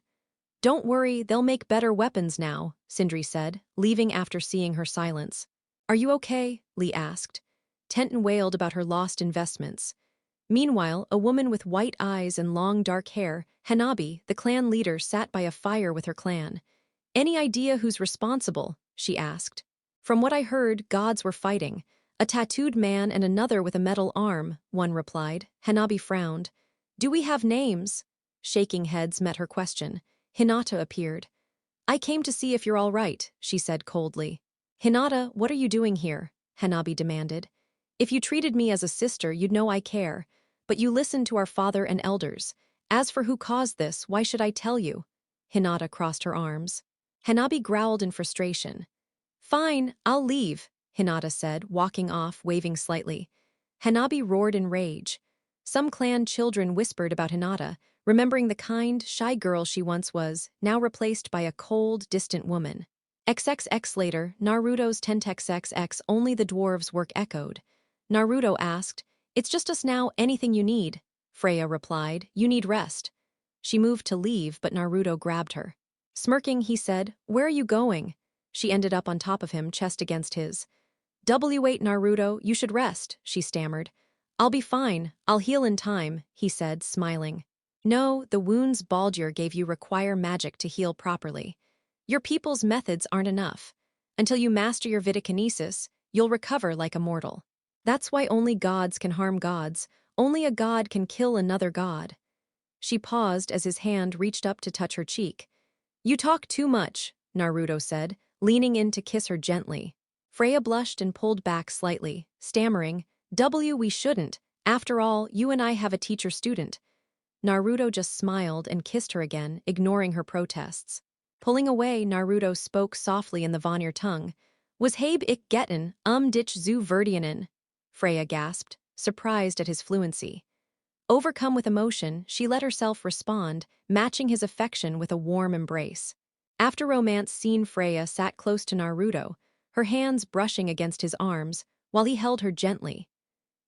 Don't worry, they'll make better weapons now, Sindri said, leaving after seeing her silence. Are you okay? Lee asked. Tenten wailed about her lost investments. Meanwhile, a woman with white eyes and long dark hair, Hanabi, the clan leader, sat by a fire with her clan. Any idea who's responsible? She asked. From what I heard, gods were fighting. A tattooed man and another with a metal arm, one replied. Hanabi frowned. Do we have names? Shaking heads met her question. Hinata appeared. I came to see if you're all right, she said coldly. Hinata, what are you doing here? Hanabi demanded. If you treated me as a sister, you'd know I care. But you listened to our father and elders. As for who caused this, why should I tell you? Hinata crossed her arms. Hanabi growled in frustration. Fine, I'll leave, Hinata said, walking off, waving slightly. Hanabi roared in rage. Some clan children whispered about Hinata, remembering the kind, shy girl she once was, now replaced by a cold, distant woman. XXX later, Naruto's XXX only the dwarves' work echoed. Naruto asked, It's just us now, anything you need. Freya replied, You need rest. She moved to leave, but Naruto grabbed her. Smirking, he said, Where are you going? She ended up on top of him, chest against his. W8 Naruto, you should rest, she stammered. I'll be fine, I'll heal in time, he said, smiling. No, the wounds Baldur gave you require magic to heal properly. Your people's methods aren't enough. Until you master your vitikinesis, you'll recover like a mortal. That's why only gods can harm gods, only a god can kill another god. She paused as his hand reached up to touch her cheek. You talk too much, Naruto said, leaning in to kiss her gently. Freya blushed and pulled back slightly, stammering, we shouldn't. After all, you and I have a teacher-student. Naruto just smiled and kissed her again, ignoring her protests. Pulling away, Naruto spoke softly in the Vanir tongue. Was Habe ich getten, dich zu verdienen? Freya gasped, surprised at his fluency. Overcome with emotion, she let herself respond, matching his affection with a warm embrace. After romance scene, Freya sat close to Naruto, her hands brushing against his arms, while he held her gently.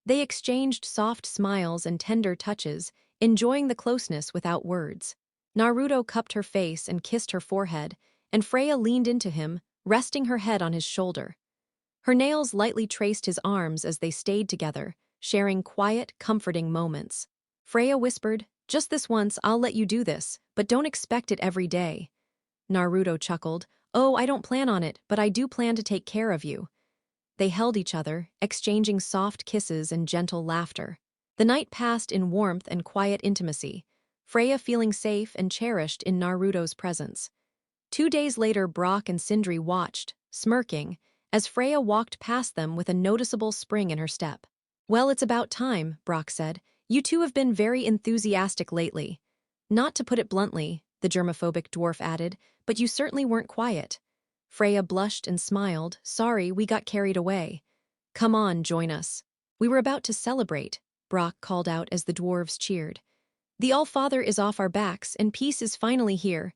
They exchanged soft smiles and tender touches, enjoying the closeness without words. Naruto cupped her face and kissed her forehead, and Freya leaned into him, resting her head on his shoulder. Her nails lightly traced his arms as they stayed together, sharing quiet, comforting moments. Freya whispered, Just this once, I'll let you do this, but don't expect it every day. Naruto chuckled, Oh, I don't plan on it, but I do plan to take care of you. They held each other, exchanging soft kisses and gentle laughter. The night passed in warmth and quiet intimacy, Freya feeling safe and cherished in Naruto's presence. 2 days later, Brock and Sindri watched, smirking, as Freya walked past them with a noticeable spring in her step. "Well, it's about time," Brock said. "You two have been very enthusiastic lately." "Not to put it bluntly," the germophobic dwarf added, "but you certainly weren't quiet." Freya blushed and smiled. "Sorry, we got carried away." "Come on, join us." "We were about to celebrate," Brock called out as the dwarves cheered. "The All-Father is off our backs, and peace is finally here."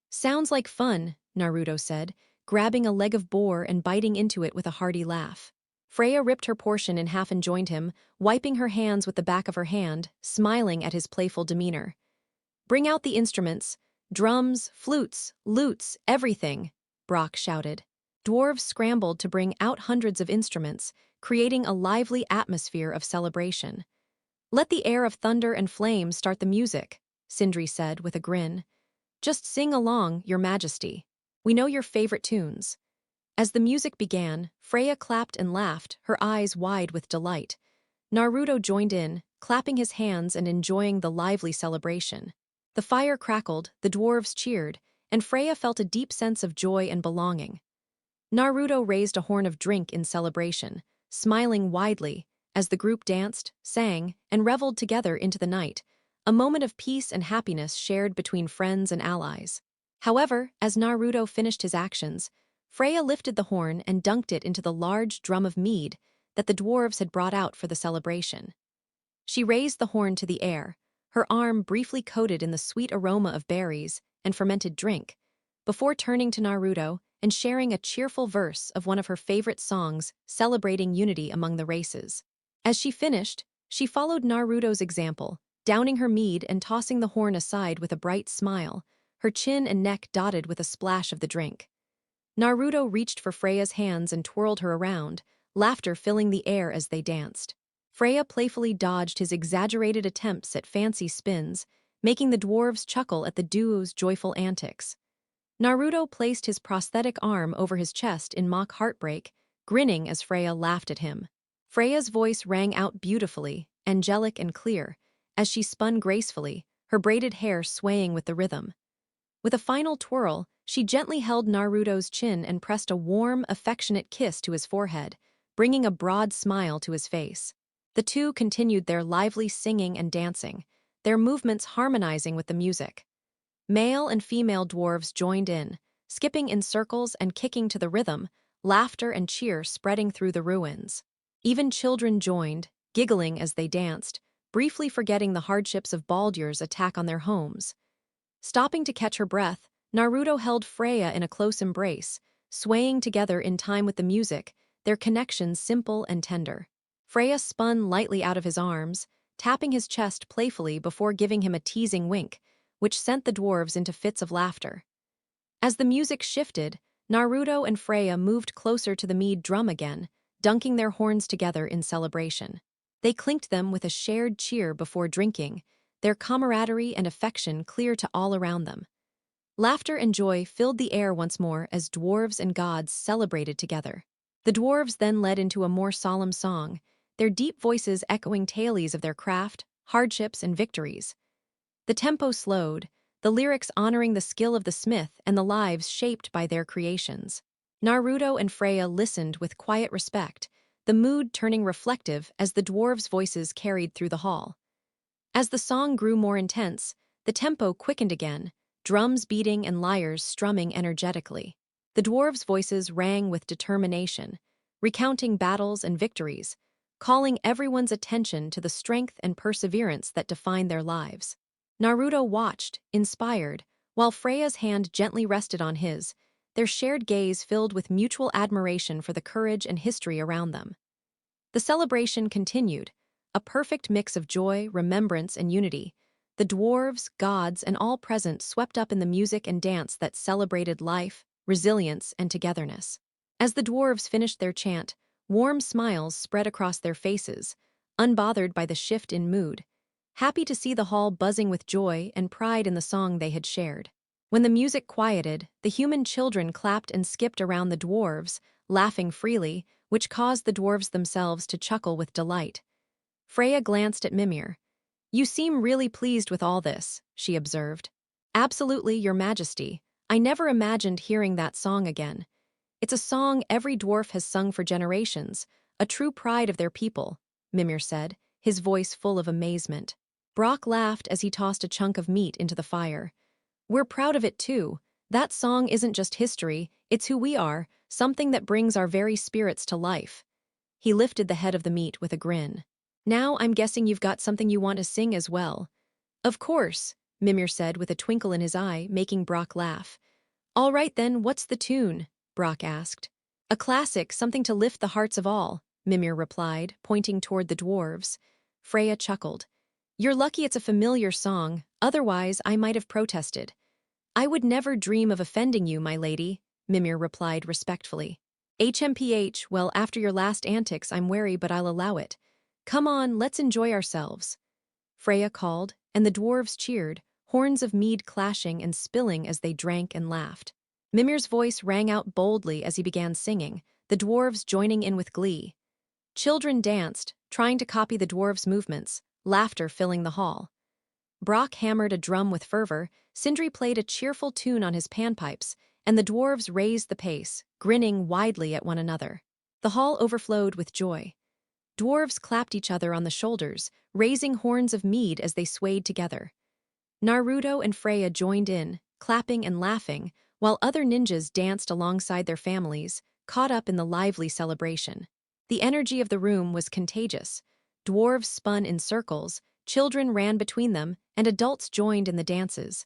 "Sounds like fun," Naruto said, grabbing a leg of boar and biting into it with a hearty laugh. Freya ripped her portion in half and joined him, wiping her hands with the back of her hand, smiling at his playful demeanor. "Bring out the instruments. Drums, flutes, lutes, everything," Brock shouted. Dwarves scrambled to bring out hundreds of instruments, creating a lively atmosphere of celebration. "Let the air of thunder and flame start the music," Sindri said with a grin. "Just sing along, Your Majesty. We know your favorite tunes." As the music began, Freya clapped and laughed, her eyes wide with delight. Naruto joined in, clapping his hands and enjoying the lively celebration. The fire crackled, the dwarves cheered, and Freya felt a deep sense of joy and belonging. Naruto raised a horn of drink in celebration, smiling widely as the group danced, sang, and reveled together into the night, a moment of peace and happiness shared between friends and allies. However, as Naruto finished his actions, Freya lifted the horn and dunked it into the large drum of mead that the dwarves had brought out for the celebration. She raised the horn to the air, her arm briefly coated in the sweet aroma of berries and fermented drink, before turning to Naruto and sharing a cheerful verse of one of her favorite songs celebrating unity among the races. As she finished, she followed Naruto's example, downing her mead and tossing the horn aside with a bright smile, her chin and neck dotted with a splash of the drink. Naruto reached for Freya's hands and twirled her around, laughter filling the air as they danced. Freya playfully dodged his exaggerated attempts at fancy spins, making the dwarves chuckle at the duo's joyful antics. Naruto placed his prosthetic arm over his chest in mock heartbreak, grinning as Freya laughed at him. Freya's voice rang out beautifully, angelic and clear, as she spun gracefully, her braided hair swaying with the rhythm. With a final twirl, she gently held Naruto's chin and pressed a warm, affectionate kiss to his forehead, bringing a broad smile to his face. The two continued their lively singing and dancing, their movements harmonizing with the music. Male and female dwarves joined in, skipping in circles and kicking to the rhythm, laughter and cheer spreading through the ruins. Even children joined, giggling as they danced, briefly forgetting the hardships of Baldur's attack on their homes. Stopping to catch her breath, Naruto held Freya in a close embrace, swaying together in time with the music, their connection simple and tender. Freya spun lightly out of his arms, tapping his chest playfully before giving him a teasing wink, which sent the dwarves into fits of laughter. As the music shifted, Naruto and Freya moved closer to the mead drum again, dunking their horns together in celebration. They clinked them with a shared cheer before drinking, their camaraderie and affection clear to all around them. Laughter and joy filled the air once more as dwarves and gods celebrated together. The dwarves then led into a more solemn song, their deep voices echoing tales of their craft, hardships, and victories. The tempo slowed, the lyrics honoring the skill of the smith and the lives shaped by their creations. Naruto and Freya listened with quiet respect, the mood turning reflective as the dwarves' voices carried through the hall. As the song grew more intense, the tempo quickened again, drums beating and lyres strumming energetically. The dwarves' voices rang with determination, recounting battles and victories, calling everyone's attention to the strength and perseverance that define their lives. Naruto watched, inspired, while Freya's hand gently rested on his, their shared gaze filled with mutual admiration for the courage and history around them. The celebration continued, a perfect mix of joy, remembrance, and unity. The dwarves, gods, and all present swept up in the music and dance that celebrated life, resilience, and togetherness. As the dwarves finished their chant, warm smiles spread across their faces, unbothered by the shift in mood, happy to see the hall buzzing with joy and pride in the song they had shared. When the music quieted, the human children clapped and skipped around the dwarves, laughing freely, which caused the dwarves themselves to chuckle with delight. Freya glanced at Mimir. "You seem really pleased with all this," she observed. "Absolutely, Your Majesty. I never imagined hearing that song again. It's a song every dwarf has sung for generations, a true pride of their people, Mimir said, his voice full of amazement. Brock laughed as he tossed a chunk of meat into the fire. We're proud of it too. That song isn't just history, it's who we are, something that brings our very spirits to life. He lifted the head of the meat with a grin. Now I'm guessing you've got something you want to sing as well. Of course, Mimir said with a twinkle in his eye, making Brock laugh. All right then, what's the tune? Brock asked. A classic, something to lift the hearts of all, Mimir replied, pointing toward the dwarves. Freya chuckled. You're lucky it's a familiar song, otherwise I might have protested. I would never dream of offending you, my lady, Mimir replied respectfully. HMPH, well, after your last antics, I'm wary, but I'll allow it. Come on, let's enjoy ourselves. Freya called, and the dwarves cheered, horns of mead clashing and spilling as they drank and laughed. Mimir's voice rang out boldly as he began singing, the dwarves joining in with glee. Children danced, trying to copy the dwarves' movements, laughter filling the hall. Brock hammered a drum with fervor, Sindri played a cheerful tune on his panpipes, and the dwarves raised the pace, grinning widely at one another. The hall overflowed with joy. Dwarves clapped each other on the shoulders, raising horns of mead as they swayed together. Naruto and Freya joined in, clapping and laughing, while other ninjas danced alongside their families, caught up in the lively celebration. The energy of the room was contagious. Dwarves spun in circles, children ran between them, and adults joined in the dances.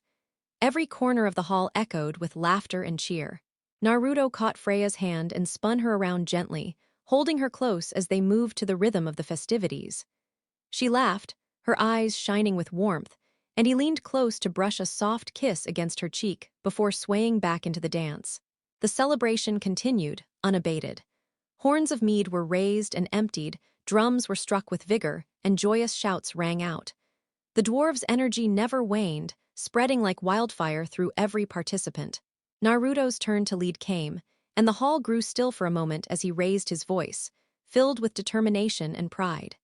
Every corner of the hall echoed with laughter and cheer. Naruto caught Freya's hand and spun her around gently, holding her close as they moved to the rhythm of the festivities. She laughed, her eyes shining with warmth, and he leaned close to brush a soft kiss against her cheek before swaying back into the dance. The celebration continued, unabated. Horns of mead were raised and emptied, drums were struck with vigor, and joyous shouts rang out. The dwarves' energy never waned, spreading like wildfire through every participant. Naruto's turn to lead came, and the hall grew still for a moment as he raised his voice, filled with determination and pride.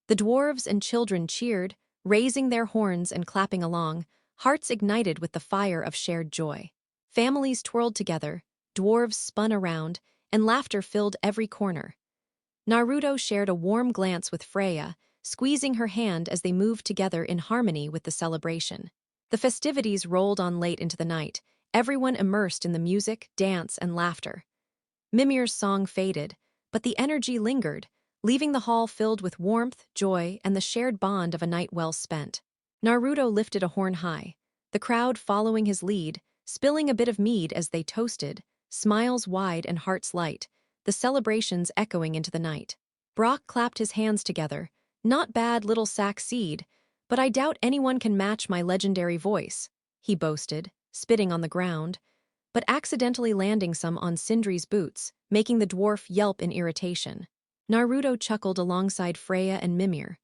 The dwarves and children cheered, raising their horns and clapping along, hearts ignited with the fire of shared joy. Families twirled together, dwarves spun around, and laughter filled every corner. Naruto shared a warm glance with Freya, squeezing her hand as they moved together in harmony with the celebration. The festivities rolled on late into the night, everyone immersed in the music, dance, and laughter. Mimir's song faded, but the energy lingered, leaving the hall filled with warmth, joy, and the shared bond of a night well spent. Naruto lifted a horn high, the crowd following his lead, spilling a bit of mead as they toasted, smiles wide and hearts light, the celebrations echoing into the night. Brock clapped his hands together. Not bad, little sack seed, but I doubt anyone can match my legendary voice, he boasted, spitting on the ground, but accidentally landing some on Sindri's boots, making the dwarf yelp in irritation. Naruto chuckled alongside Freya and Mimir.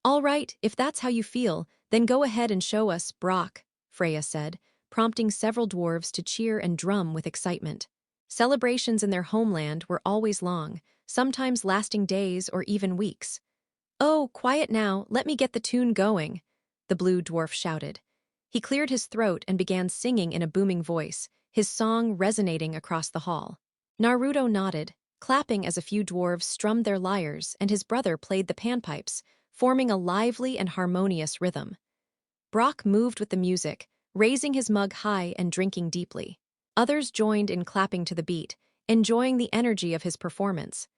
All right, if that's how you feel, then go ahead and show us, Brock, Freya said, prompting several dwarves to cheer and drum with excitement. Celebrations in their homeland were always long, sometimes lasting days or even weeks. Oh, quiet now, let me get the tune going, the blue dwarf shouted. He cleared his throat and began singing in a booming voice, his song resonating across the hall. Naruto nodded, clapping as a few dwarves strummed their lyres and his brother played the panpipes, forming a lively and harmonious rhythm. Brock moved with the music, raising his mug high and drinking deeply. Others joined in clapping to the beat, enjoying the energy of his performance.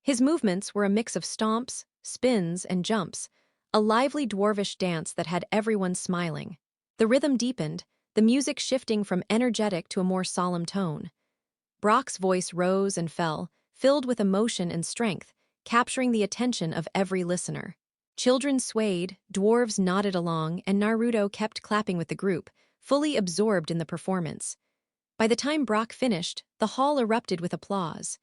His movements were a mix of stomps, spins, and jumps, a lively dwarvish dance that had everyone smiling. The rhythm deepened, the music shifting from energetic to a more solemn tone. Brock's voice rose and fell, filled with emotion and strength, capturing the attention of every listener. Children swayed, dwarves nodded along, and Naruto kept clapping with the group, fully absorbed in the performance. By the time Brock finished, the hall erupted with applause.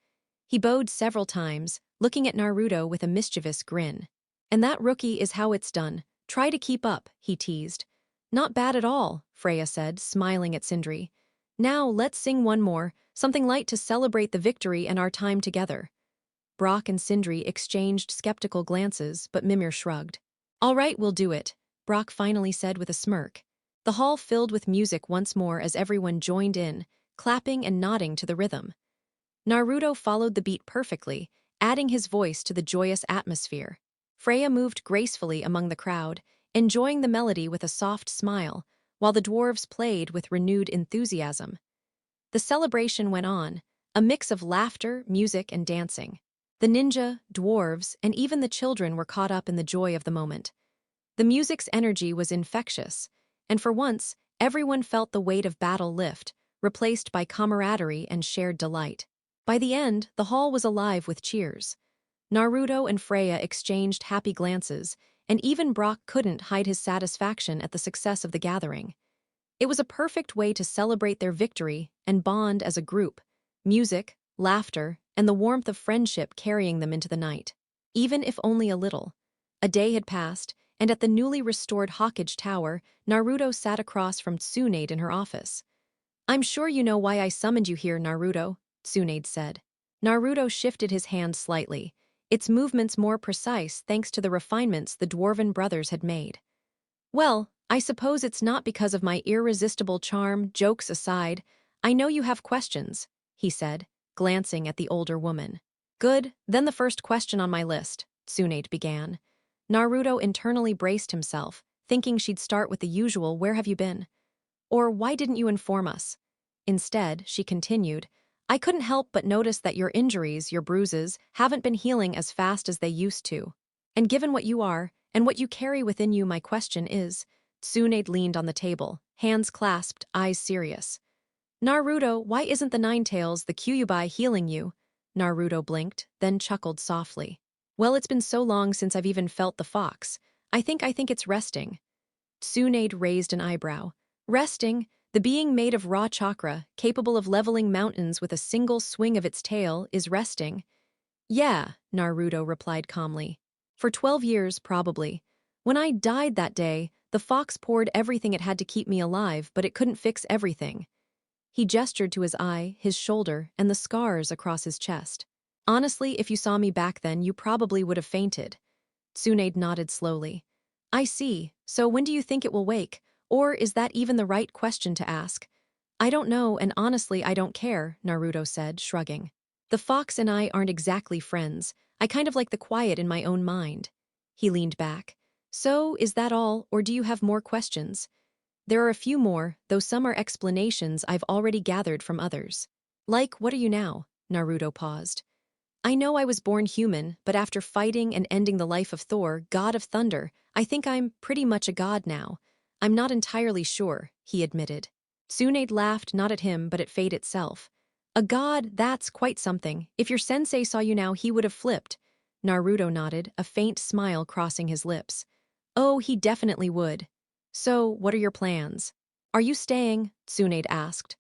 He bowed several times, looking at Naruto with a mischievous grin. And that rookie is how it's done. Try to keep up, he teased. Not bad at all, Freya said, smiling at Sindri. Now let's sing one more, something light to celebrate the victory and our time together. Brock and Sindri exchanged skeptical glances, but Mimir shrugged. All right, we'll do it, Brock finally said with a smirk. The hall filled with music once more as everyone joined in, clapping and nodding to the rhythm. Naruto followed the beat perfectly, adding his voice to the joyous atmosphere. Freya moved gracefully among the crowd, enjoying the melody with a soft smile, while the dwarves played with renewed enthusiasm. The celebration went on, a mix of laughter, music, and dancing. The ninja, dwarves, and even the children were caught up in the joy of the moment. The music's energy was infectious, and for once, everyone felt the weight of battle lift, replaced by camaraderie and shared delight. By the end, the hall was alive with cheers. Naruto and Freya exchanged happy glances, and even Brock couldn't hide his satisfaction at the success of the gathering. It was a perfect way to celebrate their victory and bond as a group, music, laughter, and the warmth of friendship carrying them into the night. Even if only a little. A day had passed, and at the newly restored Hawkage Tower, Naruto sat across from Tsunade in her office. "I'm sure you know why I summoned you here, Naruto," Tsunade said. Naruto shifted his hand slightly, its movements more precise thanks to the refinements the Dwarven brothers had made. "Well, I suppose it's not because of my irresistible charm, jokes aside. I know you have questions," he said, glancing at the older woman. "Good, then the first question on my list," Tsunade began. Naruto internally braced himself, thinking she'd start with the usual "where have you been?" Or "why didn't you inform us?" Instead, she continued, "I couldn't help but notice that your injuries, your bruises, haven't been healing as fast as they used to. And given what you are, and what you carry within you, my question is..." Tsunade leaned on the table, hands clasped, eyes serious. "Naruto, why isn't the Ninetales, the Kyuubi, healing you?" Naruto blinked, then chuckled softly. "Well, it's been so long since I've even felt the fox. I think it's resting." Tsunade raised an eyebrow. "Resting? The being made of raw chakra, capable of leveling mountains with a single swing of its tail, is resting?" "Yeah," Naruto replied calmly. "For 12 years, probably. When I died that day, the fox poured everything it had to keep me alive, but it couldn't fix everything." He gestured to his eye, his shoulder, and the scars across his chest. "Honestly, if you saw me back then, you probably would have fainted." Tsunade nodded slowly. "I see. So when do you think it will wake? Or is that even the right question to ask?" "I don't know, and honestly I don't care," Naruto said, shrugging. "The fox and I aren't exactly friends. I kind of like the quiet in my own mind." He leaned back. "So, is that all, or do you have more questions?" "There are a few more, though some are explanations I've already gathered from others." "Like, what are you now?" Naruto paused. "I know I was born human, but after fighting and ending the life of Thor, god of thunder, I think I'm pretty much a god now. I'm not entirely sure," he admitted. Tsunade laughed not at him but at fate itself. "A god, that's quite something. If your sensei saw you now, he would have flipped." Naruto nodded, a faint smile crossing his lips. "Oh, he definitely would." "So, what are your plans?" "Are you staying?" Tsunade asked.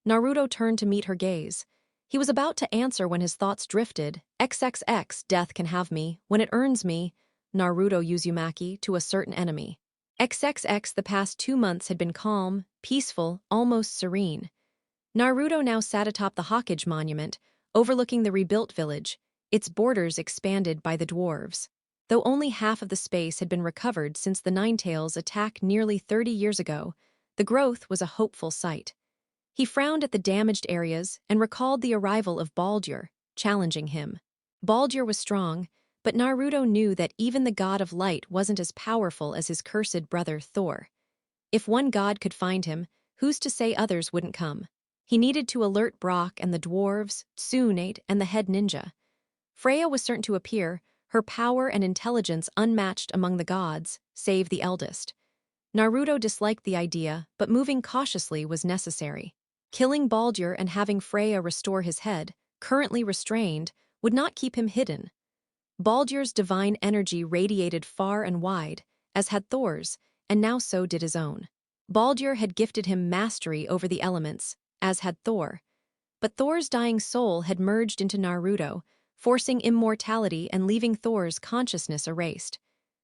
Naruto turned to meet her gaze. He was about to answer when his thoughts drifted. "XXX, death can have me, when it earns me," Naruto Uzumaki, to a certain enemy. XXX, the past 2 months had been calm, peaceful, almost serene. Naruto now sat atop the Hawkage monument, overlooking the rebuilt village, its borders expanded by the dwarves. Though only half of the space had been recovered since the Ninetales attack nearly 30 years ago, the growth was a hopeful sight. He frowned at the damaged areas and recalled the arrival of Baldur, challenging him. Baldur was strong, but Naruto knew that even the god of light wasn't as powerful as his cursed brother Thor. If one god could find him, who's to say others wouldn't come? He needed to alert Brock and the dwarves, Tsunade, and the head ninja. Freya was certain to appear, her power and intelligence unmatched among the gods, save the eldest. Naruto disliked the idea, but moving cautiously was necessary. Killing Baldur and having Freya restore his head, currently restrained, would not keep him hidden. Baldur's divine energy radiated far and wide, as had Thor's, and now so did his own. Baldur had gifted him mastery over the elements, as had Thor. But Thor's dying soul had merged into Naruto, forcing immortality and leaving Thor's consciousness erased.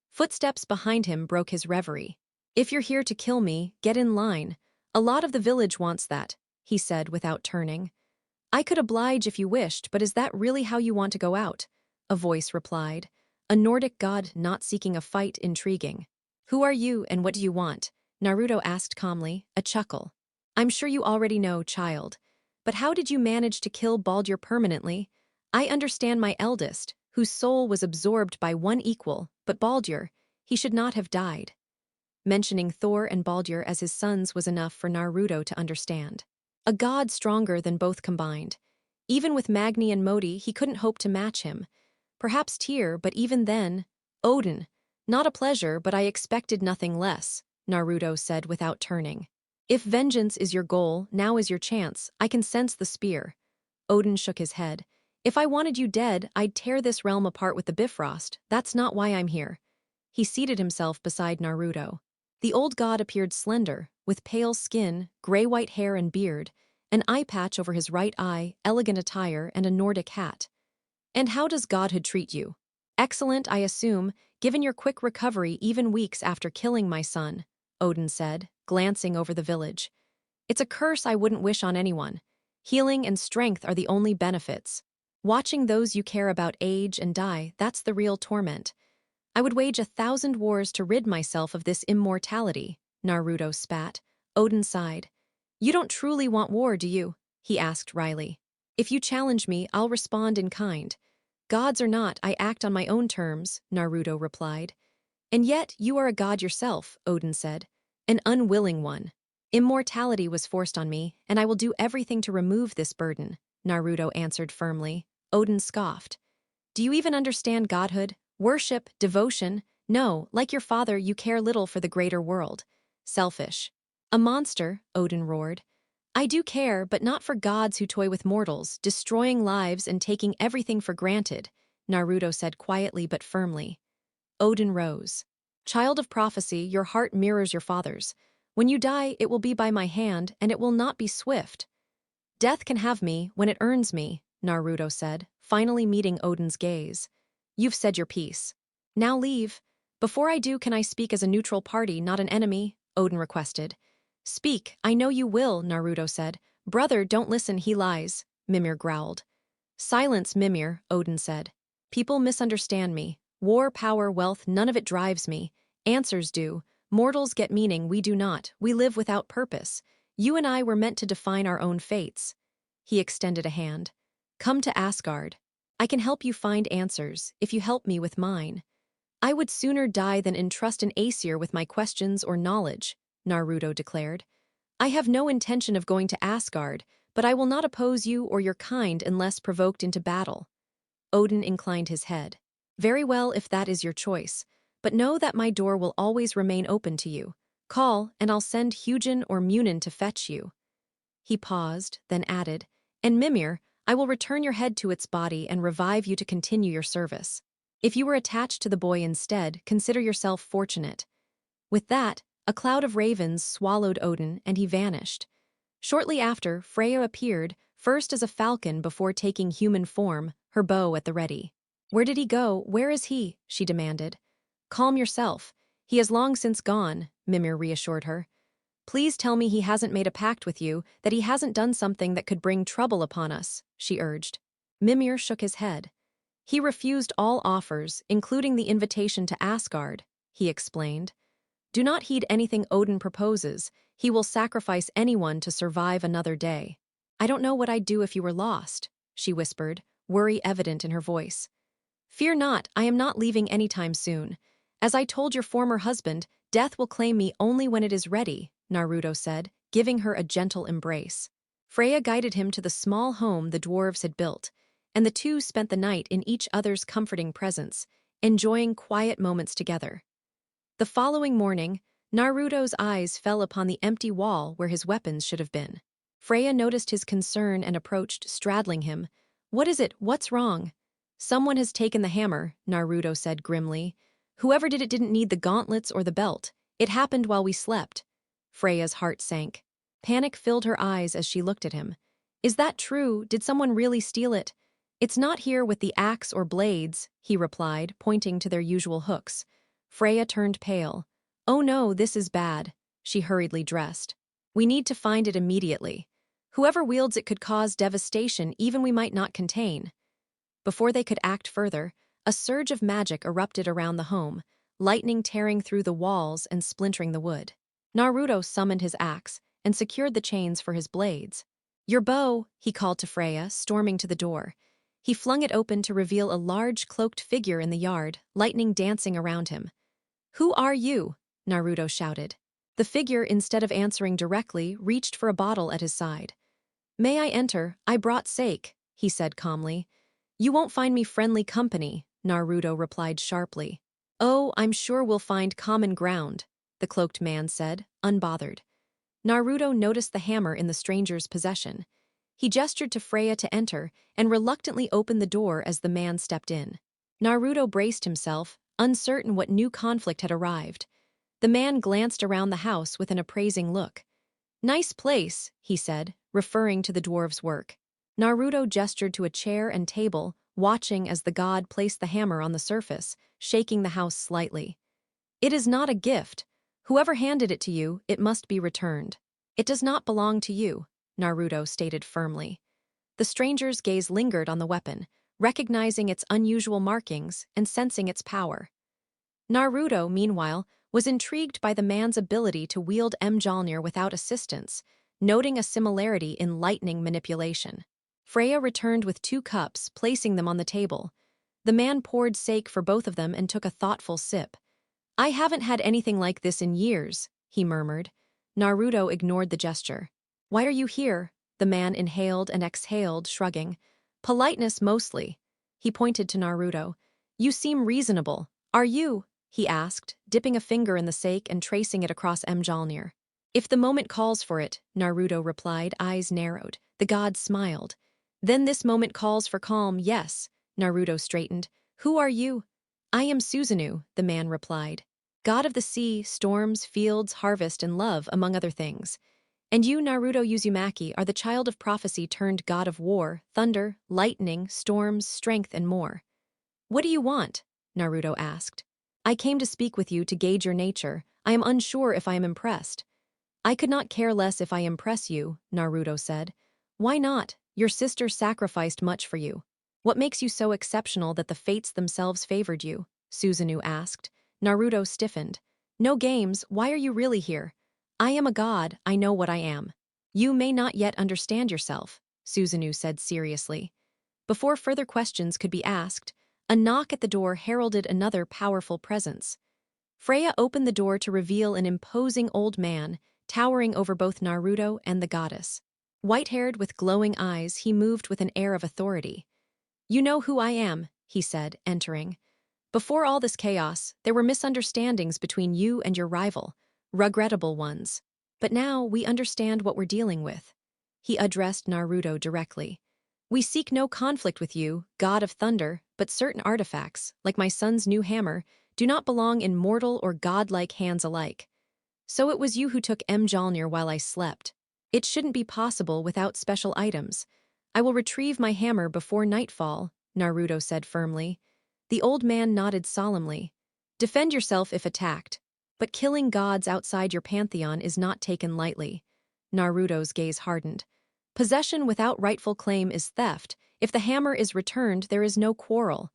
Footsteps behind him broke his reverie. "If you're here to kill me, get in line. A lot of the village wants that," he said without turning. "I could oblige if you wished, but is that really how you want to go out?" A voice replied, a Nordic god not seeking a fight intriguing. "Who are you and what do you want?" Naruto asked calmly, a chuckle. "I'm sure you already know, child." But how did you manage to kill Baldur permanently? I understand my eldest, whose soul was absorbed by one equal, but Baldur, he should not have died. Mentioning Thor and Baldur as his sons was enough for Naruto to understand. A god stronger than both combined. Even with Magni and Modi, he couldn't hope to match him. Perhaps Tyr, but even then, Odin. Not a pleasure, but I expected nothing less, Naruto said without turning. If vengeance is your goal, now is your chance. I can sense the spear. Odin shook his head. If I wanted you dead, I'd tear this realm apart with the Bifrost. That's not why I'm here. He seated himself beside Naruto. The old god appeared slender, with pale skin, gray-white hair and beard, an eye patch over his right eye, elegant attire, and a Nordic hat. And how does godhood treat you? Excellent, I assume, given your quick recovery even weeks after killing my son, Odin said, glancing over the village. It's a curse I wouldn't wish on anyone. Healing and strength are the only benefits. Watching those you care about age and die, that's the real torment. I would wage 1,000 wars to rid myself of this immortality, Naruto spat. Odin sighed. You don't truly want war, do you? He asked wryly. If you challenge me, I'll respond in kind. Gods or not, I act on my own terms, Naruto replied. And yet, you are a god yourself, Odin said. An unwilling one. Immortality was forced on me, and I will do everything to remove this burden, Naruto answered firmly. Odin scoffed. Do you even understand godhood? Worship, devotion? No, like your father, you care little for the greater world. Selfish. A monster, Odin roared. I do care, but not for gods who toy with mortals, destroying lives and taking everything for granted, Naruto said quietly but firmly. Odin rose. Child of prophecy, your heart mirrors your father's. When you die, it will be by my hand, and it will not be swift. Death can have me when it earns me, Naruto said, finally meeting Odin's gaze. You've said your piece. Now leave. Before I do, can I speak as a neutral party, not an enemy? Odin requested. Speak, I know you will, Naruto said. Brother, don't listen, he lies, Mimir growled. Silence, Mimir, Odin said. People misunderstand me. War, power, wealth, none of it drives me. Answers do. Mortals get meaning, we do not. We live without purpose. You and I were meant to define our own fates. He extended a hand. Come to Asgard. I can help you find answers, if you help me with mine. I would sooner die than entrust an Aesir with my questions or knowledge, Naruto declared. I have no intention of going to Asgard, but I will not oppose you or your kind unless provoked into battle. Odin inclined his head. Very well if that is your choice, but know that my door will always remain open to you. Call, and I'll send Hugin or Munin to fetch you. He paused, then added, And Mimir, I will return your head to its body and revive you to continue your service. If you were attached to the boy instead, consider yourself fortunate. With that, a cloud of ravens swallowed Odin and he vanished. Shortly after, Freya appeared, first as a falcon before taking human form, her bow at the ready. Where did he go? Where is he? She demanded. Calm yourself. He has long since gone, Mimir reassured her. Please tell me he hasn't made a pact with you, that he hasn't done something that could bring trouble upon us, she urged. Mimir shook his head. He refused all offers, including the invitation to Asgard, he explained. Do not heed anything Odin proposes. He will sacrifice anyone to survive another day. I don't know what I'd do if you were lost, she whispered, worry evident in her voice. Fear not, I am not leaving anytime soon. As I told your former husband, death will claim me only when it is ready, Naruto said, giving her a gentle embrace. Freya guided him to the small home the dwarves had built, and the two spent the night in each other's comforting presence, enjoying quiet moments together. The following morning, Naruto's eyes fell upon the empty wall where his weapons should have been. Freya noticed his concern and approached, straddling him. What is it? What's wrong? Someone has taken the hammer, Naruto said grimly. Whoever did it didn't need the gauntlets or the belt. It happened while we slept. Freya's heart sank. Panic filled her eyes as she looked at him. Is that true? Did someone really steal it? It's not here with the axe or blades, he replied, pointing to their usual hooks. Freya turned pale. Oh no, this is bad. She hurriedly dressed. We need to find it immediately. Whoever wields it could cause devastation even we might not contain. Before they could act further, a surge of magic erupted around the home, lightning tearing through the walls and splintering the wood. Naruto summoned his axe and secured the chains for his blades. Your bow, he called to Freya, storming to the door. He flung it open to reveal a large cloaked figure in the yard, lightning dancing around him. Who are you? Naruto shouted. The figure, instead of answering directly, reached for a bottle at his side. May I enter? I brought sake, he said calmly. You won't find me friendly company, Naruto replied sharply. Oh, I'm sure we'll find common ground, the cloaked man said, unbothered. Naruto noticed the hammer in the stranger's possession. He gestured to Freya to enter and reluctantly opened the door as the man stepped in. Naruto braced himself, uncertain what new conflict had arrived. The man glanced around the house with an appraising look. Nice place, he said, referring to the dwarves' work. Naruto gestured to a chair and table, watching as the god placed the hammer on the surface, shaking the house slightly. It is not a gift. Whoever handed it to you, it must be returned. It does not belong to you, Naruto stated firmly. The stranger's gaze lingered on the weapon, recognizing its unusual markings and sensing its power. Naruto, meanwhile, was intrigued by the man's ability to wield Mjolnir without assistance, noting a similarity in lightning manipulation. Freya returned with 2 cups, placing them on the table. The man poured sake for both of them and took a thoughtful sip. I haven't had anything like this in years, he murmured. Naruto ignored the gesture. Why are you here? The man inhaled and exhaled, shrugging. Politeness mostly. He pointed to Naruto. You seem reasonable. Are you? He asked, dipping a finger in the sake and tracing it across Mjolnir. If the moment calls for it, Naruto replied, eyes narrowed. The god smiled. Then this moment calls for calm, yes, Naruto straightened. Who are you? I am Susanoo, the man replied. God of the sea, storms, fields, harvest, and love, among other things. And you, Naruto Uzumaki, are the child of prophecy turned god of war, thunder, lightning, storms, strength, and more. What do you want? Naruto asked. I came to speak with you to gauge your nature. I am unsure if I am impressed. I could not care less if I impress you, Naruto said. Why not? Your sister sacrificed much for you. What makes you so exceptional that the fates themselves favored you? Susanoo asked. Naruto stiffened. No games, why are you really here? I am a god, I know what I am. You may not yet understand yourself, Susanoo said seriously. Before further questions could be asked, a knock at the door heralded another powerful presence. Freya opened the door to reveal an imposing old man, towering over both Naruto and the goddess. White-haired with glowing eyes, he moved with an air of authority. You know who I am, he said, entering. Before all this chaos, there were misunderstandings between you and your rival, regrettable ones. But now we understand what we're dealing with. He addressed Naruto directly. We seek no conflict with you, god of thunder, but certain artifacts, like my son's new hammer, do not belong in mortal or godlike hands alike. So it was you who took Mjolnir while I slept. It shouldn't be possible without special items. I will retrieve my hammer before nightfall, Naruto said firmly. The old man nodded solemnly. Defend yourself if attacked, but killing gods outside your pantheon is not taken lightly. Naruto's gaze hardened. Possession without rightful claim is theft. If the hammer is returned, there is no quarrel.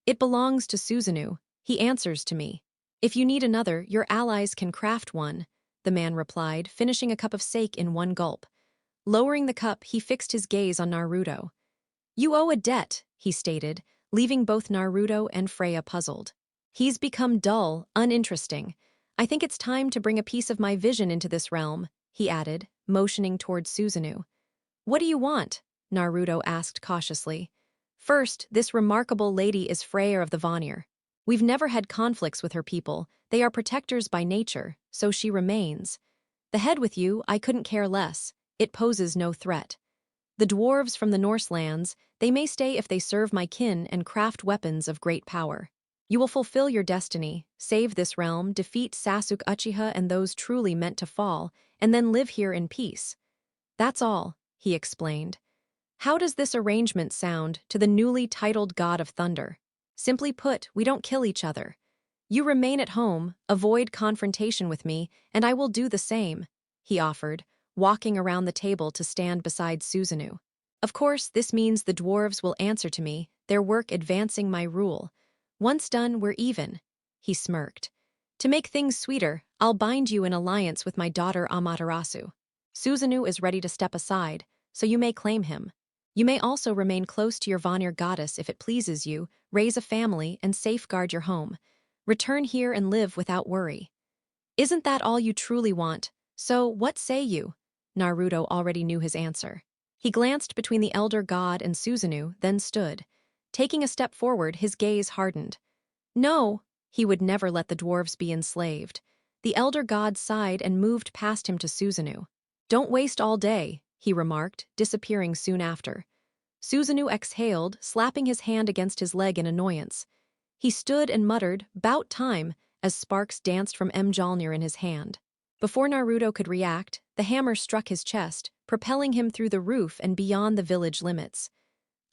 It belongs to Susanoo. He answers to me. If you need another, your allies can craft one, the man replied, finishing a cup of sake in one gulp. Lowering the cup, he fixed his gaze on Naruto. You owe a debt, he stated, leaving both Naruto and Freya puzzled. He's become dull, uninteresting. I think it's time to bring a piece of my vision into this realm, he added, motioning toward Susanoo. What do you want? Naruto asked cautiously. First, this remarkable lady is Freyr of the Vanir. We've never had conflicts with her people. They are protectors by nature, so she remains. The head with you, I couldn't care less. It poses no threat. The dwarves from the Norse lands, they may stay if they serve my kin and craft weapons of great power. You will fulfill your destiny, save this realm, defeat Sasuke Uchiha and those truly meant to fall, and then live here in peace. That's all, he explained. How does this arrangement sound to the newly titled God of Thunder? Simply put, we don't kill each other. You remain at home, avoid confrontation with me, and I will do the same, he offered, walking around the table to stand beside Susanoo. Of course, this means the dwarves will answer to me, their work advancing my rule. Once done, we're even, he smirked. To make things sweeter, I'll bind you in alliance with my daughter Amaterasu. Susanoo is ready to step aside, so you may claim him. You may also remain close to your Vanir goddess if it pleases you, raise a family, and safeguard your home. Return here and live without worry. Isn't that all you truly want? So, what say you? Naruto already knew his answer. He glanced between the elder god and Susanoo, then stood. Taking a step forward, his gaze hardened. No, he would never let the dwarves be enslaved. The elder god sighed and moved past him to Susanoo. Don't waste all day, he remarked, disappearing soon after. Susanoo exhaled, slapping his hand against his leg in annoyance. He stood and muttered, "'Bout time," as sparks danced from Mjolnir in his hand. Before Naruto could react, the hammer struck his chest, propelling him through the roof and beyond the village limits.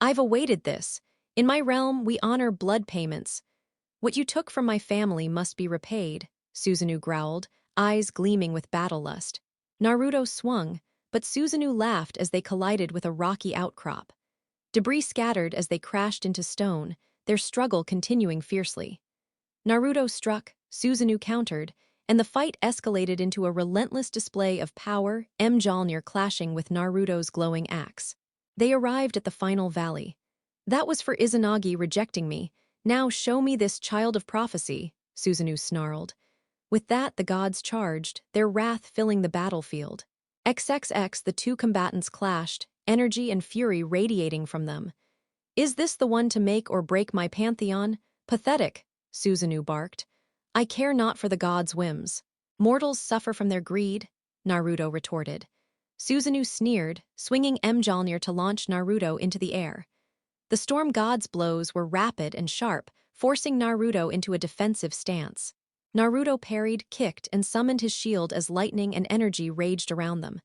I've awaited this. In my realm, we honor blood payments. What you took from my family must be repaid, Susanoo growled, eyes gleaming with battle lust. Naruto swung, but Susanoo laughed as they collided with a rocky outcrop. Debris scattered as they crashed into stone, their struggle continuing fiercely. Naruto struck, Susanoo countered, and the fight escalated into a relentless display of power, Mjolnir clashing with Naruto's glowing axe. They arrived at the final valley. That was for Izanagi rejecting me. Now show me this child of prophecy, Susanoo snarled. With that, the gods charged, their wrath filling the battlefield. XXX, the two combatants clashed, energy and fury radiating from them. Is this the one to make or break my pantheon? Pathetic, Susanoo barked. I care not for the gods' whims. Mortals suffer from their greed, Naruto retorted. Susanoo sneered, swinging Mjolnir to launch Naruto into the air. The storm god's blows were rapid and sharp, forcing Naruto into a defensive stance. Naruto parried, kicked, and summoned his shield as lightning and energy raged around them.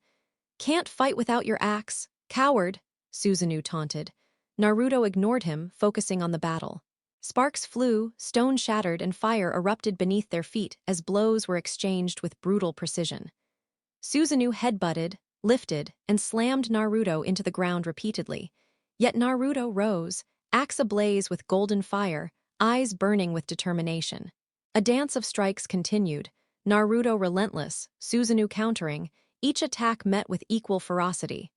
Can't fight without your axe, coward, Susanoo taunted. Naruto ignored him, focusing on the battle. Sparks flew, stone shattered, and fire erupted beneath their feet as blows were exchanged with brutal precision. Susanoo headbutted, lifted, and slammed Naruto into the ground repeatedly. Yet Naruto rose, axe ablaze with golden fire, eyes burning with determination. A dance of strikes continued, Naruto relentless, Susanoo countering, each attack met with equal ferocity.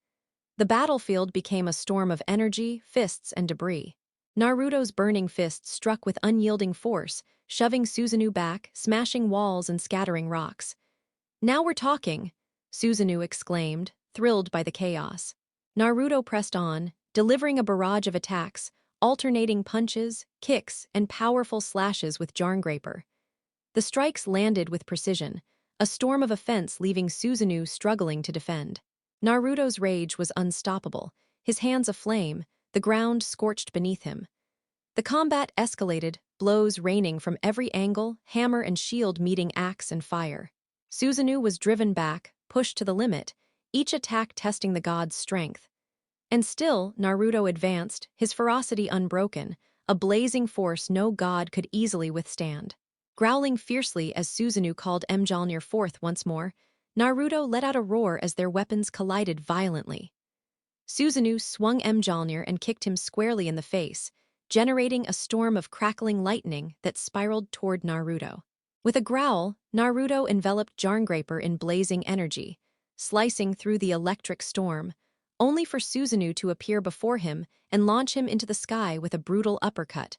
The battlefield became a storm of energy, fists, and debris. Naruto's burning fists struck with unyielding force, shoving Susanoo back, smashing walls and scattering rocks. Now we're talking, Susanoo exclaimed, thrilled by the chaos. Naruto pressed on, delivering a barrage of attacks, alternating punches, kicks, and powerful slashes with Jarngraper. The strikes landed with precision, a storm of offense leaving Susanoo struggling to defend. Naruto's rage was unstoppable, his hands aflame, the ground scorched beneath him. The combat escalated, blows raining from every angle, hammer and shield meeting axe and fire. Susanoo was driven back, pushed to the limit, each attack testing the god's strength. And still, Naruto advanced, his ferocity unbroken, a blazing force no god could easily withstand. Growling fiercely as Susanoo called Mjolnir forth once more, Naruto let out a roar as their weapons collided violently. Susanoo swung Mjolnir and kicked him squarely in the face, generating a storm of crackling lightning that spiraled toward Naruto. With a growl, Naruto enveloped Jarngraper in blazing energy, slicing through the electric storm, only for Susanoo to appear before him and launch him into the sky with a brutal uppercut,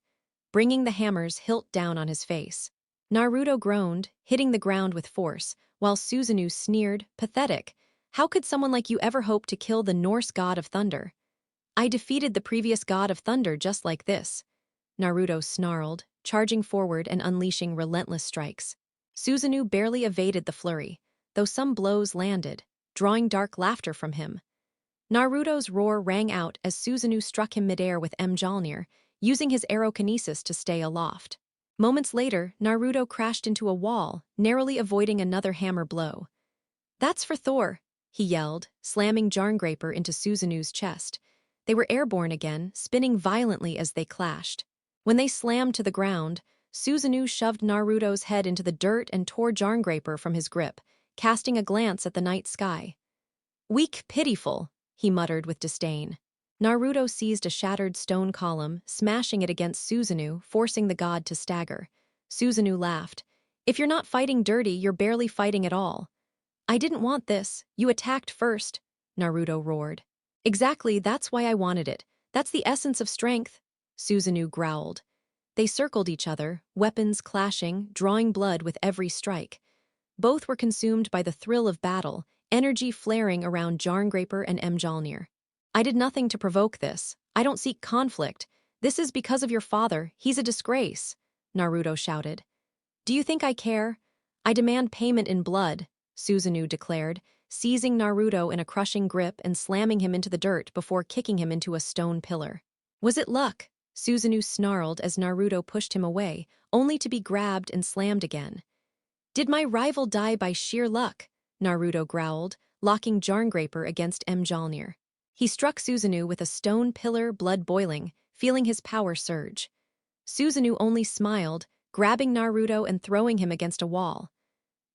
bringing the hammer's hilt down on his face. Naruto groaned, hitting the ground with force, while Susanoo sneered, pathetic. How could someone like you ever hope to kill the Norse god of thunder? I defeated the previous god of thunder just like this, Naruto snarled, charging forward and unleashing relentless strikes. Susanoo barely evaded the flurry, though some blows landed, drawing dark laughter from him. Naruto's roar rang out as Susanoo struck him midair with Mjolnir, using his aerokinesis to stay aloft. Moments later, Naruto crashed into a wall, narrowly avoiding another hammer blow. That's for Thor, he yelled, slamming Jarngraper into Susanoo's chest. They were airborne again, spinning violently as they clashed. When they slammed to the ground, Susanoo shoved Naruto's head into the dirt and tore Jarngraper from his grip, casting a glance at the night sky. Weak, pitiful, he muttered with disdain. Naruto seized a shattered stone column, smashing it against Susanoo, forcing the god to stagger. Susanoo laughed. If you're not fighting dirty, you're barely fighting at all. I didn't want this. You attacked first, Naruto roared. Exactly, that's why I wanted it. That's the essence of strength, Susanoo growled. They circled each other, weapons clashing, drawing blood with every strike. Both were consumed by the thrill of battle, energy flaring around Jarngraper and Mjolnir. I did nothing to provoke this. I don't seek conflict. This is because of your father. He's a disgrace, Naruto shouted. Do you think I care? I demand payment in blood, Susanoo declared, seizing Naruto in a crushing grip and slamming him into the dirt before kicking him into a stone pillar. Was it luck? Susanoo snarled as Naruto pushed him away, only to be grabbed and slammed again. Did my rival die by sheer luck? Naruto growled, locking Jarngraper against Mjolnir. He struck Susanoo with a stone pillar, blood boiling, feeling his power surge. Susanoo only smiled, grabbing Naruto and throwing him against a wall.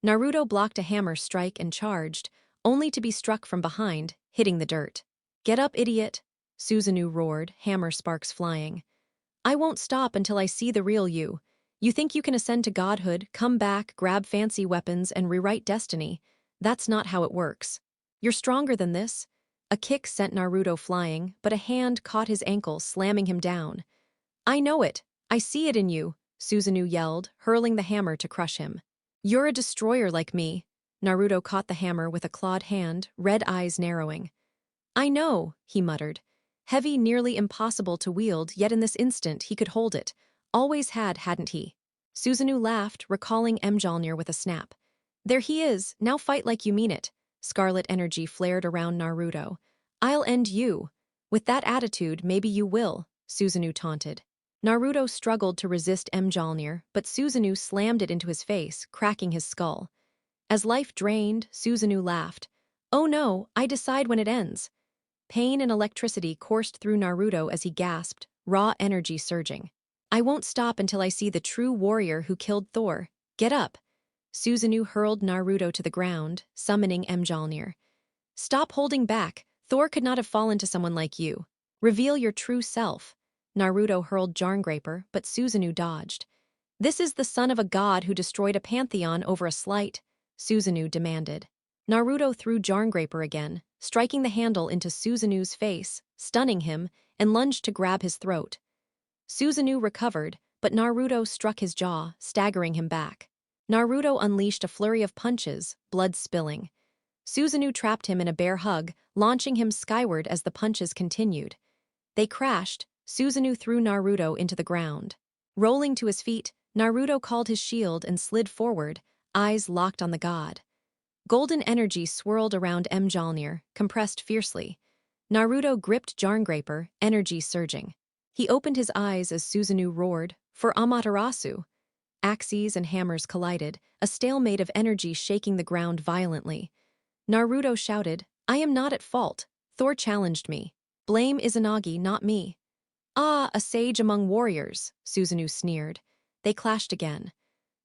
Naruto blocked a hammer strike and charged, only to be struck from behind, hitting the dirt. Get up, idiot! Susanoo roared, hammer sparks flying. I won't stop until I see the real you. You think you can ascend to godhood, come back, grab fancy weapons, and rewrite destiny. That's not how it works. You're stronger than this. A kick sent Naruto flying, but a hand caught his ankle, slamming him down. I know it. I see it in you, Susanoo yelled, hurling the hammer to crush him. You're a destroyer like me. Naruto caught the hammer with a clawed hand, red eyes narrowing. I know, he muttered. Heavy, nearly impossible to wield, yet in this instant he could hold it. Always had, hadn't he? Susanoo laughed, recalling Mjolnir with a snap. There he is, now fight like you mean it. Scarlet energy flared around Naruto. I'll end you. With that attitude, maybe you will, Susanoo taunted. Naruto struggled to resist Mjolnir, but Susanoo slammed it into his face, cracking his skull. As life drained, Susanoo laughed. Oh no, I decide when it ends. Pain and electricity coursed through Naruto as he gasped, raw energy surging. I won't stop until I see the true warrior who killed Thor. Get up. Susanoo hurled Naruto to the ground, summoning Mjolnir. Stop holding back. Thor could not have fallen to someone like you. Reveal your true self. Naruto hurled Jarngraper, but Susanoo dodged. This is the son of a god who destroyed a pantheon over a slight, Susanoo demanded. Naruto threw Jarngraper again, striking the handle into Susanoo's face, stunning him, and lunged to grab his throat. Susanoo recovered, but Naruto struck his jaw, staggering him back. Naruto unleashed a flurry of punches, blood spilling. Susanoo trapped him in a bear hug, launching him skyward as the punches continued. They crashed. Susanoo threw Naruto into the ground. Rolling to his feet, Naruto called his shield and slid forward, eyes locked on the god. Golden energy swirled around Mjolnir, compressed fiercely. Naruto gripped Jarngraper, energy surging. He opened his eyes as Susanoo roared, for Amaterasu. Axes and hammers collided, a stalemate of energy shaking the ground violently. Naruto shouted, I am not at fault. Thor challenged me. Blame Izanagi, not me. Ah, a sage among warriors, Susanoo sneered. They clashed again.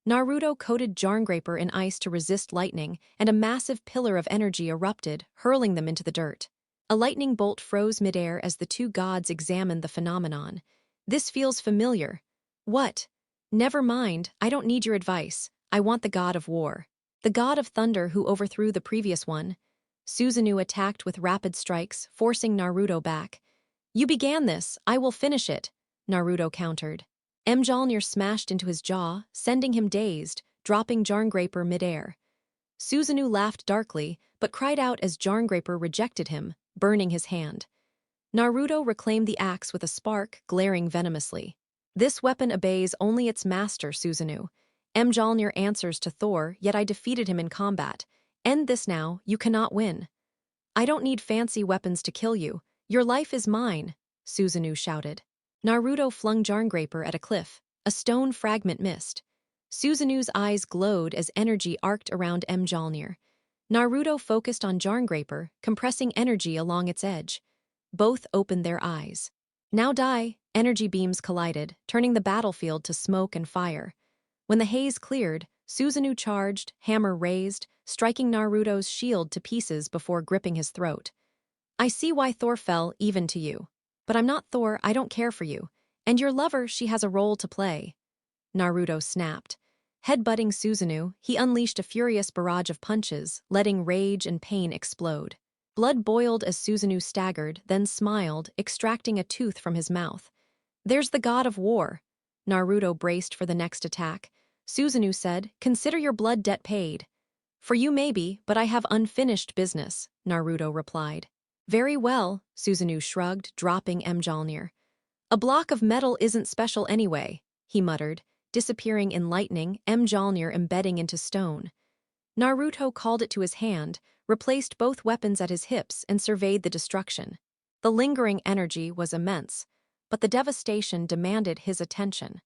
Naruto coated Jarngraper in ice to resist lightning, and a massive pillar of energy erupted, hurling them into the dirt. A lightning bolt froze midair as the two gods examined the phenomenon. This feels familiar. What? Never mind, I don't need your advice. I want the god of war. The god of thunder who overthrew the previous one. Susanoo attacked with rapid strikes, forcing Naruto back. You began this, I will finish it, Naruto countered. Mjolnir smashed into his jaw, sending him dazed, dropping Jarngraper midair. Susanoo laughed darkly, but cried out as Jarngraper rejected him, burning his hand. Naruto reclaimed the axe with a spark, glaring venomously. This weapon obeys only its master, Susanoo. Mjolnir answers to Thor, yet I defeated him in combat. End this now, you cannot win. I don't need fancy weapons to kill you. Your life is mine, Susanoo shouted. Naruto flung Jarngraper at a cliff. A stone fragment missed. Susanoo's eyes glowed as energy arced around Mjolnir. Naruto focused on Jarngraper, compressing energy along its edge. Both opened their eyes. Now die, energy beams collided, turning the battlefield to smoke and fire. When the haze cleared, Susanoo charged, hammer raised, striking Naruto's shield to pieces before gripping his throat. I see why Thor fell even to you. But I'm not Thor, I don't care for you. And your lover, she has a role to play. Naruto snapped. Headbutting Susanoo, he unleashed a furious barrage of punches, letting rage and pain explode. Blood boiled as Susanoo staggered, then smiled, extracting a tooth from his mouth. There's the god of war. Naruto braced for the next attack. Susanoo said, "Consider your blood debt paid." "For you maybe, but I have unfinished business," Naruto replied. "Very well," Susanoo shrugged, dropping Mjolnir. "A block of metal isn't special anyway," he muttered, disappearing in lightning, Mjolnir embedding into stone. Naruto called it to his hand, replaced both weapons at his hips, and surveyed the destruction. The lingering energy was immense, but the devastation demanded his attention.